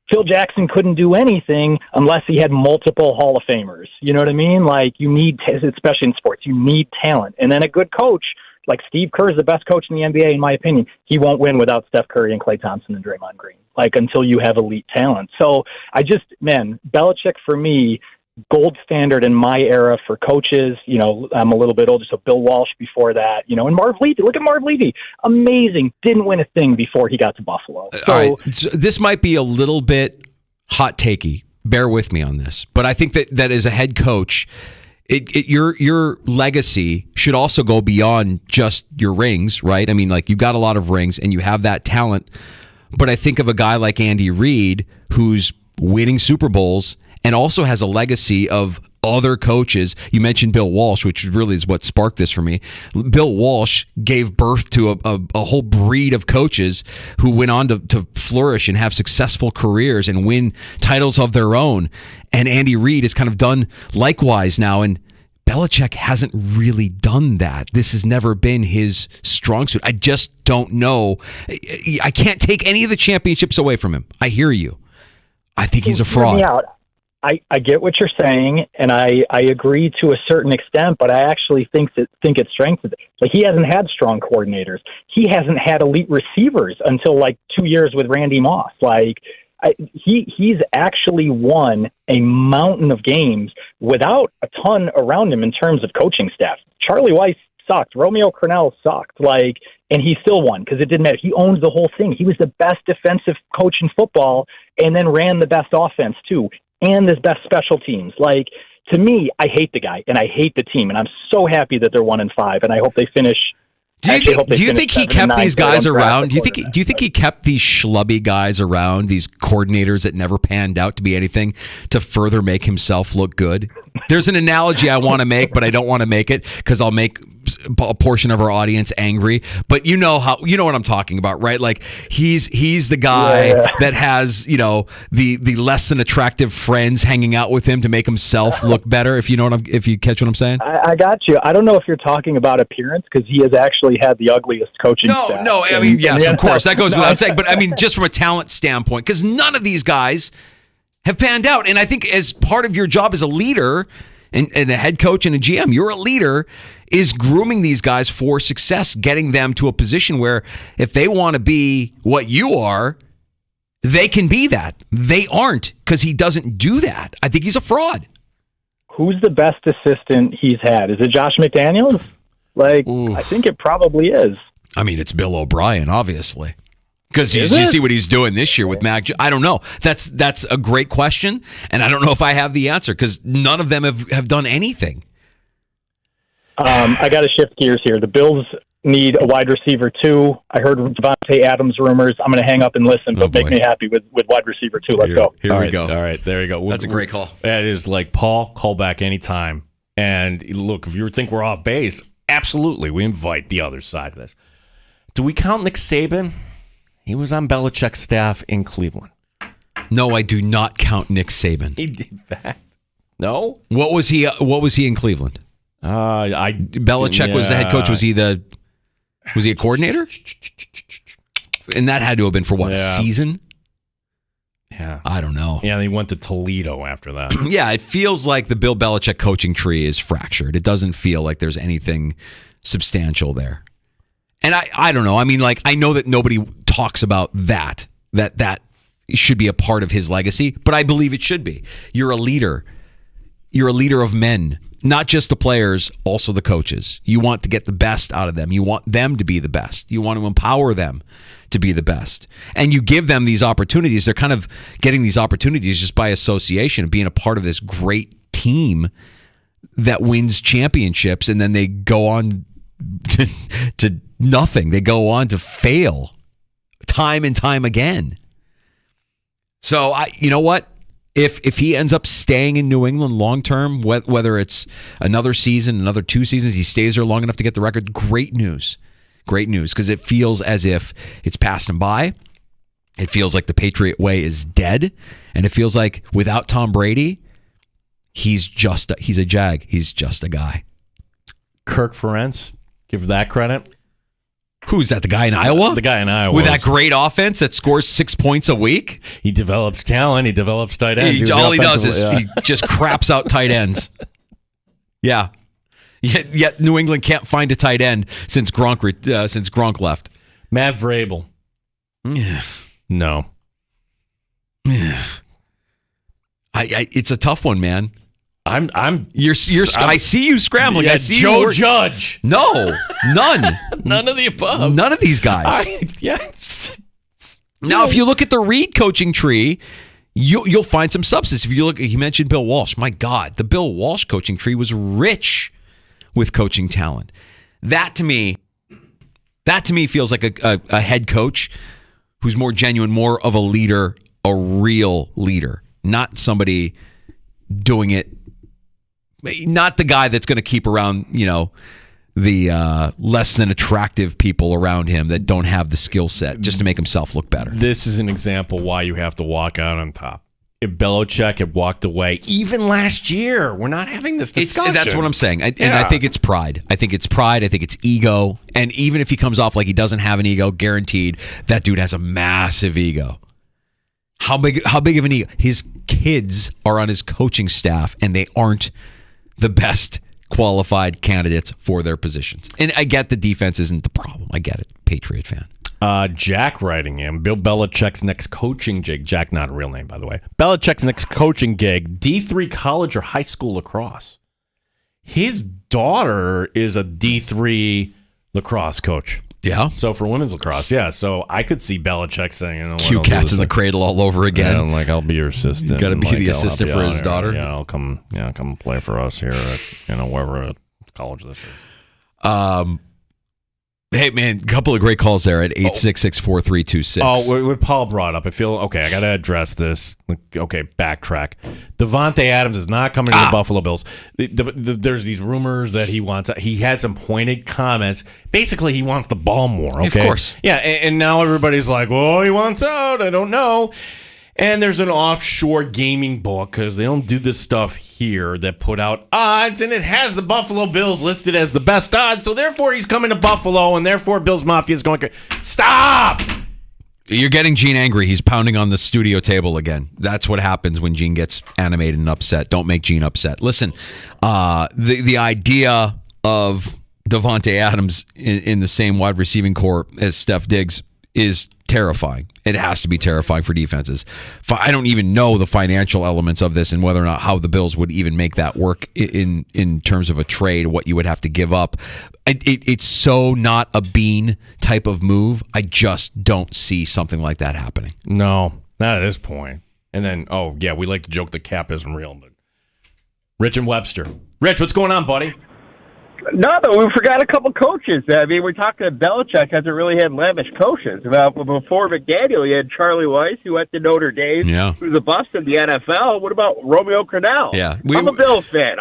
Phil Jackson couldn't do anything unless he had multiple Hall of Famers. You know what I mean? Like, you need, especially in sports, you need talent. And then a good coach, like Steve Kerr is the best coach in the NBA, in my opinion. He won't win without Steph Curry and Klay Thompson and Draymond Green, like, until you have elite talent. So Belichick for me, gold standard in my era for coaches. You know, I'm a little bit older, so Bill Walsh before that, you know, and Marv Levy. Look at Marv Levy. Amazing. Didn't win a thing before he got to Buffalo. So, all right. So this might be a little bit hot takey. Bear with me on this. But I think that as a head coach, your legacy should also go beyond just your rings, right? I mean, like, you've got a lot of rings and you have that talent. But I think of a guy like Andy Reid who's winning Super Bowls and also has a legacy of other coaches. You mentioned Bill Walsh, which really is what sparked this for me. Bill Walsh gave birth to a whole breed of coaches who went on to flourish and have successful careers and win titles of their own. And Andy Reid has kind of done likewise now. And Belichick hasn't really done that. This has never been his strong suit. I just don't know. I can't take any of the championships away from him. I hear you. I think he's a fraud. I get what you're saying, and I agree to a certain extent, but I actually think it strengthens it. Like, he hasn't had strong coordinators. He hasn't had elite receivers until like 2 years with Randy Moss. Like, he's actually won a mountain of games without a ton around him in terms of coaching staff. Charlie Weiss sucked. Romeo Crennel sucked. Like, and he still won because it didn't matter. He owns the whole thing. He was the best defensive coach in football and then ran the best offense too, and the best special teams. Like, to me, I hate the guy and I hate the team, and I'm so happy that they're 1-5, and I hope they finish. Do you think he kept these guys around? Do you think he kept these schlubby guys around, these coordinators that never panned out to be anything, to further make himself look good? There's an analogy I want to make, but I don't want to make it because I'll make a portion of our audience angry. But you know what I'm talking about, right? Like, he's the guy that has, you know, the less than attractive friends hanging out with him to make himself look better. If you catch what I'm saying. I got you. I don't know if you're talking about appearance because he has actually had the ugliest coaching staff. No. I mean, yes, of course, that goes without saying. But I mean, just from a talent standpoint, because none of these guys have panned out. And I think as part of your job as a leader and a head coach and a GM, you're a leader, is grooming these guys for success, getting them to a position where if they want to be what you are, they can be that. They aren't, because he doesn't do that. I think he's a fraud. Who's the best assistant he's had? Is it Josh McDaniels? Like, ooh. I think it probably is. I mean, it's Bill O'Brien, obviously. Because you see what he's doing this year with Mac. I don't know. That's a great question, and I don't know if I have the answer because none of them have done anything. I got to shift gears here. The Bills need a wide receiver too. I heard Devontae Adams rumors. I'm going to hang up and listen, but make me happy with wide receiver too. Let's go. Here we go. All right, there you go. That's a great call. That is like, Paul, call back anytime. And look, if you think we're off base, absolutely, we invite the other side of this. Do we count Nick Saban? He was on Belichick's staff in Cleveland. No, I do not count Nick Saban. He did that. No? What was he in Cleveland? Belichick was the head coach. Was he a coordinator? And that had to have been for what, a season? Yeah. I don't know. Yeah, they went to Toledo after that. Yeah, it feels like the Bill Belichick coaching tree is fractured. It doesn't feel like there's anything substantial there. And I don't know. I mean, like, I know that nobody talks about that should be a part of his legacy, but I believe it should be. You're a leader. You're a leader of men, not just the players, also the coaches. You want to get the best out of them. You want them to be the best. You want to empower them to be the best. And you give them these opportunities. They're kind of getting these opportunities just by association of being a part of this great team that wins championships, and then they go on to nothing. They go on to fail time and time again. So you know what? If he ends up staying in New England long term, whether it's another season, another 2 seasons, he stays there long enough to get the record. Great news, because it feels as if it's passed him by. It feels like the Patriot way is dead, and it feels like without Tom Brady, he's a Jag. He's just a guy. Kirk Ferentz, give that credit. Who's that? The guy in Iowa? The guy in Iowa. With that great offense that scores 6 points a week? He develops talent. He develops tight ends. All he does is he just craps out tight ends. Yeah. Yet New England can't find a tight end since Gronk left. Matt Vrabel. Yeah. No. Yeah. It's a tough one, man. I see you scrambling. Yeah, I see Joe Judge. No, none. None of the above. None of these guys. Now, if you look at the Reed coaching tree, you'll find some substance. If you look, he mentioned Bill Walsh. My God, the Bill Walsh coaching tree was rich with coaching talent. That to me feels like a head coach who's more genuine, more of a leader, a real leader, not somebody doing it. Not the guy that's going to keep around, the less than attractive people around him that don't have the skill set just to make himself look better. This is an example why you have to walk out on top. If Belichick had walked away, even last year, we're not having this discussion. That's what I'm saying. And I think it's pride. I think it's ego. And even if he comes off like he doesn't have an ego, guaranteed, that dude has a massive ego. How big of an ego? His kids are on his coaching staff, and they aren't the best qualified candidates for their positions. And I get the defense isn't the problem. I get it. Patriot fan. Jack writing him, Bill Belichick's next coaching gig. Jack, not a real name, by the way. Belichick's next coaching gig, D3 college or high school lacrosse. His daughter is a D3 lacrosse coach. Yeah. So for women's lacrosse, yeah. So I could see Belichick saying, cute cats in the cradle all over again. Yeah, I'll be your assistant. You got to be the assistant for his daughter. Yeah, I'll come play for us here at wherever college this is. Hey, man, a couple of great calls there at 866-4326. Oh, what Paul brought up, I feel, okay, I got to address this. Okay, backtrack. Devontae Adams is not coming to the Buffalo Bills. There's these rumors that he had some pointed comments. Basically, he wants the ball more, okay? Of course. Yeah, and now everybody's like, well, he wants out. I don't know. And there's an offshore gaming book, because they don't do this stuff here, that put out odds, and it has the Buffalo Bills listed as the best odds, so therefore he's coming to Buffalo, and therefore Bills Mafia is going to... Stop! You're getting Gene angry. He's pounding on the studio table again. That's what happens when Gene gets animated and upset. Don't make Gene upset. Listen, the idea of Devontae Adams in the same wide receiving corps as Steph Diggs is terrifying. It has to be terrifying for defenses. I don't even know the financial elements of this and whether or not how the Bills would even make that work in terms of a trade, what you would have to give up. It's so not a Bean type of move. I just don't see something like that happening. No, not at this point. And then, we like to joke the cap isn't real. But Rich and Webster. Rich, what's going on, buddy? No, but we forgot a couple coaches. I mean, we're talking Belichick hasn't really had lavish coaches. Before McDaniel, you had Charlie Weiss, who went to Notre Dame, who's a bust in the NFL. What about Romeo Crennel? Yeah. I'm a Bills fan.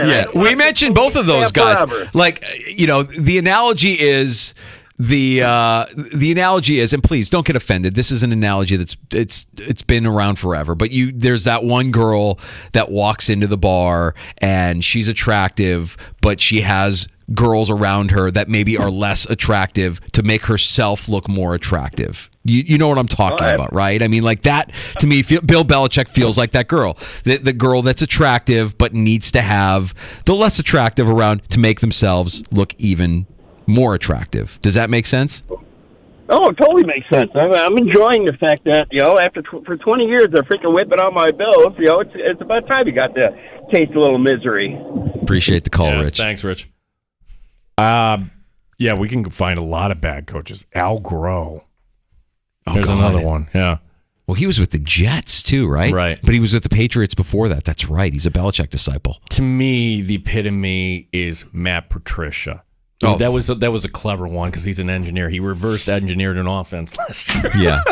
Yeah, we mentioned both of those guys. Forever. Like, the analogy is... The analogy is, and please don't get offended. This is an analogy it's been around forever. But there's that one girl that walks into the bar and she's attractive, but she has girls around her that maybe are less attractive to make herself look more attractive. You know what I'm talking about, right? I mean, like that, to me, Bill Belichick feels like that girl. The girl that's attractive but needs to have the less attractive around to make themselves look even more attractive. Does that make sense? Oh, it totally makes sense. I'm enjoying the fact that, for 20 years they're freaking whipping out my bills. It's about time you got to taste a little misery. Appreciate the call, Rich. Thanks, Rich. Yeah, we can find a lot of bad coaches. Al Groh. There's another one. Yeah. Well, he was with the Jets too, right? Right. But he was with the Patriots before that. That's right. He's a Belichick disciple. To me, the epitome is Matt Patricia. Oh, that was a clever one because he's an engineer. He reversed engineered an offense last year. Yeah.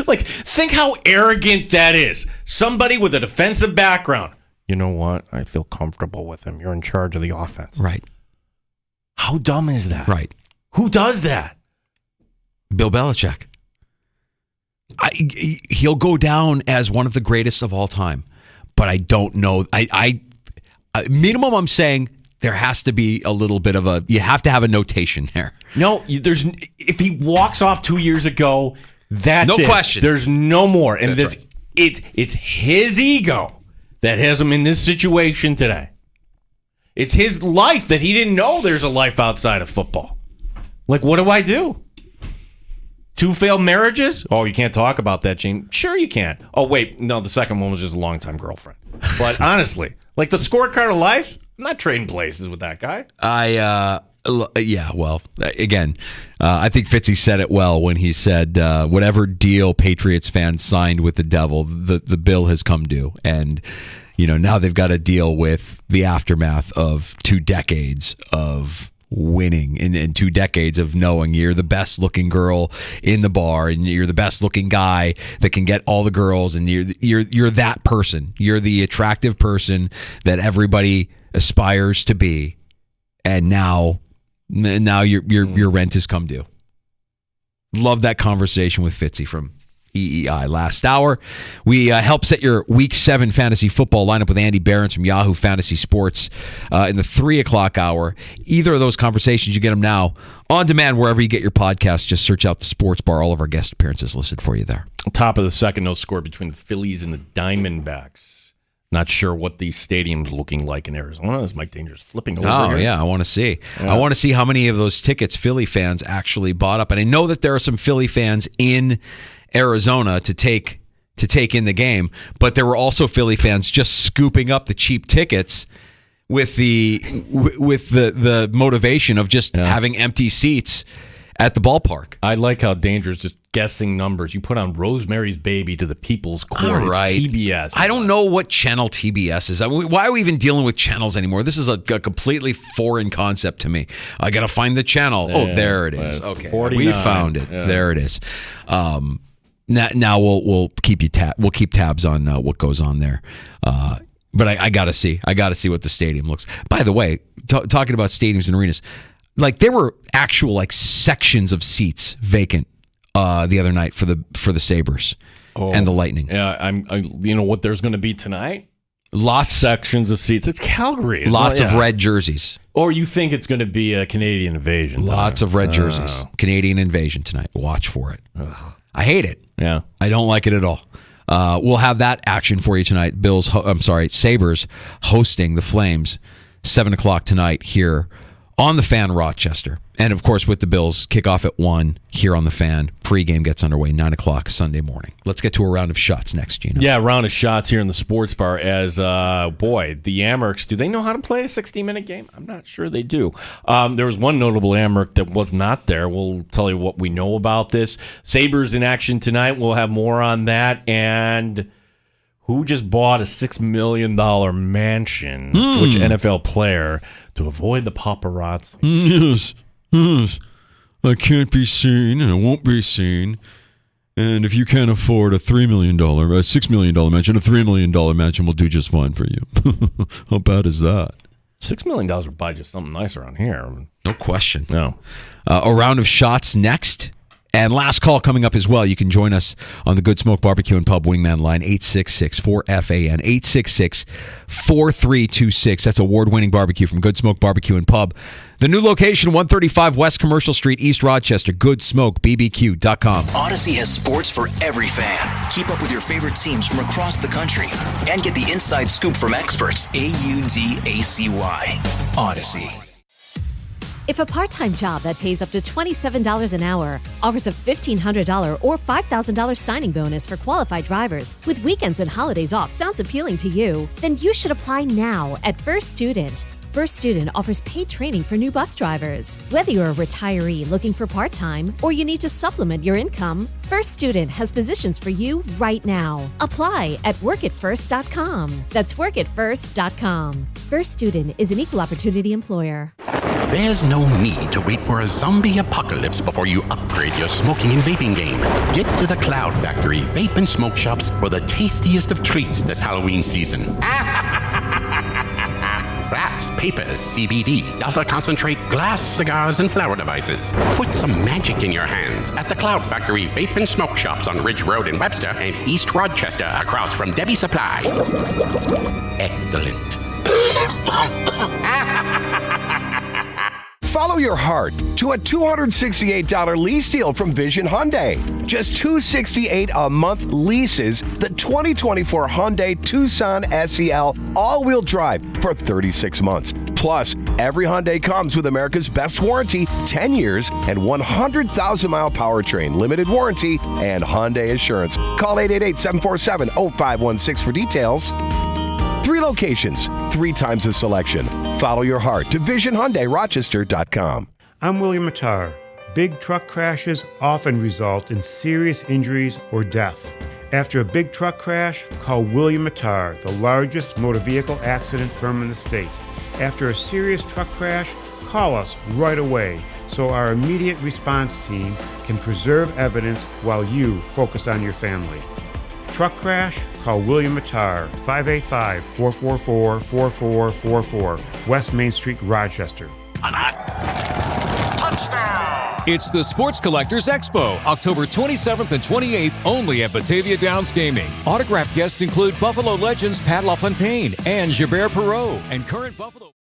Like, think how arrogant that is. Somebody with a defensive background. You know what? I feel comfortable with him. You're in charge of the offense. Right. How dumb is that? Right. Who does that? Bill Belichick. He'll go down as one of the greatest of all time, but I don't know. Minimum, I'm saying there has to be a little bit of you have to have a notation there. No, if he walks off 2 years ago, that's no it. question. There's no more. And that's right. It's his ego that has him in this situation today. It's his life that he didn't know there's a life outside of football. Like, what do I do? 2 failed marriages? Oh, you can't talk about that, Gene. Sure you can. Oh, wait. No, the second one was just a longtime girlfriend. But honestly, like the scorecard of life, I'm not trading places with that guy. Yeah, well, again, I think Fitzy said it well when he said, whatever deal Patriots fans signed with the devil, the bill has come due. And, now they've got to deal with the aftermath of 2 decades of winning and 2 decades of knowing you're the best looking girl in the bar and you're the best looking guy that can get all the girls, and you're that person. You're the attractive person that everybody aspires to be, and now your rent has come due. Love that conversation with Fitzy from EEI last hour. We help set your Week 7 fantasy football lineup with Andy Behrens from Yahoo Fantasy Sports in the 3 o'clock hour. Either of those conversations, you get them now on demand wherever you get your podcasts. Just search out the Sports Bar. All of our guest appearances listed for you there. Top of the second, no score between the Phillies and the Diamondbacks. Not sure what the stadium's looking like in Arizona. Is Mike Danger's flipping over here? Oh, yeah, I want to see. Yeah. I want to see how many of those tickets Philly fans actually bought up. And I know that there are some Philly fans in Arizona to take in the game, but there were also Philly fans just scooping up the cheap tickets with the motivation of just having empty seats at the ballpark. I like how Danger's just guessing numbers. You put on Rosemary's Baby to the People's Court. All right. It's TBS. I don't know what channel TBS is. I mean, why are we even dealing with channels anymore? This is a completely foreign concept to me. I got to find the channel. Oh, there it is. Okay, 49. We found it. Yeah. There it is. Now we'll keep tabs on what goes on there. But I gotta see what the stadium looks. By the way, talking about stadiums and arenas, like there were actual sections of seats vacant the other night for the Sabres and the Lightning. Yeah, you know what there's going to be tonight? Lots sections of seats. It's Calgary. Lots of red jerseys. Or you think it's going to be a Canadian invasion? Lots of red jerseys. Canadian invasion tonight. Watch for it. Ugh. I hate it. Yeah, I don't like it at all. We'll have that action for you tonight. Sabres hosting the Flames, 7 o'clock tonight here on the Fan Rochester. And, of course, with the Bills, kickoff at 1 here on the Fan. Pre-game gets underway 9 o'clock Sunday morning. Let's get to a round of shots next, Gino. Yeah, a round of shots here in the Sports Bar as, the Amherst, do they know how to play a 60-minute game? I'm not sure they do. There was one notable Amherst that was not there. We'll tell you what we know about this. Sabres in action tonight. We'll have more on that. And who just bought a $6 million mansion? Which NFL player to avoid the paparazzi? Yes. I can't be seen, and I won't be seen. And if you can't afford a $6 million mansion, a $3 million mansion will do just fine for you. How bad is that? $6 million would buy just something nice around here. No question. No. A round of shots next. And last call coming up as well. You can join us on the Good Smoke Barbecue and Pub Wingman line, 866-4FAN, 866-4326. That's award-winning barbecue from Good Smoke Barbecue and Pub. The new location, 135 West Commercial Street, East Rochester, goodsmokebbq.com. Odyssey has sports for every fan. Keep up with your favorite teams from across the country and get the inside scoop from experts. AUDACY. Odyssey. If a part-time job that pays up to $27 an hour offers a $1,500 or $5,000 signing bonus for qualified drivers with weekends and holidays off sounds appealing to you, then you should apply now at First Student. First Student offers paid training for new bus drivers. Whether you're a retiree looking for part-time or you need to supplement your income, First Student has positions for you right now. Apply at workatfirst.com. That's workatfirst.com. First Student is an equal opportunity employer. There's no need to wait for a zombie apocalypse before you upgrade your smoking and vaping game. Get to the Cloud Factory Vape and Smoke Shops for the tastiest of treats this Halloween season. Wraps, papers, CBD, dollar concentrate, glass, cigars, and flower devices. Put some magic in your hands at the Cloud Factory Vape and Smoke Shops on Ridge Road in Webster and East Rochester across from Debbie Supply. Excellent. Follow your heart to a $268 lease deal from Vision Hyundai. Just $268 a month leases the 2024 Hyundai Tucson SEL all-wheel drive for 36 months. Plus, every Hyundai comes with America's best warranty, 10 years and 100,000-mile powertrain, limited warranty, and Hyundai Assurance. Call 888-747-0516 for details. 3 locations, 3 times the selection. Follow your heart to VisionHyundaiRochester.com. I'm William Mattar. Big truck crashes often result in serious injuries or death. After a big truck crash, call William Mattar, the largest motor vehicle accident firm in the state. After a serious truck crash, call us right away so our immediate response team can preserve evidence while you focus on your family. Truck crash? Call William Mattar, 585-444-4444, West Main Street, Rochester. It's the Sports Collectors Expo, October 27th and 28th, only at Batavia Downs Gaming. Autographed guests include Buffalo legends Pat LaFontaine and Gilbert Perreault, and current Buffalo...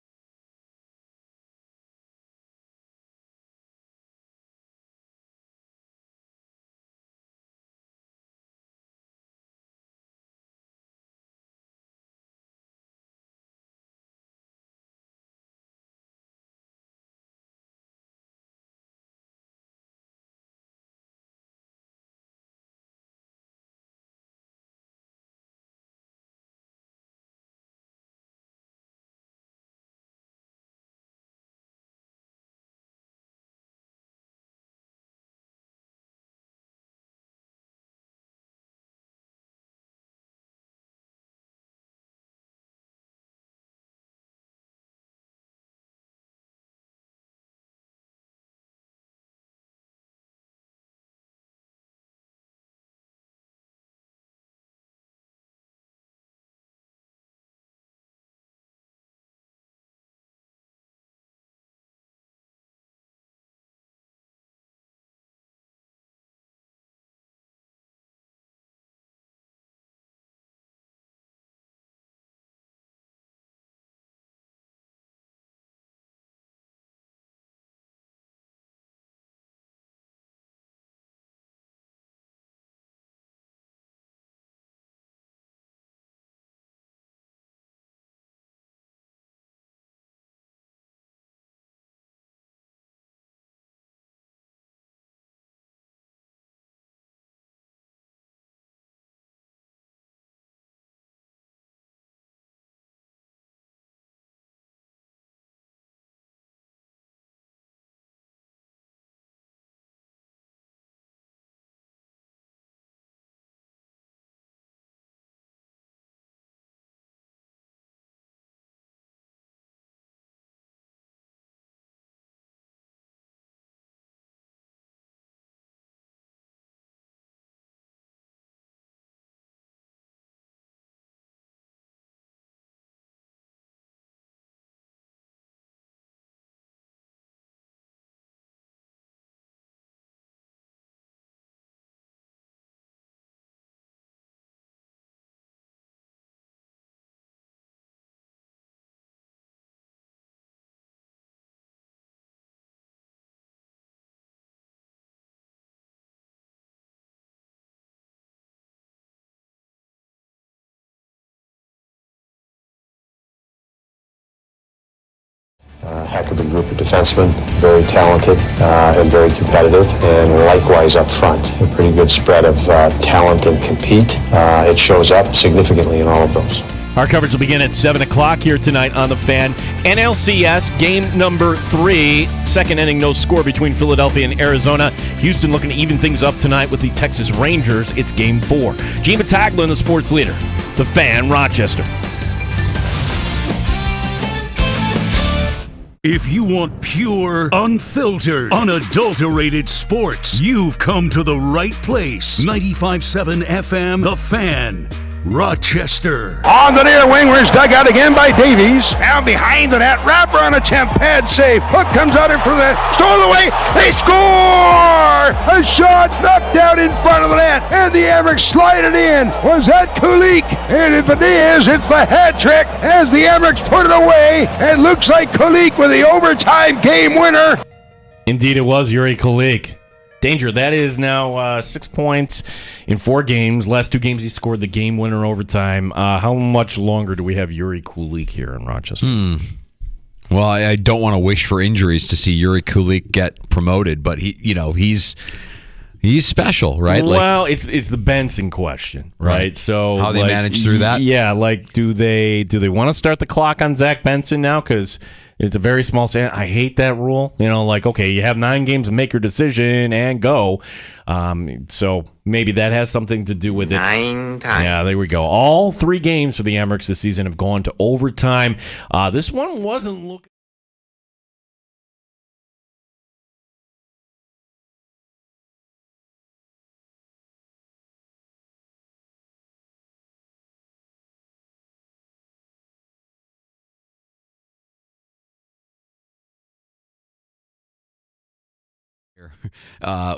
heck of a group of defensemen, very talented and very competitive, and likewise up front, a pretty good spread of talent and compete. It shows up significantly in all of those. Our coverage will begin at 7 o'clock here tonight on The Fan. NLCS, game number 3. Second inning, no score between Philadelphia and Arizona. Houston looking to even things up tonight with the Texas Rangers. It's game 4. Gene Battaglia, the sports leader. The Fan, Rochester. If you want pure, unfiltered, unadulterated sports, you've come to the right place. 95.7 FM, The Fan, Rochester. On the near wing, where's dug out again by Davies. Now behind the net, wrapper on attempt, pad save. Hook comes out in front of the net, stolen away. They score! A shot knocked down in front of the net, and the Amerks slide it in. Was that Kulik? And if it is, it's the hat trick as the Amerks put it away, and looks like Kulik with the overtime game winner. Indeed, it was Yuri Kulik. Danger, that is now 6 points in 4 games. Last 2 games he scored the game winner overtime. How much longer do we have Yuri Kulik here in Rochester? Well, I don't want to wish for injuries to see Yuri Kulik get promoted, but he's special, right? Well, it's the Benson question, right? So how they manage through that? Yeah, do they want to start the clock on Zach Benson now? Because it's a very small sample. I hate that rule. Okay, you have 9 games to make your decision and go. So maybe that has something to do with it. 9 times. Yeah, there we go. All 3 games for the Amerks this season have gone to overtime. This one wasn't looking.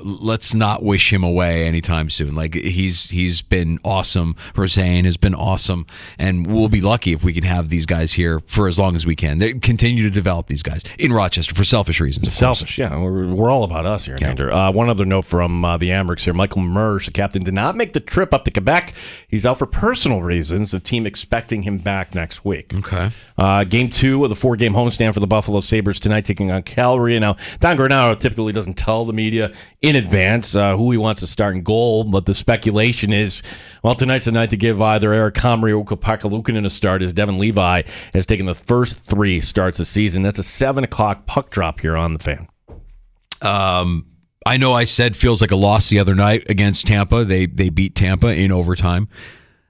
Let's not wish him away anytime soon. He's been awesome. Rosane has been awesome, and we'll be lucky if we can have these guys here for as long as we can. They continue to develop these guys in Rochester for selfish reasons. Selfish, yeah. We're all about us here, Danger. One other note from the Amerks here: Michael Mersch, the captain, did not make the trip up to Quebec. He's out for personal reasons. The team expecting him back next week. Okay. Game 2 of the 4-game homestand for the Buffalo Sabres tonight, taking on Calgary. Now, Don Granado typically doesn't tell the media in advance who he wants to start in goal, but the speculation is, tonight's the night to give either Eric Comrie or Ukko-Pekka Luukkonen a start, as Devin Levi has taken the first 3 starts this season. That's a 7 o'clock puck drop here on The Fan. I know I said feels like a loss the other night against Tampa. They beat Tampa in overtime.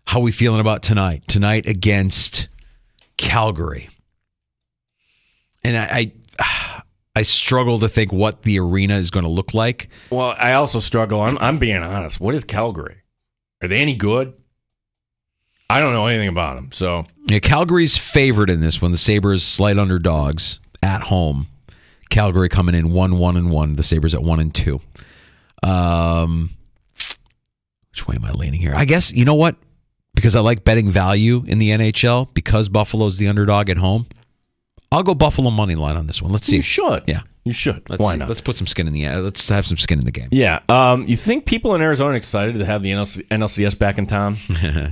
How are we feeling about tonight? Tonight against Calgary. And I struggle to think what the arena is going to look like. Well, I also struggle. I'm being honest. What is Calgary? Are they any good? I don't know anything about them. So yeah, Calgary's favored in this one. The Sabres slight underdogs at home. Calgary coming in 1-1-1. The Sabres at 1-2. Which way am I leaning here? I guess, you know what? Because I like betting value in the NHL, because Buffalo's the underdog at home, I'll go Buffalo money line on this one. Let's see. You should. Yeah. You should. Why not? Let's put some skin in the Let's have some skin in the game. Yeah. You think people in Arizona are excited to have the NLCS back in town?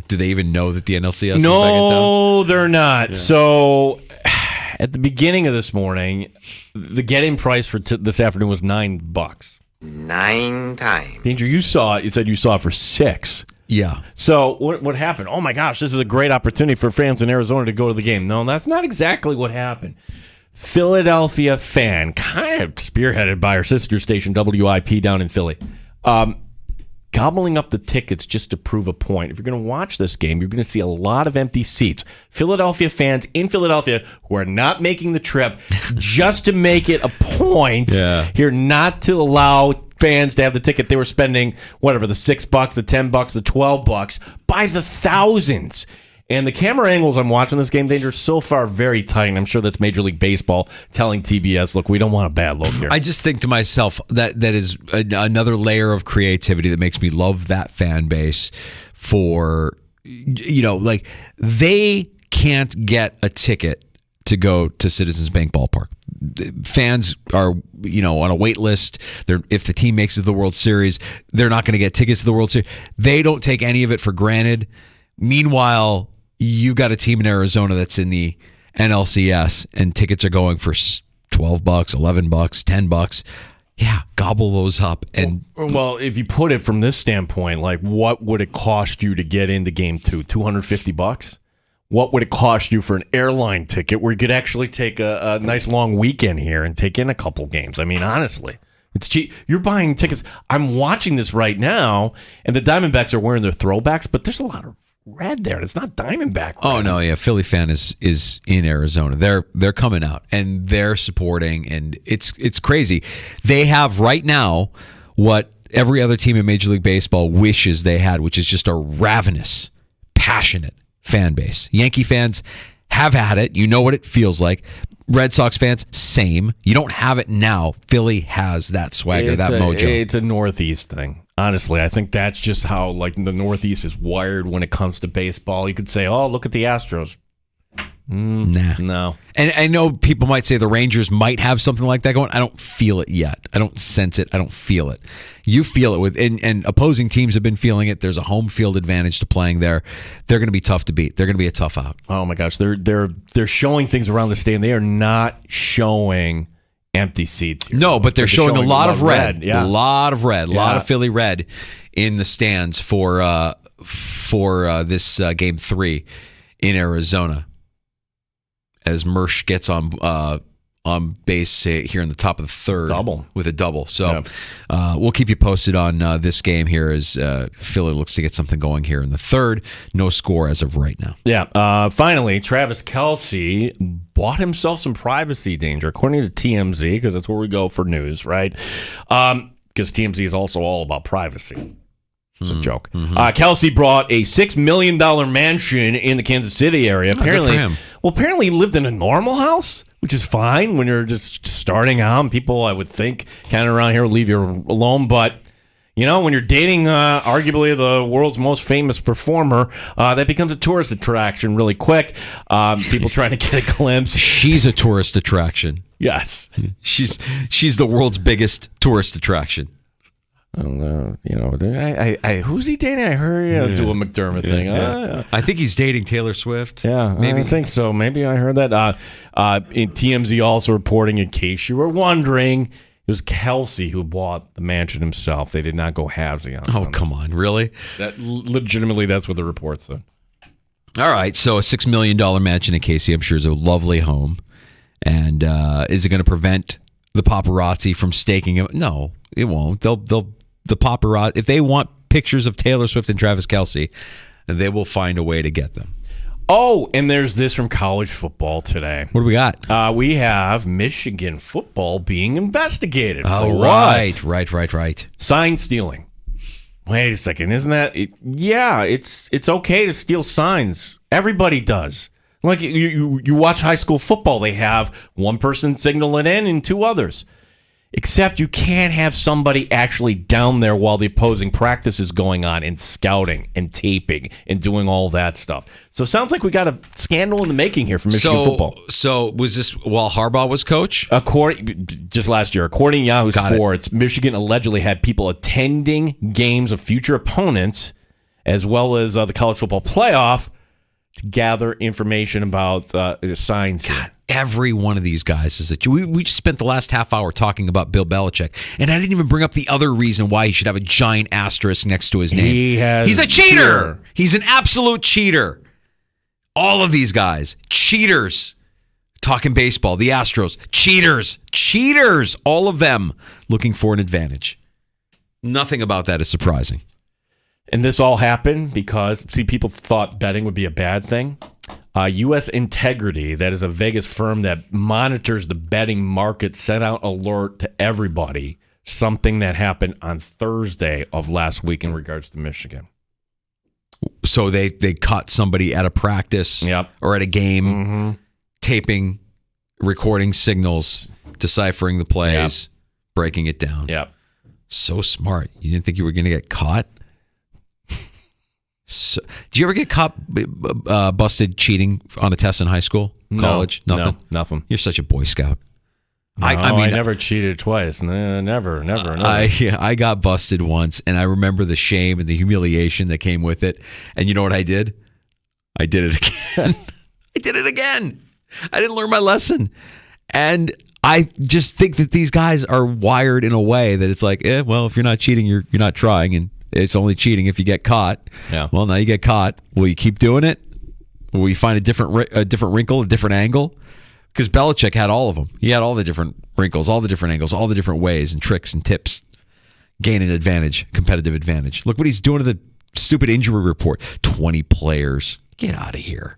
Do they even know that the NLCS is back in town? No, they're not. Yeah. So at the beginning of this morning, the get-in price for this afternoon was $9. 9 times. Danger, you said you saw it for $6. Yeah. So what happened? Oh my gosh, this is a great opportunity for fans in Arizona to go to the game. No, that's not exactly what happened. Philadelphia Fan, kind of spearheaded by our sister station WIP down in Philly, gobbling up the tickets just to prove a point. If you're going to watch this game, you're going to see a lot of empty seats. Philadelphia fans in Philadelphia who are not making the trip just to make it a point here not to allow fans to have the ticket. They were spending whatever, the $6, the $10, the $12 by the thousands. And the camera angles I'm watching this game, Danger, so far very tight. And I'm sure that's Major League Baseball telling TBS, look, we don't want a bad look here. I just think to myself that is another layer of creativity that makes me love that fan base for, like they can't get a ticket to go to Citizens Bank Ballpark. Fans are, on a wait list. If the team makes it to the World Series, they're not going to get tickets to the World Series. They don't take any of it for granted. Meanwhile, you've got a team in Arizona that's in the NLCS, and tickets are going for $12, $11, $10. Yeah, gobble those up. And well, if you put it from this standpoint, like what would it cost you to get into game 2? $250? What would it cost you for an airline ticket where you could actually take a nice long weekend here and take in a couple games? I mean, honestly, it's cheap. You're buying tickets. I'm watching this right now, and the Diamondbacks are wearing their throwbacks, but there's a lot of red there. It's not Diamondback red. Oh no, yeah, Philly fan is in Arizona. They're coming out and they're supporting, and it's crazy. They have right now what every other team in Major League Baseball wishes they had, which is just a ravenous, passionate fan base. Yankee fans have had it. You know what it feels like. Red Sox fans, same. You don't have it now. Philly has that swagger, that mojo. It's a Northeast thing. Honestly, I think that's just how like the Northeast is wired when it comes to baseball. You could say, "Oh, look at the Astros." Nah. No. And I know people might say the Rangers might have something like that going. I don't feel it yet. I don't sense it. I don't feel it. You feel it with, and opposing teams have been feeling it. There's a home field advantage to playing there. They're going to be tough to beat. They're going to be a tough out. Oh my gosh, they're showing things around the state, and they are not showing empty seats here. No, but they're showing a lot of red. Yeah. A lot of red. A Yeah. lot of Philly red in the stands for this game 3 in Arizona. As Mersch gets on base here in the top of the third with a double. So we'll keep you posted on this game here as Philly looks to get something going here in the third. No score as of right now. Yeah. Finally, Travis Kelce bought himself some privacy danger, according to TMZ, because that's where we go for news, right? Because TMZ is also all about privacy. It's a joke. Kelce brought a $6 million mansion in the Kansas City area. Apparently he lived in a normal house, which is fine when you're just starting out. People, I would think, kind of around here will leave you alone. But, you know, when you're dating arguably the world's most famous performer, that becomes a tourist attraction really quick. People trying to get a glimpse. She's a tourist attraction. Yes. She's the world's biggest tourist attraction. Who's he dating? I heard do a McDermott thing. I think he's dating Taylor Swift. Yeah, maybe. I think so. Maybe I heard that. In TMZ also reporting, in case you were wondering, it was Kelce who bought the mansion himself. They did not go halvesy on it. Oh, come on. Really? Legitimately, that's what the report said. All right. So a $6 million mansion in Casey, I'm sure, is a lovely home. And is it going to prevent the paparazzi from staking him? No, it won't. The paparazzi, if they want pictures of Taylor Swift and Travis Kelce, they will find a way to get them. Oh, and there's this from college football today. What do we got? We have Michigan football being investigated. Oh, for right. Sign stealing. Wait a second, isn't that? It's okay to steal signs. Everybody does. Like you watch high school football, they have one person signal it in and two others. Except you can't have somebody actually down there while the opposing practice is going on and scouting and taping and doing all that stuff. So it sounds like we got a scandal in the making here for Michigan football. So was this while Harbaugh was coach? Just last year. According to Yahoo Sports, Michigan allegedly had people attending games of future opponents as well as the college football playoff to gather information about signs. God, every one of these guys is that we just spent the last half hour talking about Bill Belichick, and I didn't even bring up the other reason why he should have a giant asterisk next to his name. He's a cheater. He's an absolute cheater. All of these guys, cheaters. Talking baseball, the Astros, cheaters. All of them looking for an advantage. Nothing about that is surprising. And this all happened because, people thought betting would be a bad thing. U.S. Integrity, that is a Vegas firm that monitors the betting market, sent out alert to everybody, something that happened on Thursday of last week in regards to Michigan. So they caught somebody at a practice or at a game, taping, recording signals, deciphering the plays, breaking it down. So smart. You didn't think you were going to get caught? So, did you ever get caught busted cheating on a test in high school, college? No, nothing. You're such a Boy Scout. No, I never cheated twice. Never. I got busted once, and I remember the shame and the humiliation that came with it. And you know what I did? I did it again. I didn't learn my lesson. And I just think that these guys are wired in a way that it's like, well, if you're not cheating, you're not trying, and it's only cheating if you get caught. Yeah. Well, now you get caught. Will you keep doing it? Will you find a different wrinkle, a different angle? Because Belichick had all of them. He had all the different wrinkles, all the different angles, all the different ways and tricks and tips. Gain an advantage, competitive advantage. Look what he's doing to the stupid injury report. 20 players. Get out of here.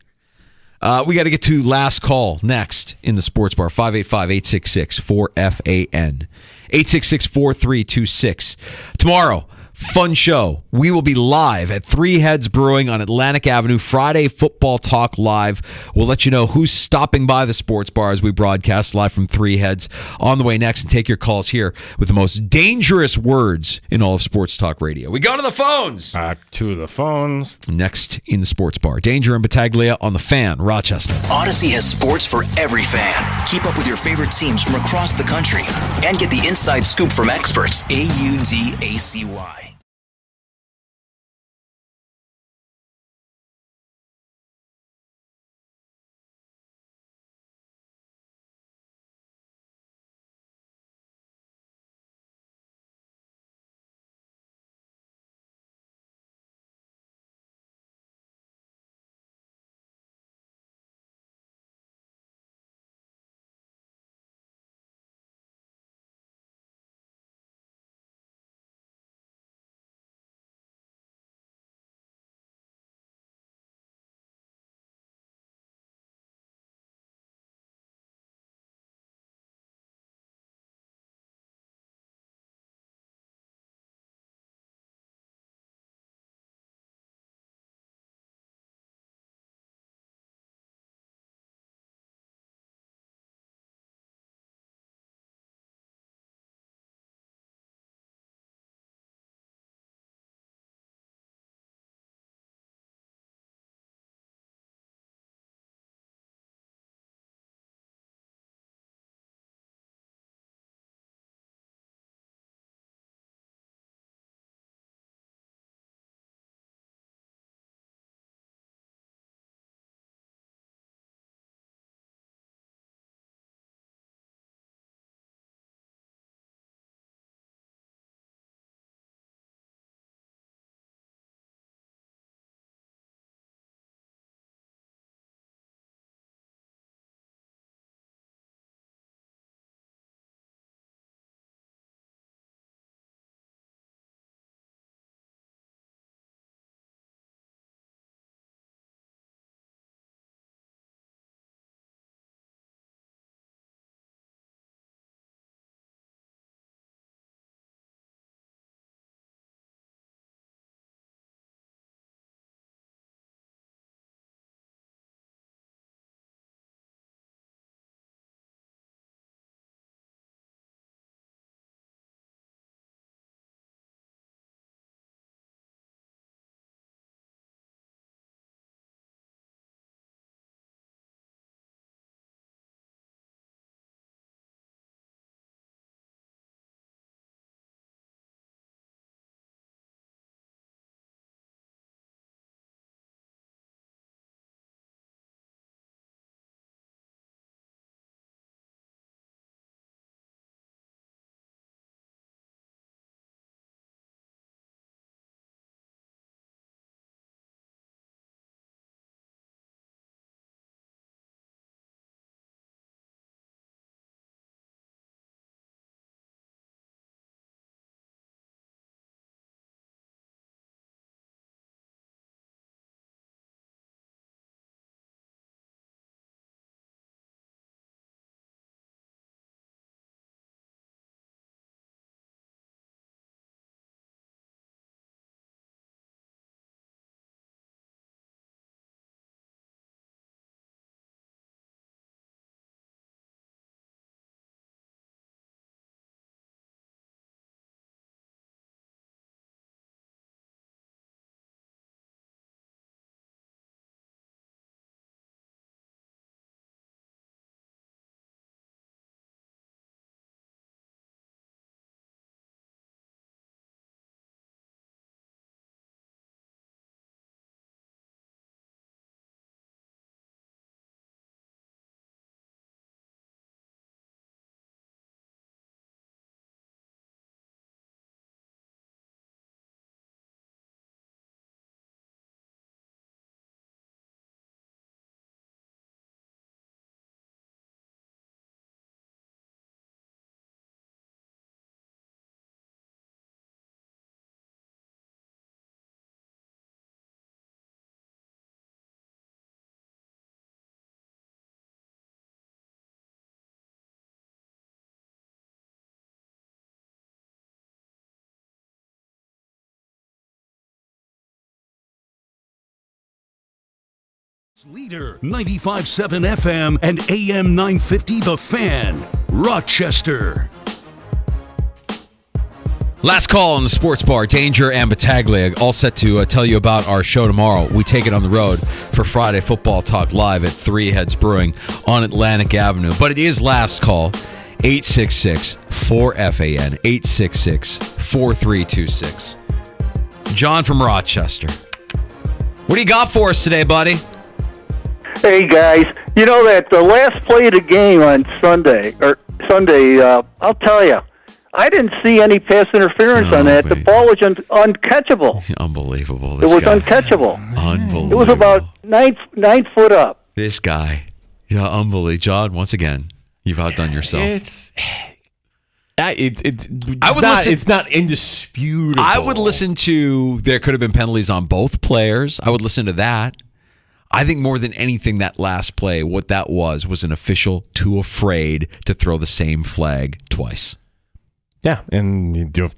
We got to get to last call next in the sports bar. 585-866-4FAN. 866-4326. Tomorrow, fun show. We will be live at Three Heads Brewing on Atlantic Avenue. Friday Football Talk Live. We'll let you know who's stopping by the sports bar as we broadcast live from Three Heads on the way next, and take your calls here with the most dangerous words in all of sports talk radio. We go to the phones. Back to the phones. Next in the sports bar. Danger and Battaglia on the Fan, Rochester. Odyssey has sports for every fan. Keep up with your favorite teams from across the country and get the inside scoop from experts. AUDACY. Leader 95.7 FM and AM 950 The Fan, Rochester. Last call on the sports bar. Danger and Battaglia all set to tell you about our show tomorrow. We take it on the road for Friday Football Talk live at Three Heads Brewing on Atlantic Avenue. But it is last call. 866-4FAN, 866-4326. John from Rochester. What do you got for us today, buddy? Hey, guys. You know that the last play of the game on Sunday, I'll tell you, I didn't see any pass interference on that. The ball was uncatchable. Unbelievable. It was uncatchable. Unbelievable. It was about 9 foot up. This guy. Yeah, unbelievable. John, once again, you've outdone yourself. It's not indisputable. I would listen to there could have been penalties on both players. I would listen to that. I think more than anything, that last play, what that was an official too afraid to throw the same flag twice. Yeah, and you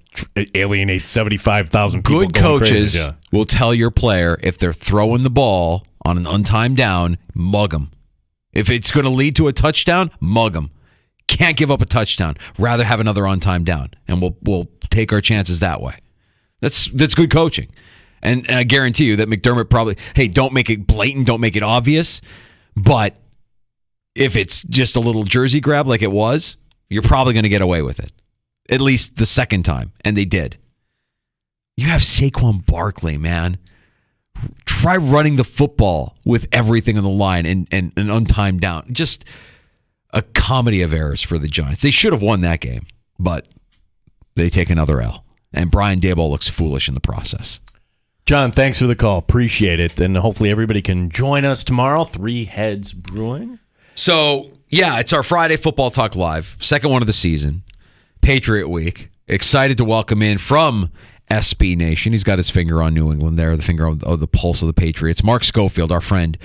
alienate 75,000 people. Good coaches will tell your player if they're throwing the ball on an untimed down, mug them. If it's going to lead to a touchdown, mug them. Can't give up a touchdown. Rather have another untimed down, and we'll take our chances that way. That's good coaching. And I guarantee you that McDermott probably, hey, don't make it blatant, don't make it obvious. But if it's just a little jersey grab like it was, you're probably going to get away with it. At least the second time. And they did. You have Saquon Barkley, man. Try running the football with everything on the line and an untimed down. Just a comedy of errors for the Giants. They should have won that game, but they take another L. And Brian Daboll looks foolish in the process. John, thanks for the call. Appreciate it. And hopefully everybody can join us tomorrow. Three Heads Brewing. So, yeah, it's our Friday Football Talk Live. Second one of the season. Patriot Week. Excited to welcome in from SB Nation. He's got his finger on New England there, the finger on the pulse of the Patriots. Mark Schofield, our friend,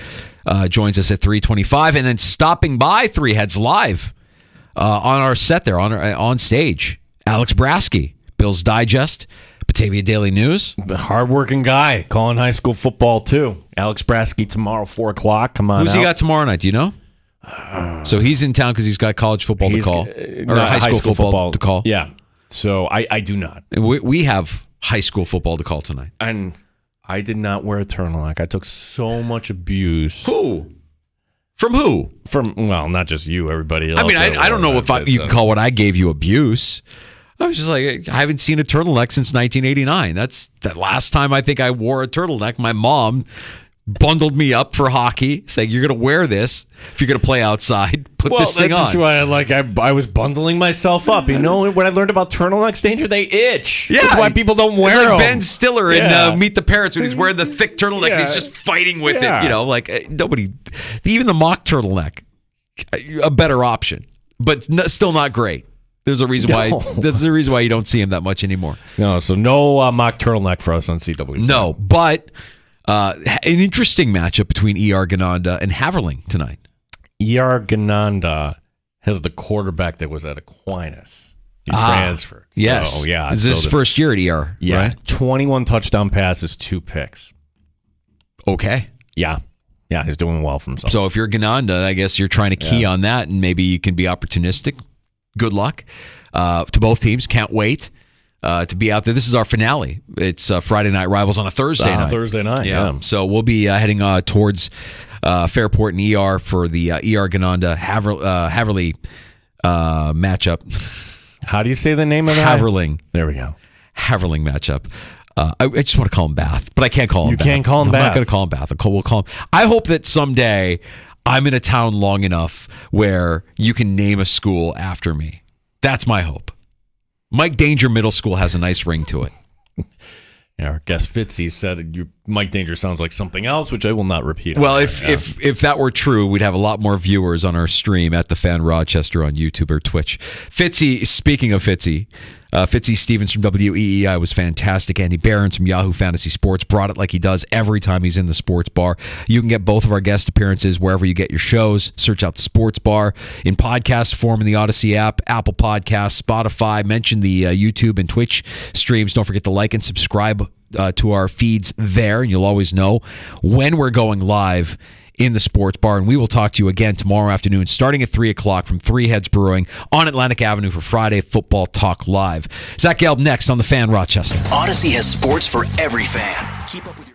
joins us at 3:25. And then stopping by Three Heads Live on our set there, on stage. Alex Brasky, Bills Digest, Batavia Daily News. Hardworking guy, calling high school football too. Alex Brasky tomorrow, 4 o'clock. Come on Who's out. he got tomorrow night? Do you know? So he's in town because he's got college football to call. Or high school football to call. Yeah. So I do not. We have high school football to call tonight. And I did not wear a turtleneck. I took so much abuse. Who? From who? Well, not just you, everybody else. I mean, I don't know if you can call what I gave you abuse. I was just like, I haven't seen a turtleneck since 1989. That's the last time I think I wore a turtleneck. My mom bundled me up for hockey, saying, you're going to wear this if you're going to play outside. Put this thing on. That's why I was bundling myself up. You know, when I learned about turtlenecks, Danger, they itch. Yeah. That's why people don't wear them. It's like Ben Stiller in Meet the Parents when he's wearing the thick turtleneck and he's just fighting with it. You know, like nobody, even the mock turtleneck, a better option, but still not great. There's a reason why. That's the reason why you don't see him that much anymore. No, so no mock turtleneck for us on CW. No, but an interesting matchup between ER Gananda and Haverling tonight. ER Gananda has the quarterback that was at Aquinas. He transferred. Yes. So, yeah. Is this his first year at ER? Yeah. Right? 21 touchdown passes, 2 picks. Okay. Yeah. Yeah, he's doing well for himself. So if you're Gananda, I guess you're trying to key on that, and maybe you can be opportunistic. Good luck to both teams. Can't wait to be out there. This is our finale. It's Friday Night Rivals on a Thursday night. Thursday night, yeah. So we'll be heading towards Fairport and ER for the ER Gananda Haverly matchup. How do you say the name of that? Haverling. There we go. Haverling matchup. I just want to call him Bath, but I can't call him Bath. You can't call him Bath. I'm not going to call him Bath. We'll call him. I hope that someday I'm in a town long enough where you can name a school after me. That's my hope. Mike Danger Middle School has a nice ring to it. Yeah, our guest Fitzy said Mike Danger sounds like something else, which I will not repeat. Well, if that were true, we'd have a lot more viewers on our stream at the Fan Rochester on YouTube or Twitch. Fitzy, speaking of Fitzy, Fitzy Stevens from WEEI was fantastic. Andy Behrens from Yahoo Fantasy Sports brought it like he does every time he's in the sports bar. You can get both of our guest appearances wherever you get your shows. Search out the sports bar in podcast form in the Odyssey app, Apple Podcasts, Spotify. Mention the YouTube and Twitch streams. Don't forget to like and subscribe to our feeds there, and you'll always know when we're going live in the sports bar. And we will talk to you again tomorrow afternoon, starting at 3 o'clock from Three Heads Brewing on Atlantic Avenue for Friday Football Talk Live. Zach Gelb next on The Fan Rochester. Odyssey has sports for every fan. Keep up with your